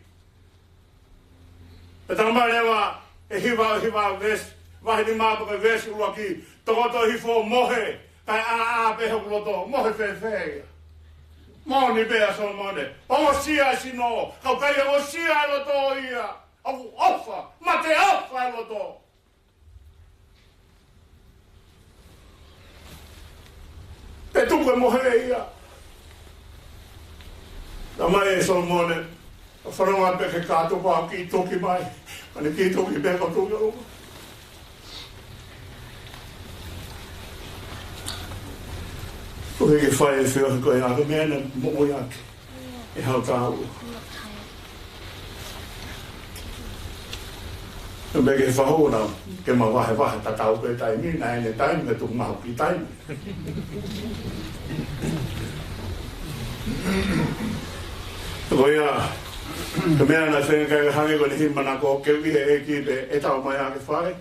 Pe tangama rewa, e hiwa ves, wahi ni māpaka ves ua ki, tokoto hifo mohe, kai a pehe loto, mohe whewhea. Moni bea Solomone, o sia sino, kau kai o sia e loto ia, au ofa, mate ofa e loto. Pe tuku e mohe ia. Ta mai e Solomone, a whanonga peke kāto pā ki toki mai, kani ki toki peka tuki aunga. Ko heke whae e whio koe ako mea na mo'o ake e hau tāu. Ko meke whahona ke ma wahe ta tau koe taimi, na ene taimi me tuku mahu ki taimi. Ko ia, ko mea na whenga kai hange koe ni himana ko ke wihe e kipe e tau mai ake whae.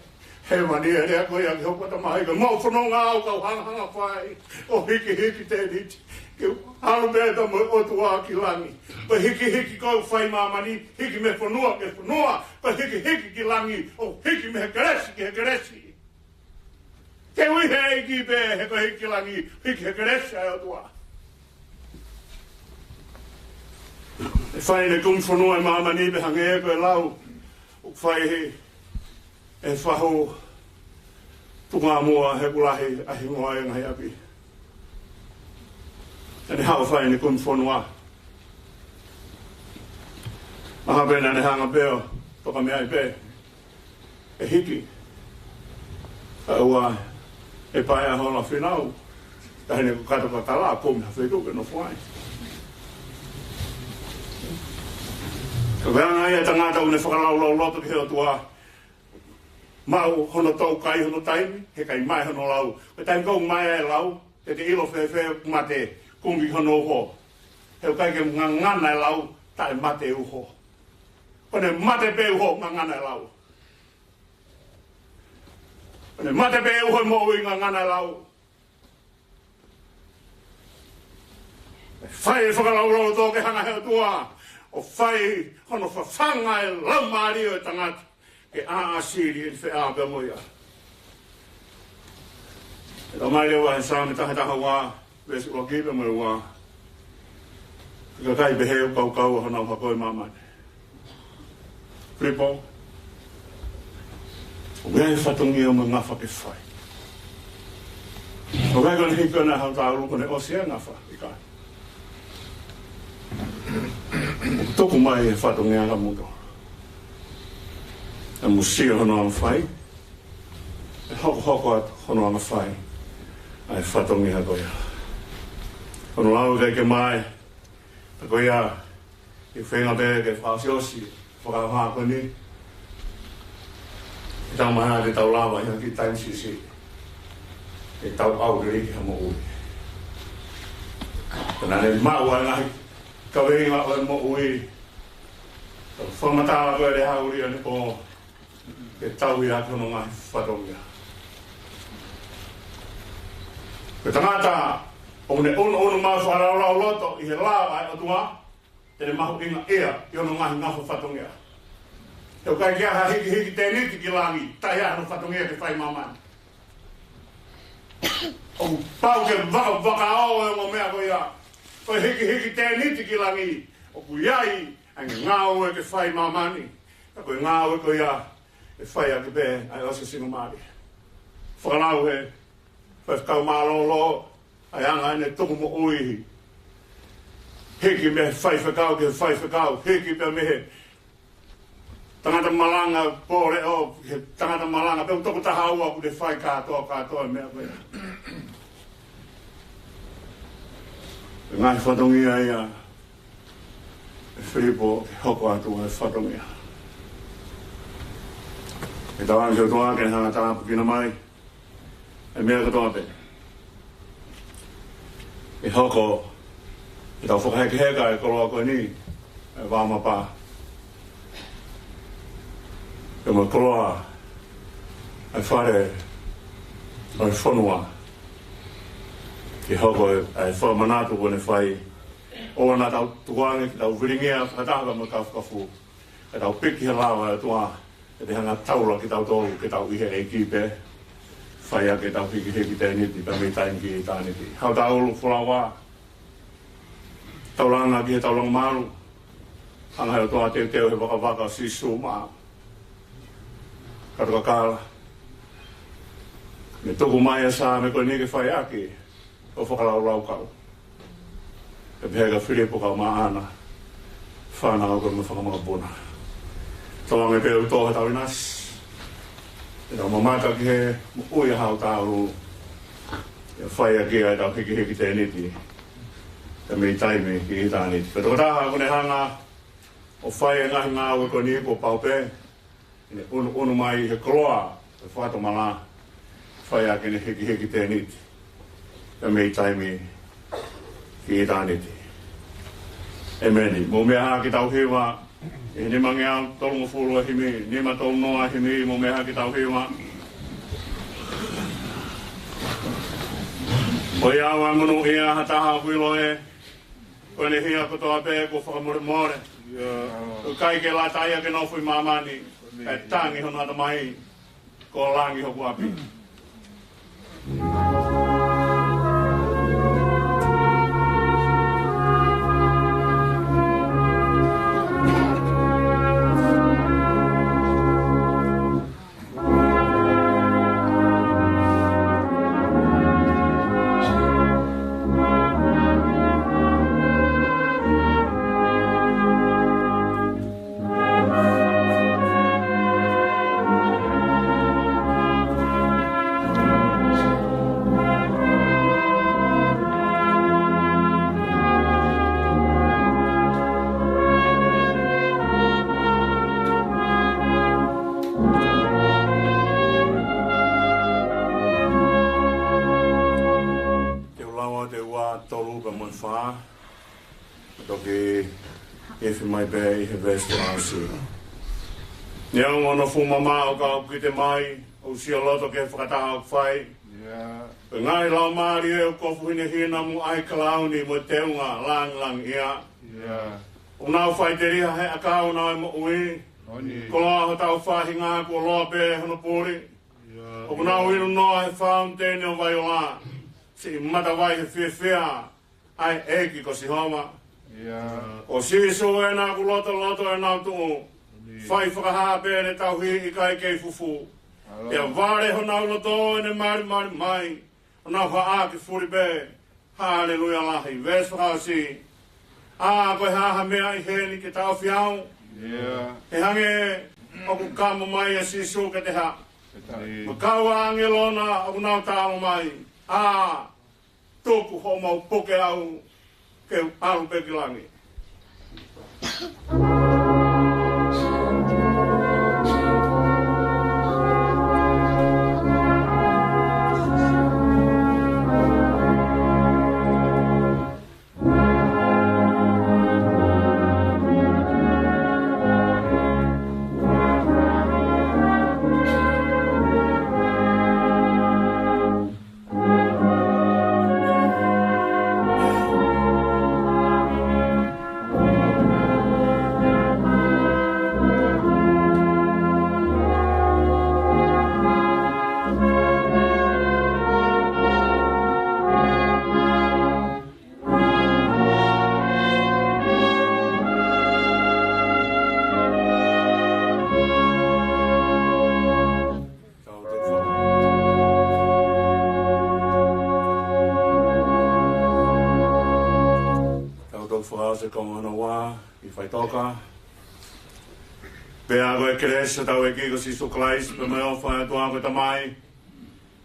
He mani e rea koe aki hoko ta mahi ka mau whanonga au kau hanga whai o hiki te niti. Ke haru mea ta mo otu a ki langi. Pa hiki kau whai mamani, hiki me whanua ke whanua. Pa hiki ki langi, o hiki me he keresi. Ke wihe e ki pe he ko hiki langi, hiki he keresi ai otu a. Whai ne kumwhanua e mama ni be hange e koe lau. O whai he e whaho tunga mua he kulahi ahi ngoa e ngai api. Ane hao whai ne kumwhanua. Maha pena ne hanga peo, toka mea i pe. E hiki. Aua e pai a hola whinau. Tahi ne kukata katala, komi ha whetuke no whai. Ka weanga ia tangata une whakalau loto ki heo tua. Mau hono tau kai hono taimi, he kai mai hono lau. Ke taimi kou mai e lau, te ilo whewhe mate kungi hono ho. Heu kai ke ngana e lau, tae mate uho. Kone mate pe uho ngana e lau. Kone mate pe uho mo ui ngana e lau. Whai whakalau loto ke hanga heo tua. O whai hono whawhanga e lau maari o tangata ke aasiri e whea pe moia. E la mai lewa he sāme tahataha wā, wesu o kipe moe wā. Ka kai beheu kau kau hana whakoi mamane. Pripo, o gai whatungi o mga whake whai. O gai kone hikona hau tāuru kone osia ngawha i kai. Toku mai e whatungi anga muto. E musio hono anga whai. E hoko atu hono anga whai. Ai whatungi ha koia. Hono au kei ke mai. A koia. I whenga pe ke whaasiosi. Whakaha koni. I tau maha te tau lawa i ki taim sisi. E tau au ke riki ha mo ui. Tana ne maua ngahi. Ka wei ma o mo ui. Whamatawa koe re hauri ane po. Ke tau i atu no ngahi whatongia. Ke tangata, o ne ono mau wharau loto i he lawa ai o tua. Tene mahu inga ea i ono ngahi ngaho whatongia. Teu kai kia ha hiki teniti ki langi. Tai ahano whatongia ke whai mamani. O pau ke waka ao e mo mea koe ia. Koe hiki teniti ki langi. O kuiai, ange ngāo e ke whai mamani. Ka koe ngāo e koe ia. E whai a ke pē, ai osa sinu maari. Whakanau he. Whai whakau mālolo. Ai anga ene tuku mo uihi. Hiki me whai whakau ke whai whakau. Hiki pe mehe. Tangata malanga pōre o. Tangata malanga. Peu toku taha ua ku te whai katoa mea koe. Ngai whatongia ia. E whiripo ke hoko atu e whatongia. E tawang keu toa ke hanga tāpu kina mai. E mea katoa pe. E hoko. E tau whakaheke heka e koloa koe ni. E wāmapa. E ma koloa. E whare. E whanua. Ki hoko e whamanatu kone whai. O ana tau tukuangi ki tau viringea whakataka ma kawhakafu. E tau piki he lawa e tua. E te hanga taula ki tau tolu ki tau ihe e kipe. Whai ake tau hiki hiki te niti, pa mei taimi ki e tāniti. Hau tau ulu whulawa. Tau langa ki he tau lang maru. Hanga heo toa teo he waka sisu maa. Katoka kāla. Me tuku mai a sā me koe nike whai ake. O whakalau raukau. E pehega whiripo kau maana. Whanau koe me whakamaka Tawang e pēu tōha tau inas. E tau mamata ki he ui hau tāuru. E whai a kia e tau hiki te niti. E mei taimi ki i tā niti. Pe tō taha kone hanga o whai e ngahi ngāu e koe ni ko pau pē. E unu mai he koloa. E whato mala. Whai a kene hiki te niti. E mei taimi ki i tā niti. E meni. Mo mea haa ki tau hewa. E ni mangi au tolungu fulu a himi, ni ma tolu noa himi, mo meha ki tau hiwa. O ia wa munu ia hataha wilo e, koe ne hia kotoa pe ko whakamore more. O kai ke la taia ke nofui mamani, e tangi hono ata mai, ko langi hoku api. tolu ka mon fa. Toki if my bay he vest asi. Nia ngono fu mama o ka kite mai o si loto ke fata o fai. Ngai la mari e ko fu ni hina mu ai klauni mo teunga lang ia. Una fai teri ha aka una mo ui. Ko ho tau fa hinga ko lo pe hono puri. O na ui no he fountain o vai oa. Si mata vai he fia ai eki ko si homa. O si so e na ku loto e na tu. Fai whakaha pēne tau hi i kai kei fufu. Ia vare ho nau loto e ne mari mai. O nau ha ake furi bē. Hallelujah lahi. Ves whakasi. Koe haha mea i heni ke tau whiau. He hange o ku kama mai a si so ke te ha. Ma kaua angelona o ku nau tālo mai. Tōku ho mau poke au ke alu pekilangi. Toka. Pea koe kresa tau e kiko si suklais, pe me ofa e tuan koe tamai.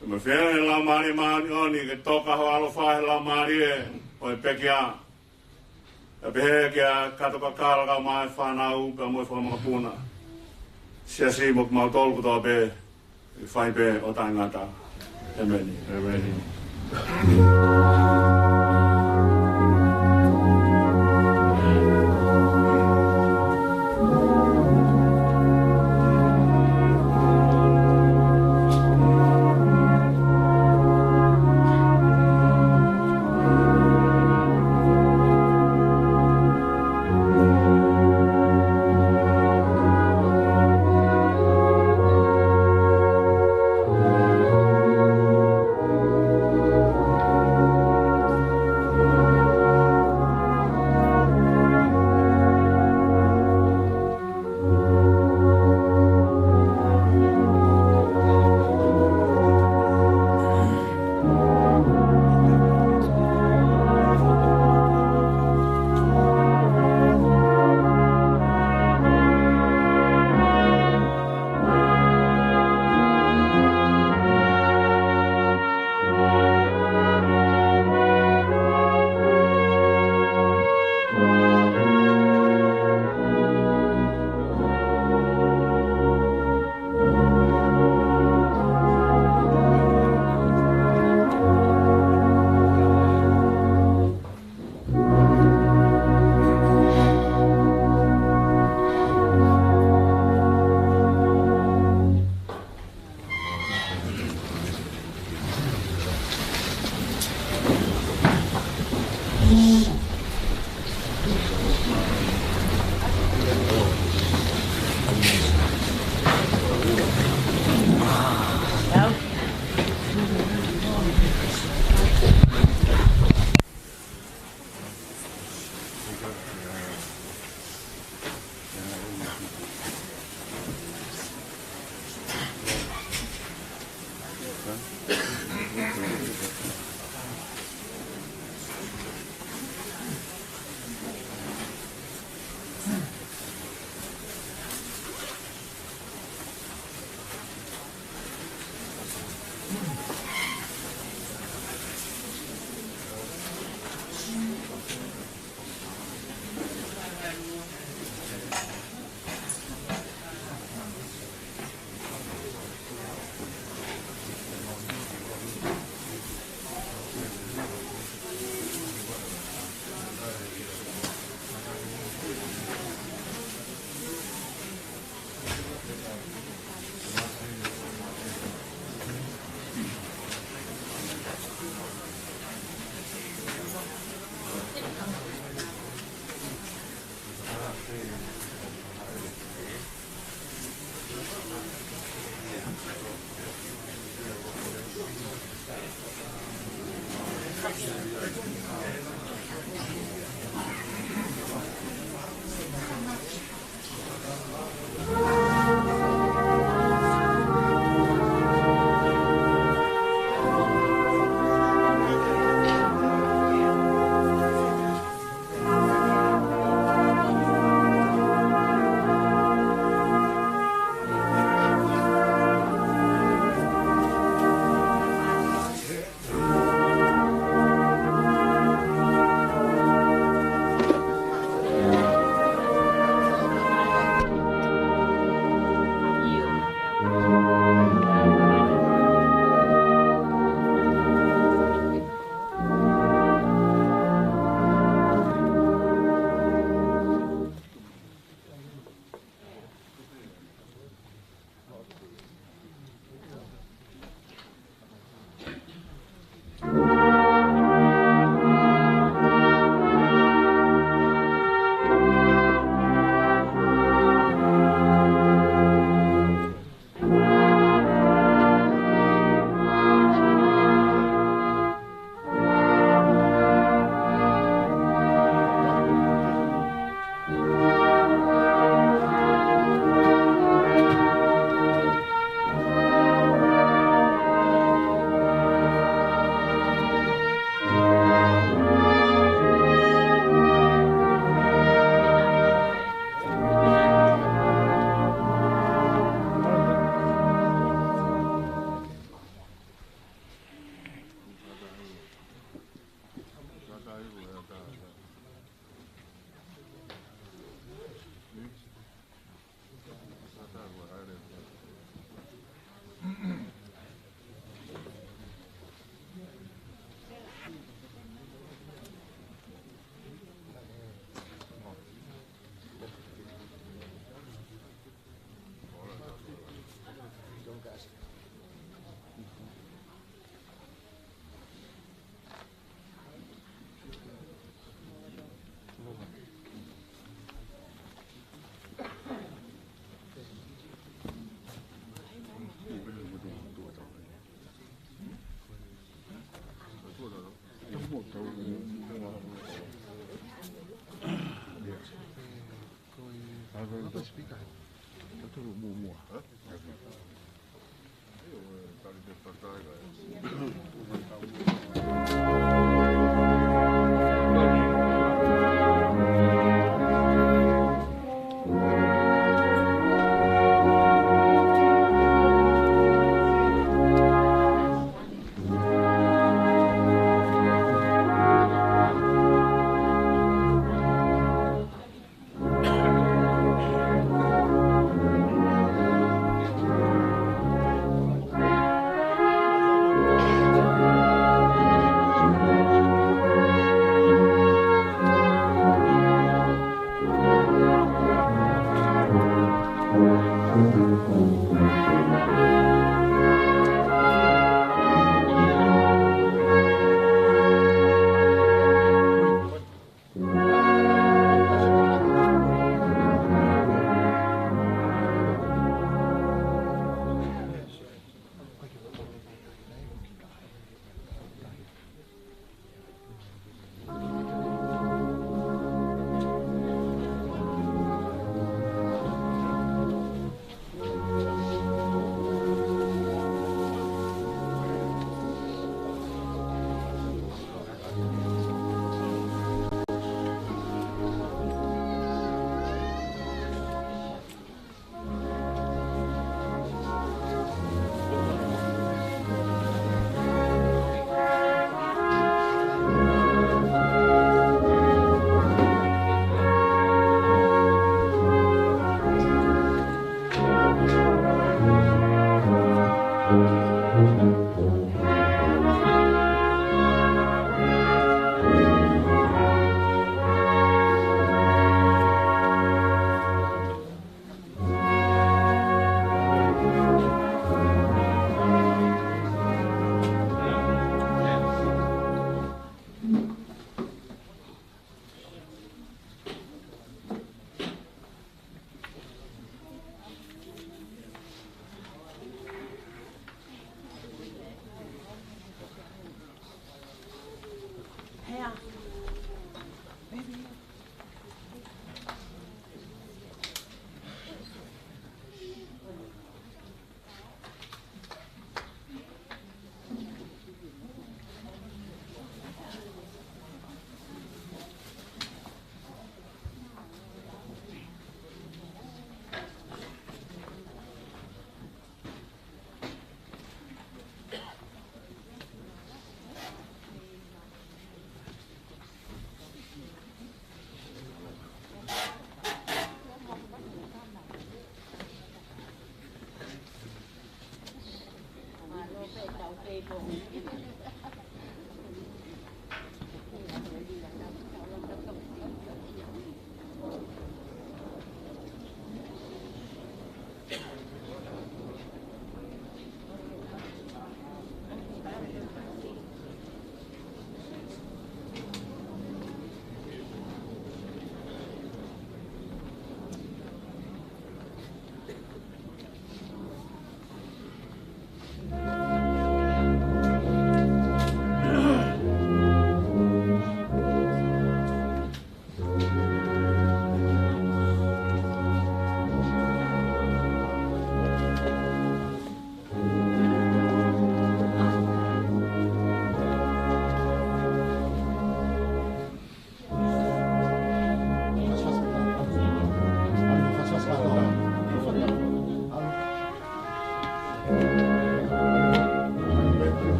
Pe me whiane la mari oni, ke toka ho alo whahe la mari e, o e pekia. E pehe kia katoka kara kau mai whanau, pe moi whamaka puna. Sia si mok mau tolku toa pe, i whai pe o tangata. Emeni. Emeni.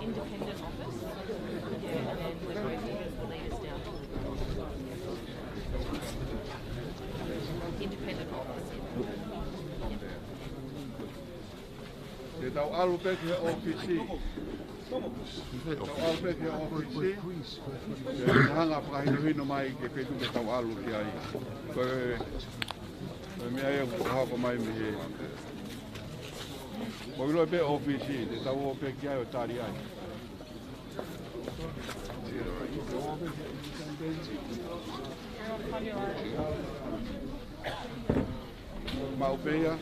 Independent office. Yeah, and then we're going to use the leaders down. Independent office. Te tau alu peki he ofisi. Te tau alu peki he ofisi. Te hanga whakahino mai ke petu te tau alu ki ai. Koe mea e hako mai mi he. Koe ilo e pe ofisi, te tau o peki ai o tari ai. Maupeia.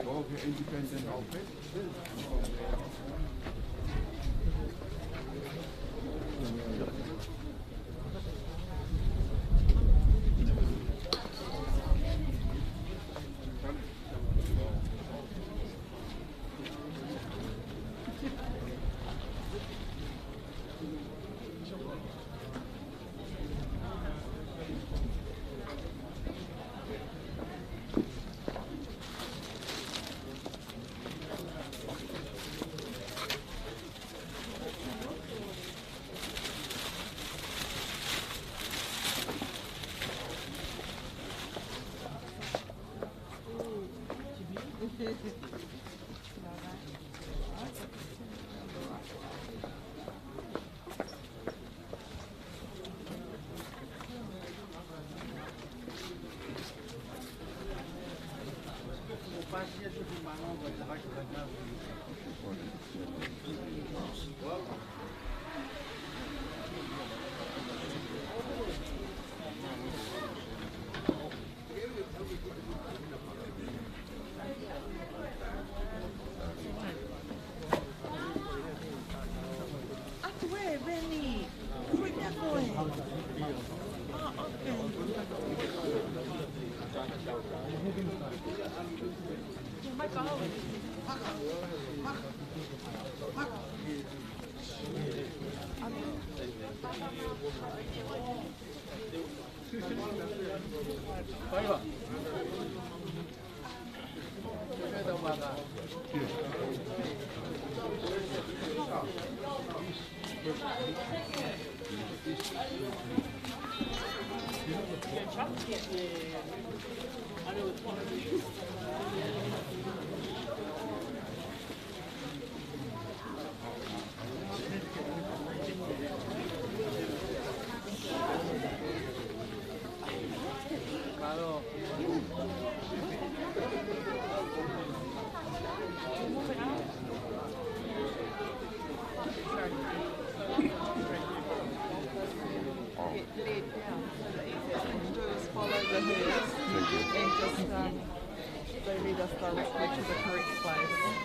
Okay, independent outfit.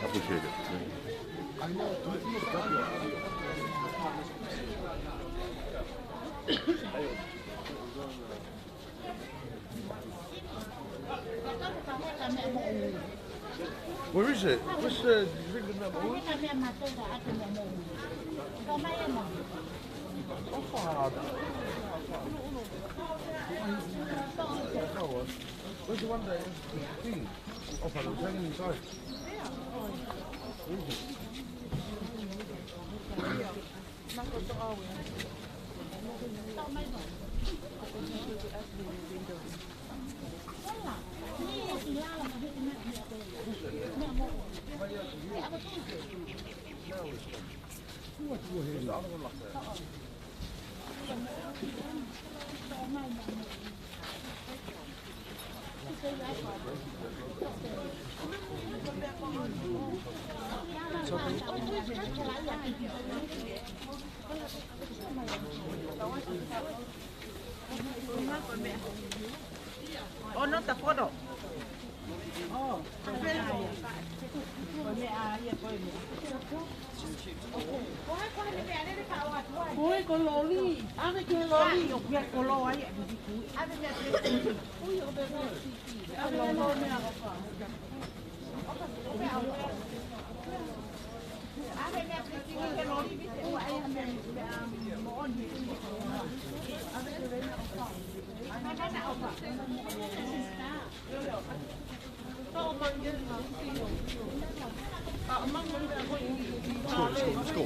Appreciate it. Where is it? What's the drinking number? Where's the one that thing? Oh, I was hanging inside. Oh, not the photo. Ôi con lò ly, ăn cái lò ly, nhục nhặt con lò ấy. Ăn cái nhặt. Ôi ở bên này. Ăn lò lò nè. Ăn cái nhặt cái lò ly biết thế ai ăn cái món gì. Ăn cái đấy là không. Ăn cái nào không. Tao mang cái nào cũng được. Tao mang cái nào cũng được. Let's go.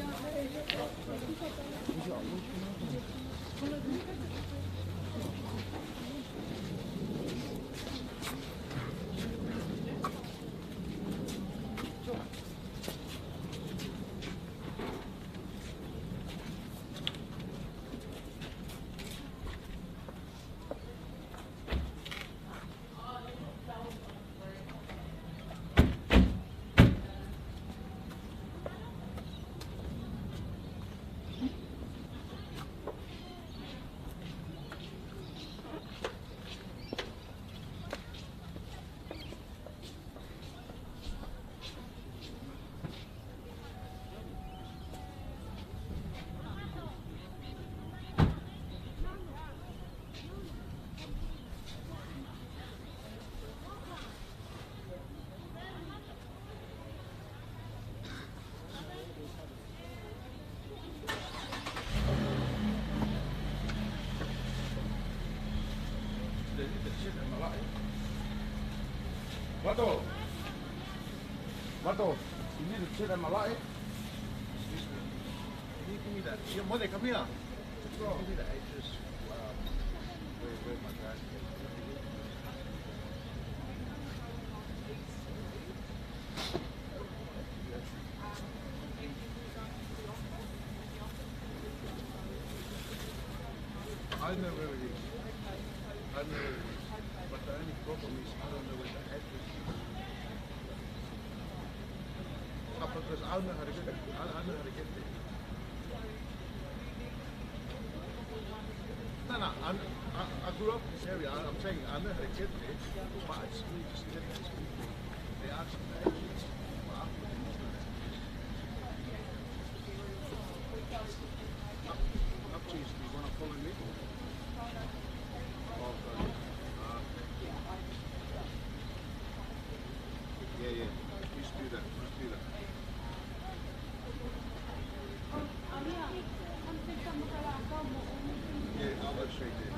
Mato, Mato, you need to sit on my light. Can you give me that? Yeah, Monday, come here. Give me the edges. Where my guy? I know where it is. I know where it is. But the only problem is I don't know where the edge is. because I don't know how to get there. I know how to get there. No, I grew up in this area. I'm saying I know how to get there, but it's really just getting these people. They are some agents. Up to you, you want to follow me? Yeah. Let's do that. Yeah, I'll go straight there.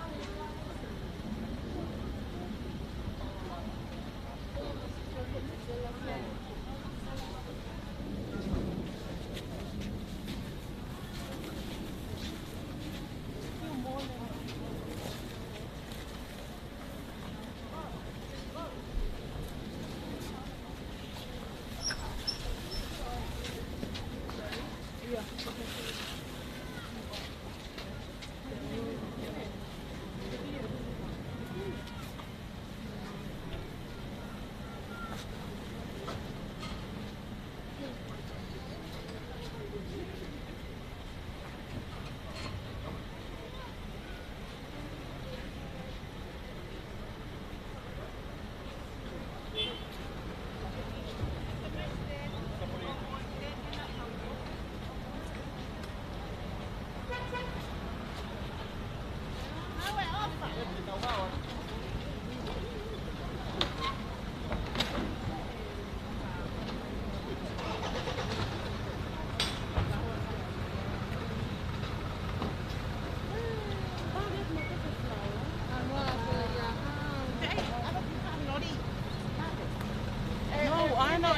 I know.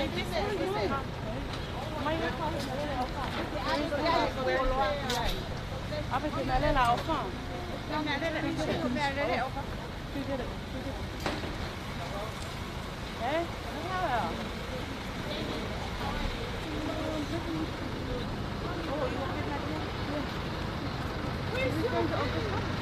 Apa sih nak lah apa? Nak ada apa? Kenapa? Oh, you want to